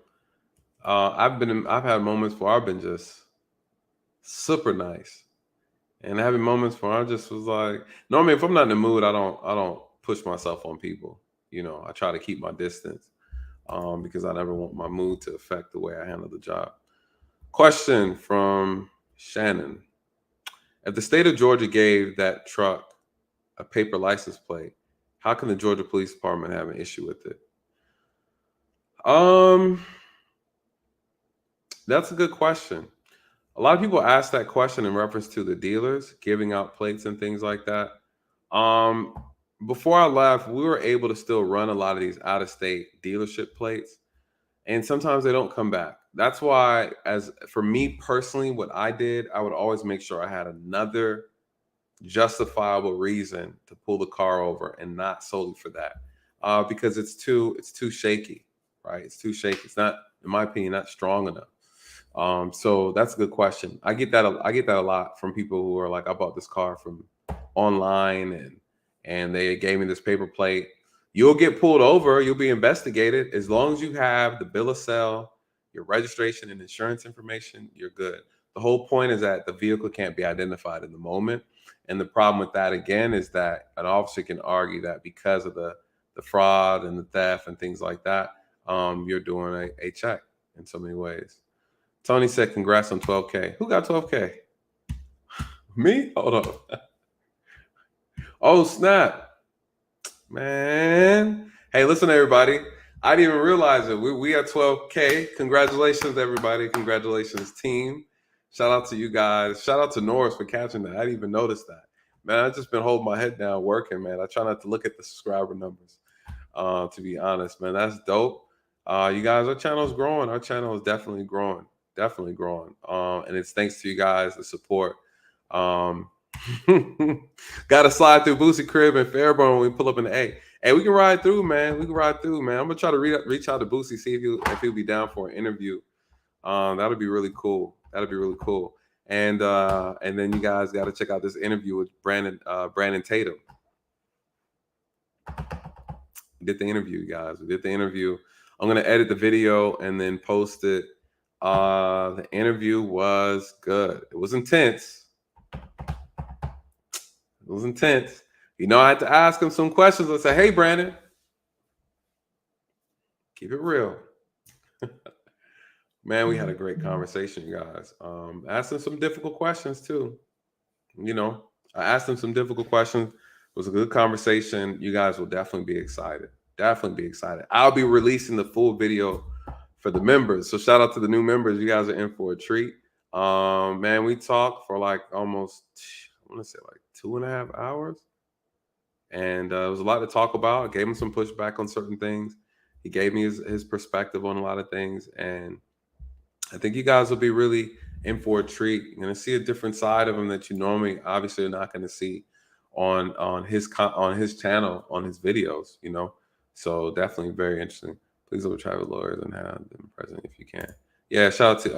I've had moments where I've been just super nice, and having moments where I just was like, normally if I'm not in the mood, I don't push myself on people. I try to keep my distance because I never want my mood to affect the way I handle the job. Question from Shannon. If the state of Georgia gave that truck a paper license plate. How can the Georgia Police Department have an issue with it? That's a good question. A lot of people ask that question in reference to the dealers giving out plates and things like that. Before I left, we were able to still run a lot of these out-of-state dealership plates, and sometimes they don't come back. That's why, as for me personally, what I did, I would always make sure I had another justifiable reason to pull the car over, and not solely for that, because it's too shaky, right? It's too shaky. It's not, in my opinion, not strong enough. So that's a good question. I get that a lot from people who are like, I bought this car from online and they gave me this paper plate. You'll get pulled over. You'll be investigated. As long as you have the bill of sale, your registration and insurance information, you're good. The whole point is that the vehicle can't be identified in the moment. And the problem with that, again, is that an officer can argue that because of the fraud and the theft and things like that, you're doing a check in so many ways. Tony said, congrats on 12K. Who got 12K? Me? Hold on. Oh, snap. Man. Hey, listen, everybody. I didn't even realize it. We are 12K. Congratulations, everybody. Congratulations, team. Shout out to you guys. Shout out to Norris for catching that. I didn't even notice that. Man, I've just been holding my head down working, man. I try not to look at the subscriber numbers, to be honest, man. That's dope. You guys, our channel is growing. Our channel is definitely growing. Definitely growing. And it's thanks to you guys, the support. Got to slide through Boosie crib and Fairborn when we pull up in the A. Hey, we can ride through, man. We can ride through, man. I'm gonna try to reach out to Boosie, see if he'll be down for an interview. That'll be really cool. That'll be really cool. And then you guys got to check out this interview with Brandon Tatum. We did the interview, you guys. We did the interview. I'm gonna edit the video and then post it. The interview was good. It was intense. It was intense. You know, I had to ask him some questions. I said, hey, Brandon, keep it real. Man, we had a great conversation, you guys. Asked him some difficult questions, too. You know, I asked him some difficult questions. It was a good conversation. You guys will definitely be excited. Definitely be excited. I'll be releasing the full video for the members. So shout out to the new members. You guys are in for a treat. Man, we talked for like almost, I want to say like 2.5 hours. And it was a lot to talk about. I gave him some pushback on certain things. He gave me his perspective on a lot of things. And I think you guys will be really in for a treat. You're going to see a different side of him that you normally obviously are not going to see on his channel, on his videos, you know. So definitely very interesting. Please look at traffic lawyers and have them present if you can. Yeah, shout out to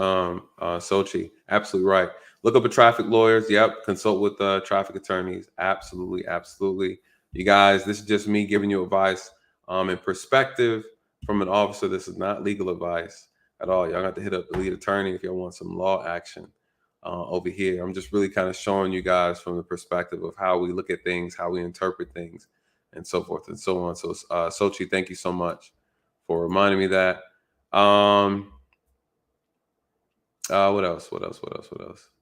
Sochi. Absolutely right. Look up at traffic lawyers. Yep. Consult with traffic attorneys. Absolutely. Absolutely. You guys, this is just me giving you advice and perspective from an officer. This is not legal advice at all. Y'all got to hit up the lead attorney if y'all want some law action over here. I'm just really kind of showing you guys from the perspective of how we look at things, how we interpret things, and so forth and so on. So, Sochi, thank you so much for reminding me that. What else?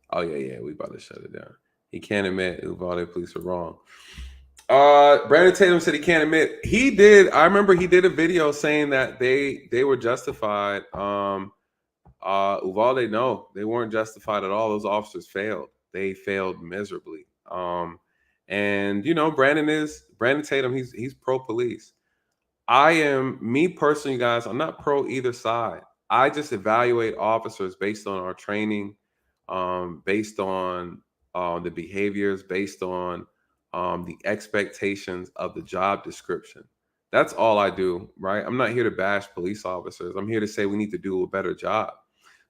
Oh, yeah. We about to shut it down. He can't admit Uvalde police are wrong. Brandon Tatum said he can't admit. He did. I remember he did a video saying that they were justified. Uvalde, no, they weren't justified at all. Those officers failed. They failed miserably. And you know, Brandon Tatum. He's pro police. I am, me personally, guys. I'm not pro either side. I just evaluate officers based on our training, based on the behaviors, based on the expectations of the job description. That's all I do, right? I'm not here to bash police officers. I'm here to say we need to do a better job.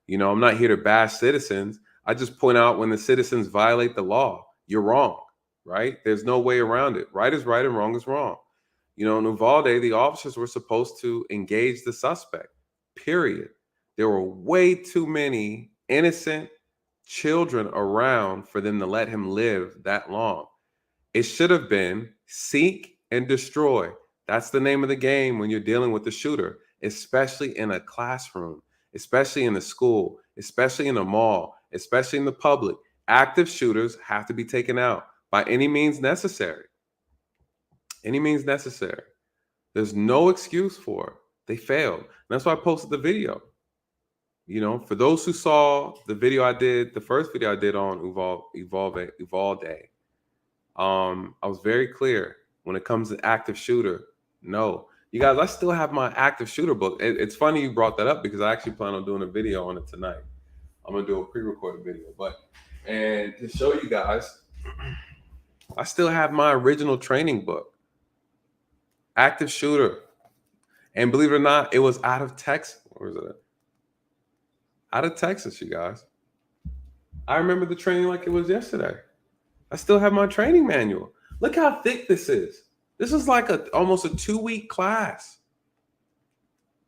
You know, I'm not here to bash citizens. I just point out when the citizens violate the law, you're wrong, right? There's no way around it. Right is right and wrong is wrong. You know, in Uvalde, the officers were supposed to engage the suspect, period. There were way too many innocent children around for them to let him live that long. It should have been seek and destroy. That's the name of the game when you're dealing with the shooter, especially in a classroom, especially in a school, especially in a mall, especially in the public. Active shooters have to be taken out by any means necessary. Any means necessary. There's no excuse for it. They failed. And that's why I posted the video. You know, for those who saw the video I did, the first video I did on Uvalde, I was very clear when it comes to active shooter. No, you guys, I still have my active shooter book. It's funny you brought that up because I actually plan on doing a video on it tonight. I'm gonna do a pre-recorded video, and to show you guys, I still have my original training book, active shooter, and believe it or not, it was out of Texas. Where is it? Out of Texas, you guys. I remember the training like it was yesterday. I still have my training manual. Look how thick this is. This is like almost a 2-week class.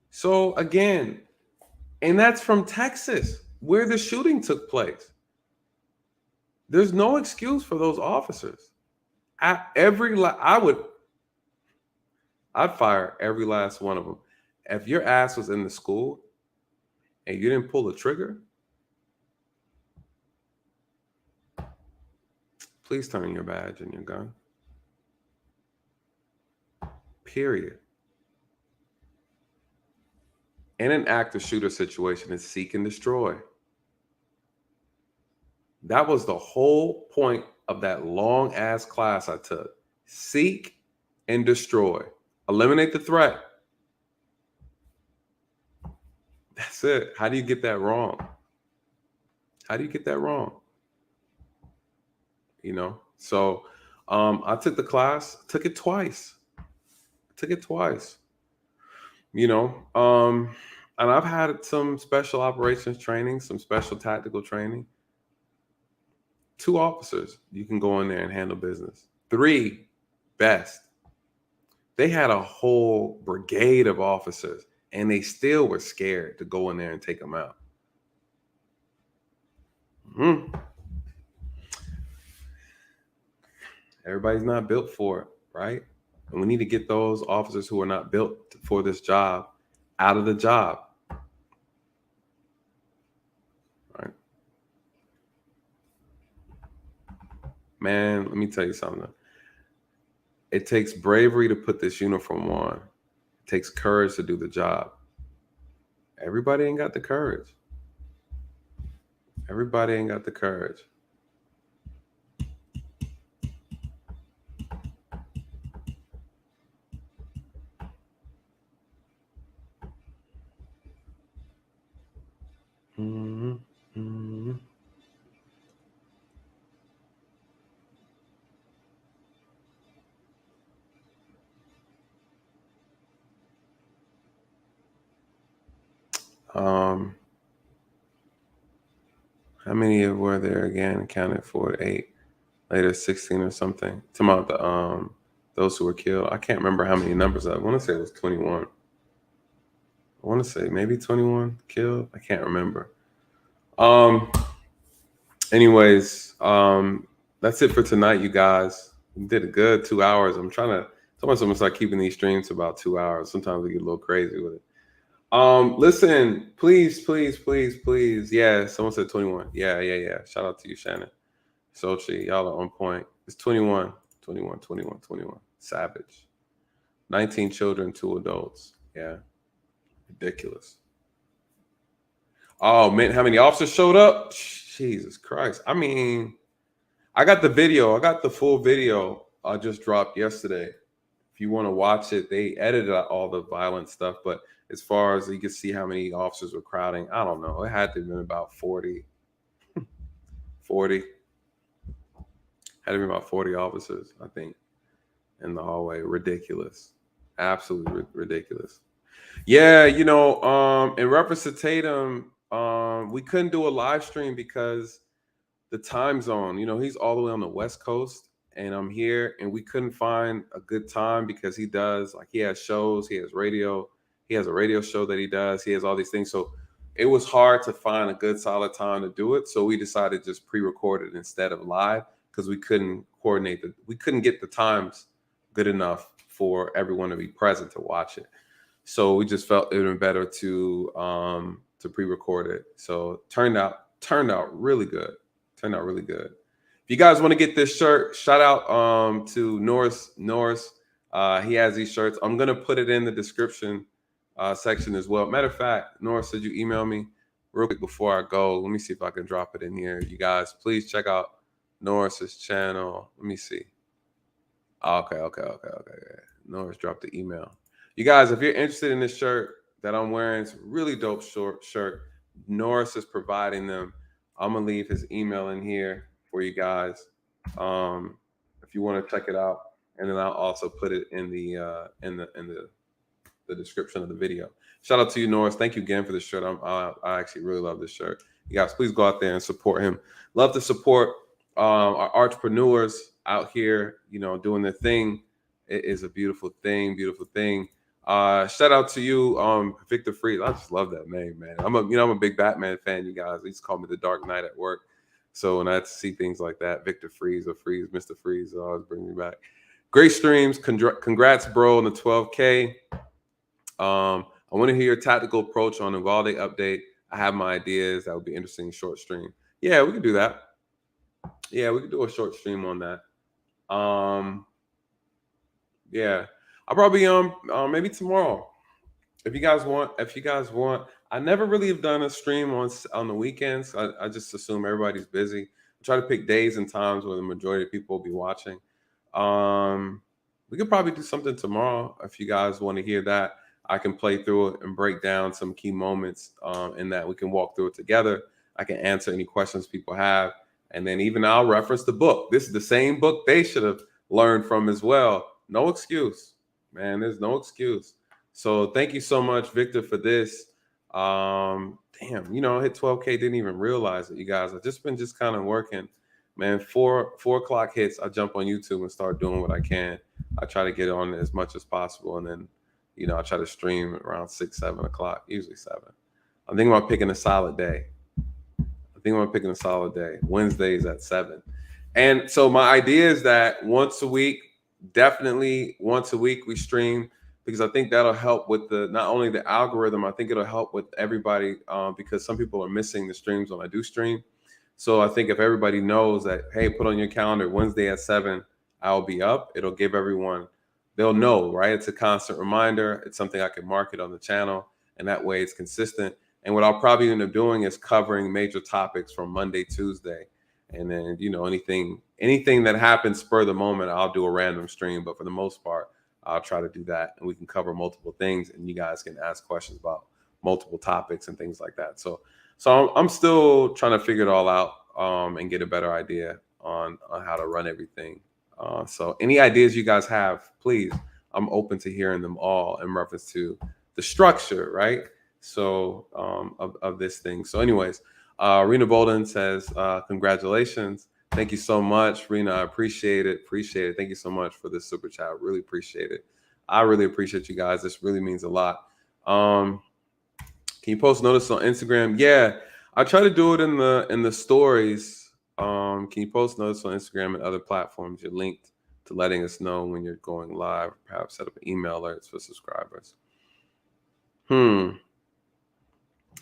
So again, and that's from Texas, where the shooting took place. There's no excuse for those officers. I'd fire every last one of them. If your ass was in the school and you didn't pull the trigger, please turn your badge and your gun. Period. In an active shooter situation, it's seek and destroy. That was the whole point of that long ass class I took. Seek and destroy. Eliminate the threat. That's it. How do you get that wrong? How do you get that wrong? You know, so I took the class, took it twice. You know, and I've had some special operations training, some special tactical training. 2 officers, you can go in there and handle business. 3, best. They had a whole brigade of officers, and they still were scared to go in there and take them out. Everybody's not built for it, right? And we need to get those officers who are not built for this job out of the job. Right? Man, let me tell you something. It takes bravery to put this uniform on. It takes courage to do the job. Everybody ain't got the courage. Everybody ain't got the courage. How many were there again? Counted for 8, later 16 or something. Talking about the those who were killed. I can't remember how many numbers. I want to say it was 21. I want to say maybe 21 killed. I can't remember. Anyways, that's it for tonight, you guys. We did a good 2 hours. I'm trying to start keeping these streams to about 2 hours. Sometimes we get a little crazy with it. Listen, please. Yeah, someone said 21. Yeah. Shout out to you, Shannon. Sochi, y'all are on point. It's 21. Savage. 19 children, 2 adults. Yeah. Ridiculous. Oh man, how many officers showed up? Jesus Christ. I mean, I got the video. I got the full video I just dropped yesterday. If you want to watch it, they edited out all the violent stuff, but as far as you can see how many officers were crowding, I don't know. It had to have been about 40. 40. Had to be about 40 officers, I think, in the hallway. Ridiculous. Absolutely ridiculous. Yeah, you know, in reference to Tatum, we couldn't do a live stream because the time zone, you know, he's all the way on the West Coast and I'm here, and we couldn't find a good time because he has shows, he has radio, he has a radio show that he does, he has all these things. So it was hard to find a good solid time to do it. So we decided to just pre-record it instead of live because we couldn't we couldn't get the times good enough for everyone to be present to watch it. So we just felt it would have been better to pre-record it. So turned out really good. If you guys want to get this shirt, shout out to Norris He has these shirts. I'm gonna put it in the description section as well. Matter of fact, Norris, said you email me real quick before I go. Let me see if I can drop it in here. You guys, please check out Norris's channel. Let me see. Okay. Norris dropped the email. You guys, if you're interested in this shirt that I'm wearing, it's a really dope short shirt. Norris is providing them. I'm gonna leave his email in here for you guys. If you want to check it out, and then I'll also put it in the description of the video. Shout out to you, Norris. Thank you again for the shirt. I actually really love this shirt. You guys, please go out there and support him. Love to support our entrepreneurs out here, doing their thing. It is a beautiful thing, beautiful thing. Shout out to you, Victor Freeze. I just love that name, man. I'm a big Batman fan, you guys. They used to call me the Dark Knight at work. So when I see things like that, Victor Freeze or Freeze, Mr. Freeze, it always brings me back. Great streams. Congrats, bro, on the 12K. I want to hear your tactical approach on Uvalde update. I have my ideas. That would be interesting. Short stream. Yeah, we could do that. Yeah, we could do a short stream on that. Yeah, I'll probably maybe tomorrow. If you guys want. I never really have done a stream on the weekends. I just assume everybody's busy. I try to pick days and times where the majority of people will be watching. We could probably do something tomorrow if you guys want to hear that. I can play through it and break down some key moments in that we can walk through it together. I can answer any questions people have. And then even I'll reference the book. This is the same book they should have learned from as well. No excuse, man. There's no excuse. So thank you so much, Victor, for this. Damn, I hit 12K, didn't even realize it, you guys. I've just been kind of working. Man, 4 o'clock hits, I jump on YouTube and start doing what I can. I try to get on as much as possible. And then, I try to stream around 6, 7 o'clock, usually 7. I'm thinking about picking a solid day. Wednesdays at 7. And so my idea is that definitely once a week we stream, because I think that'll help with not only the algorithm, I think it'll help with everybody because some people are missing the streams when I do stream. So I think if everybody knows that, hey, put on your calendar Wednesday at 7, I'll be up. It'll give everyone, they'll know, right? It's a constant reminder. It's something I can market on the channel, and that way it's consistent. And what I'll probably end up doing is covering major topics from Monday, Tuesday. And then, anything that happens spur of the moment, I'll do a random stream. But for the most part, I'll try to do that. And we can cover multiple things, and you guys can ask questions about multiple topics and things like that. So I'm still trying to figure it all out and get a better idea on how to run everything. So any ideas you guys have, please, I'm open to hearing them all in reference to the structure, right? So of this thing. So anyways, Rena Bolden says, congratulations. Thank you so much, Rena. I appreciate it. Thank you so much for this super chat. Really appreciate it. I really appreciate you guys. This really means a lot. Can you post notice on Instagram? Yeah, I try to do it in the stories. Can you post notice on Instagram and other platforms? You're linked to letting us know when you're going live. Perhaps set up email alerts for subscribers.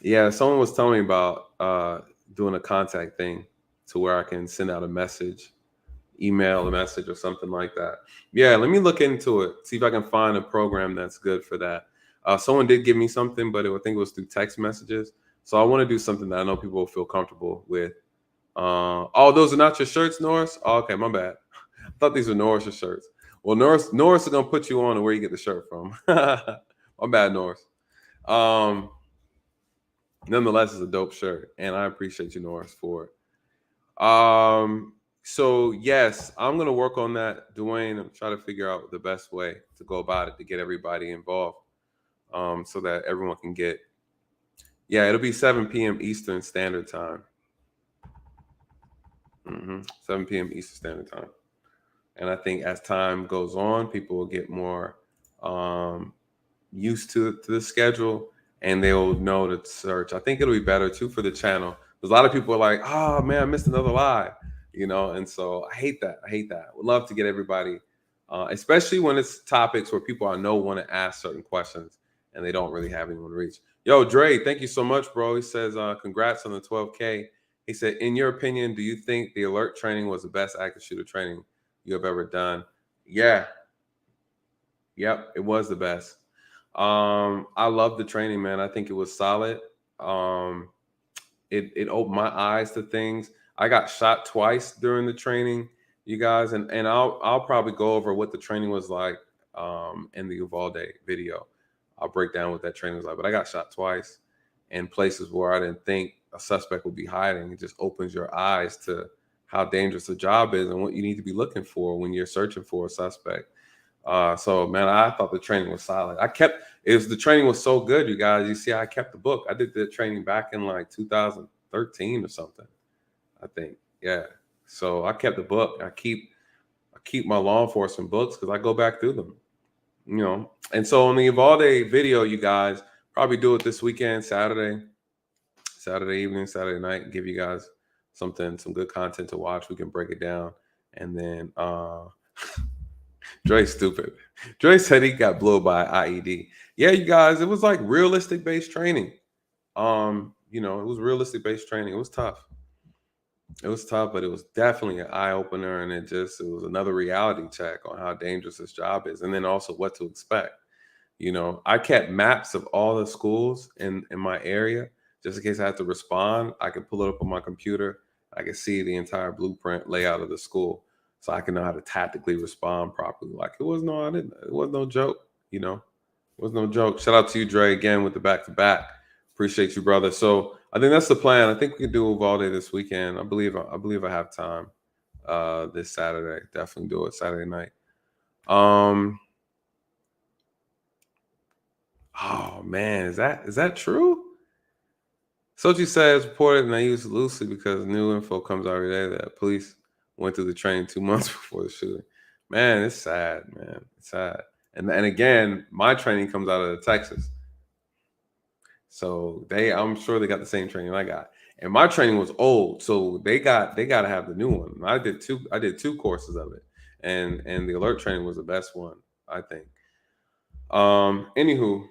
Yeah, someone was telling me about doing a contact thing to where I can send out a message, email a message or something like that. Yeah, let me look into it, see if I can find a program that's good for that. Someone did give me something, but I think it was through text messages. So I want to do something that I know people will feel comfortable with. Oh, those are not your shirts, Norris? Oh, okay, my bad. I thought these were Norris's shirts. Well, Norris is going to put you on to where you get the shirt from. My bad, Norris. Nonetheless, it's a dope shirt, and I appreciate you, Norris, for it. So yes, I'm gonna work on that, Dwayne, and try to figure out the best way to go about it to get everybody involved, so that everyone can get. Yeah, it'll be 7 p.m. Eastern Standard Time. 7 p.m. Eastern Standard Time, and I think as time goes on, people will get more used to the schedule. And they'll know to search. I think it'll be better too for the channel. Because a lot of people are like, oh man, I missed another live, and so I hate that. Would love to get everybody, especially when it's topics where people I know want to ask certain questions and they don't really have anyone to reach. Yo, Dre, thank you so much, bro. He says, congrats on the 12K. He said, in your opinion, do you think the alert training was the best active shooter training you have ever done? Yeah. Yep, it was the best. I love the training, man. I think it was solid. Um, it opened my eyes to things. I got shot twice during the training, you guys, and I'll probably go over what the training was like in the Uvalde video. I'll break down what that training was like. But I got shot twice in places where I didn't think a suspect would be hiding. It just opens your eyes to how dangerous the job is and what you need to be looking for when you're searching for a suspect. So man, I thought the training was solid. The training was so good, you guys. You see, I kept the book. I did the training back in like 2013 or something, I think. Yeah. So I kept the book. I keep my law enforcement books because I go back through them. And so on the Uvalde video, you guys probably do it this weekend, Saturday evening, Saturday night, give you guys some good content to watch. We can break it down. And then Dre's stupid. Dre said he got blown by IED. Yeah, you guys, it was like realistic based training. It was realistic based training. It was tough. But it was definitely an eye opener, and it was another reality check on how dangerous this job is, and then also what to expect. I kept maps of all the schools in my area just in case I had to respond. I could pull it up on my computer. I could see the entire blueprint layout of the school, so I can know how to tactically respond properly. Like it was no joke. It was no joke. Shout out to you, Dre, again with the back-to-back. Appreciate you, brother. So I think that's the plan. I think we can do Uvalde this weekend. I believe I have time this Saturday. Definitely do it Saturday night. Oh man, is that true? Sochi says reported, and I use it loosely because new info comes out every day that police went through the training 2 months before the shooting. Man, it's sad, man. It's sad. And again, my training comes out of Texas. So I'm sure they got the same training I got. And my training was old, so they got to have the new one. I did two courses of it. And the alert training was the best one, I think. Anywho,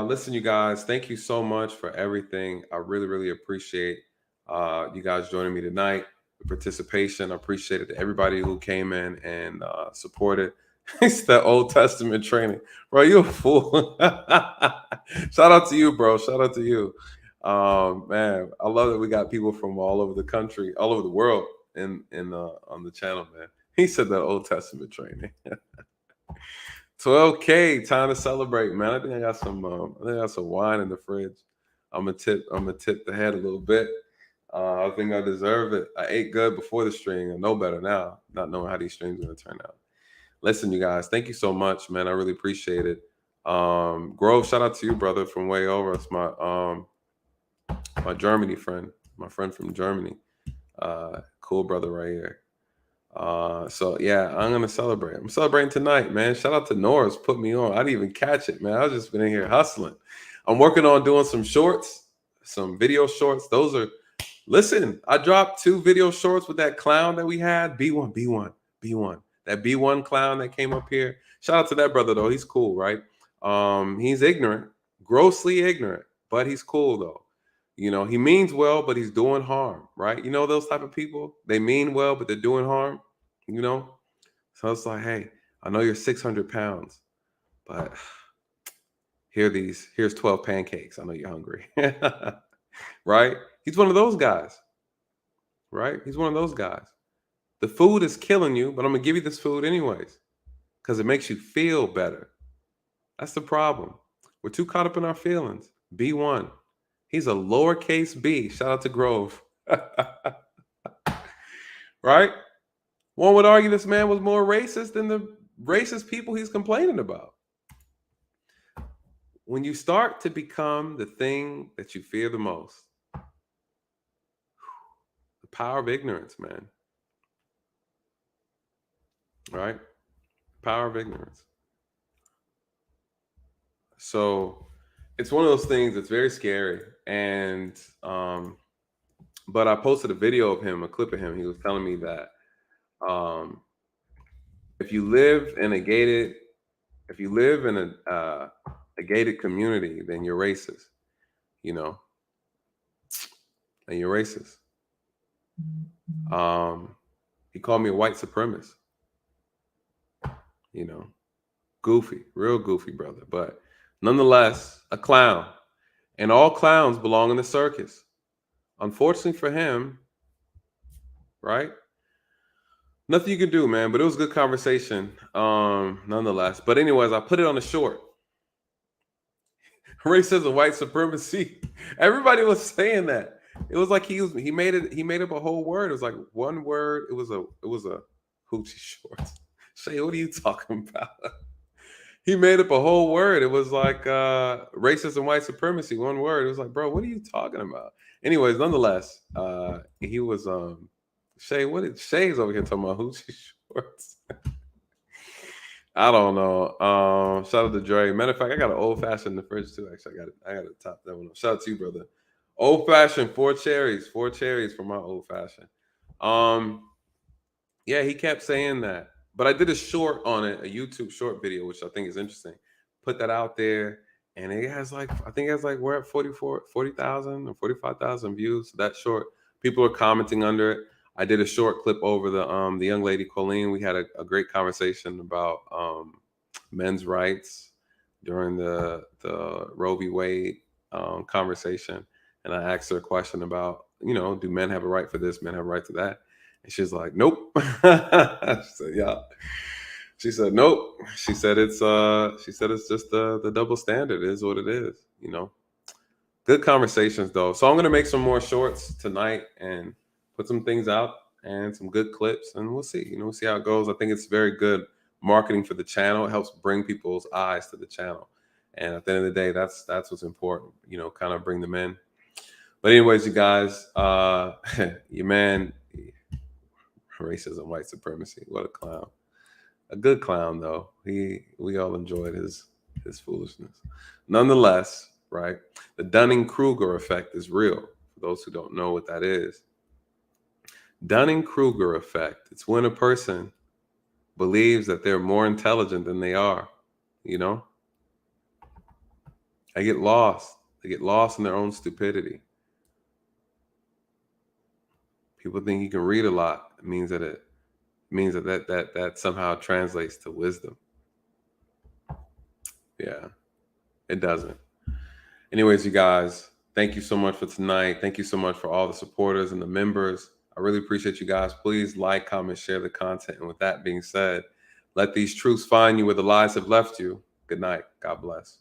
listen, you guys, thank you so much for everything. I really, really appreciate you guys joining me tonight, the participation. I appreciate it to everybody who came in and supported. It's that Old Testament training. Bro, you a fool. Shout out to you, bro. Shout out to you. Man, I love that we got people from all over the country, all over the world on the channel, man. He said that Old Testament training. 12K, time to celebrate, man. I think I got some wine in the fridge. I'm gonna tip the head a little bit. I think I deserve it. I ate good before the stream. I know better now, not knowing how these streams are gonna turn out. Listen, you guys, thank you so much, man. I really appreciate it. Grove, shout out to you, brother, from way over. It's my Germany friend, my friend from Germany. Cool brother right here. So yeah, I'm gonna celebrate. I'm celebrating tonight, man. Shout out to Norris, put me on. I didn't even catch it, man. I was just been in here hustling. I'm working on doing some shorts, some video shorts. Listen, I dropped 2 video shorts with that clown that we had. B1. That B1 clown that came up here. Shout out to that brother though. He's cool, right? He's ignorant, grossly ignorant, but he's cool though. He means well, but he's doing harm, right? Those type of people, they mean well, but they're doing harm, So it's like, hey, I know you're 600 pounds, but here's 12 pancakes. I know you're hungry, right? He's one of those guys, right? He's one of those guys. The food is killing you, but I'm going to give you this food anyways because it makes you feel better. That's the problem. We're too caught up in our feelings. B1. He's a lowercase b. Shout out to Grove. Right? One would argue this man was more racist than the racist people he's complaining about. When you start to become the thing that you fear the most, the power of ignorance, man. Right? Power of ignorance. So it's one of those things that's very scary. And but I posted a video of him, a clip of him. He was telling me that if you live in a gated community, then you're racist, and you're racist. He called me a white supremacist, Goofy, real goofy brother. But nonetheless, a clown. And all clowns belong in the circus. Unfortunately for him, right? Nothing you can do, man. But it was a good conversation, nonetheless. But anyways, I put it on the short. Racism, white supremacy. Everybody was saying that. It was like he made up a whole word. It was like one word. It was a hoochie shorts. Shay, what are you talking about? He made up a whole word. It was like racism, white supremacy. One word. It was like, bro, what are you talking about? Anyways, nonetheless, he was Shay. Shay's over here talking about hoochie shorts? I don't know. Shout out to Dre. Matter of fact, I got an old fashioned in the fridge too. Actually, I got to top that one up. Shout out to you, brother. Old fashioned, 4 cherries for my old fashioned. Yeah, he kept saying that, but I did a short on it, a YouTube short video, which I think is interesting. Put that out there, and it has like, I think it has like, we're at 40,000 or 45,000 views. That short, people are commenting under it. I did a short clip over the young lady Colleen. We had a great conversation about men's rights during the Roe v. Wade conversation, and I asked her a question about, do men have a right for this? Men have a right to that? And she's like, nope. She said, yeah. She said, nope. She said it's just the double standard. It is what it is. Good conversations though. So I'm gonna make some more shorts tonight and put some things out and some good clips, and we'll see. We'll see how it goes. I think it's very good marketing for the channel. It helps bring people's eyes to the channel. And at the end of the day, that's what's important, kind of bring them in. But anyways, you guys, your man, racism, white supremacy. What a clown. A good clown though. We all enjoyed his foolishness. Nonetheless, right? The Dunning-Kruger effect is real. For those who don't know what that is. Dunning-Kruger effect. It's when a person believes that they're more intelligent than they are, They get lost. They get lost in their own stupidity. People think you can read a lot. It means that somehow translates to wisdom. Yeah, it doesn't. Anyways, you guys, thank you so much for tonight. Thank you so much for all the supporters and the members. I really appreciate you guys. Please like, comment, share the content. And with that being said, let these truths find you where the lies have left you. Good night. God bless.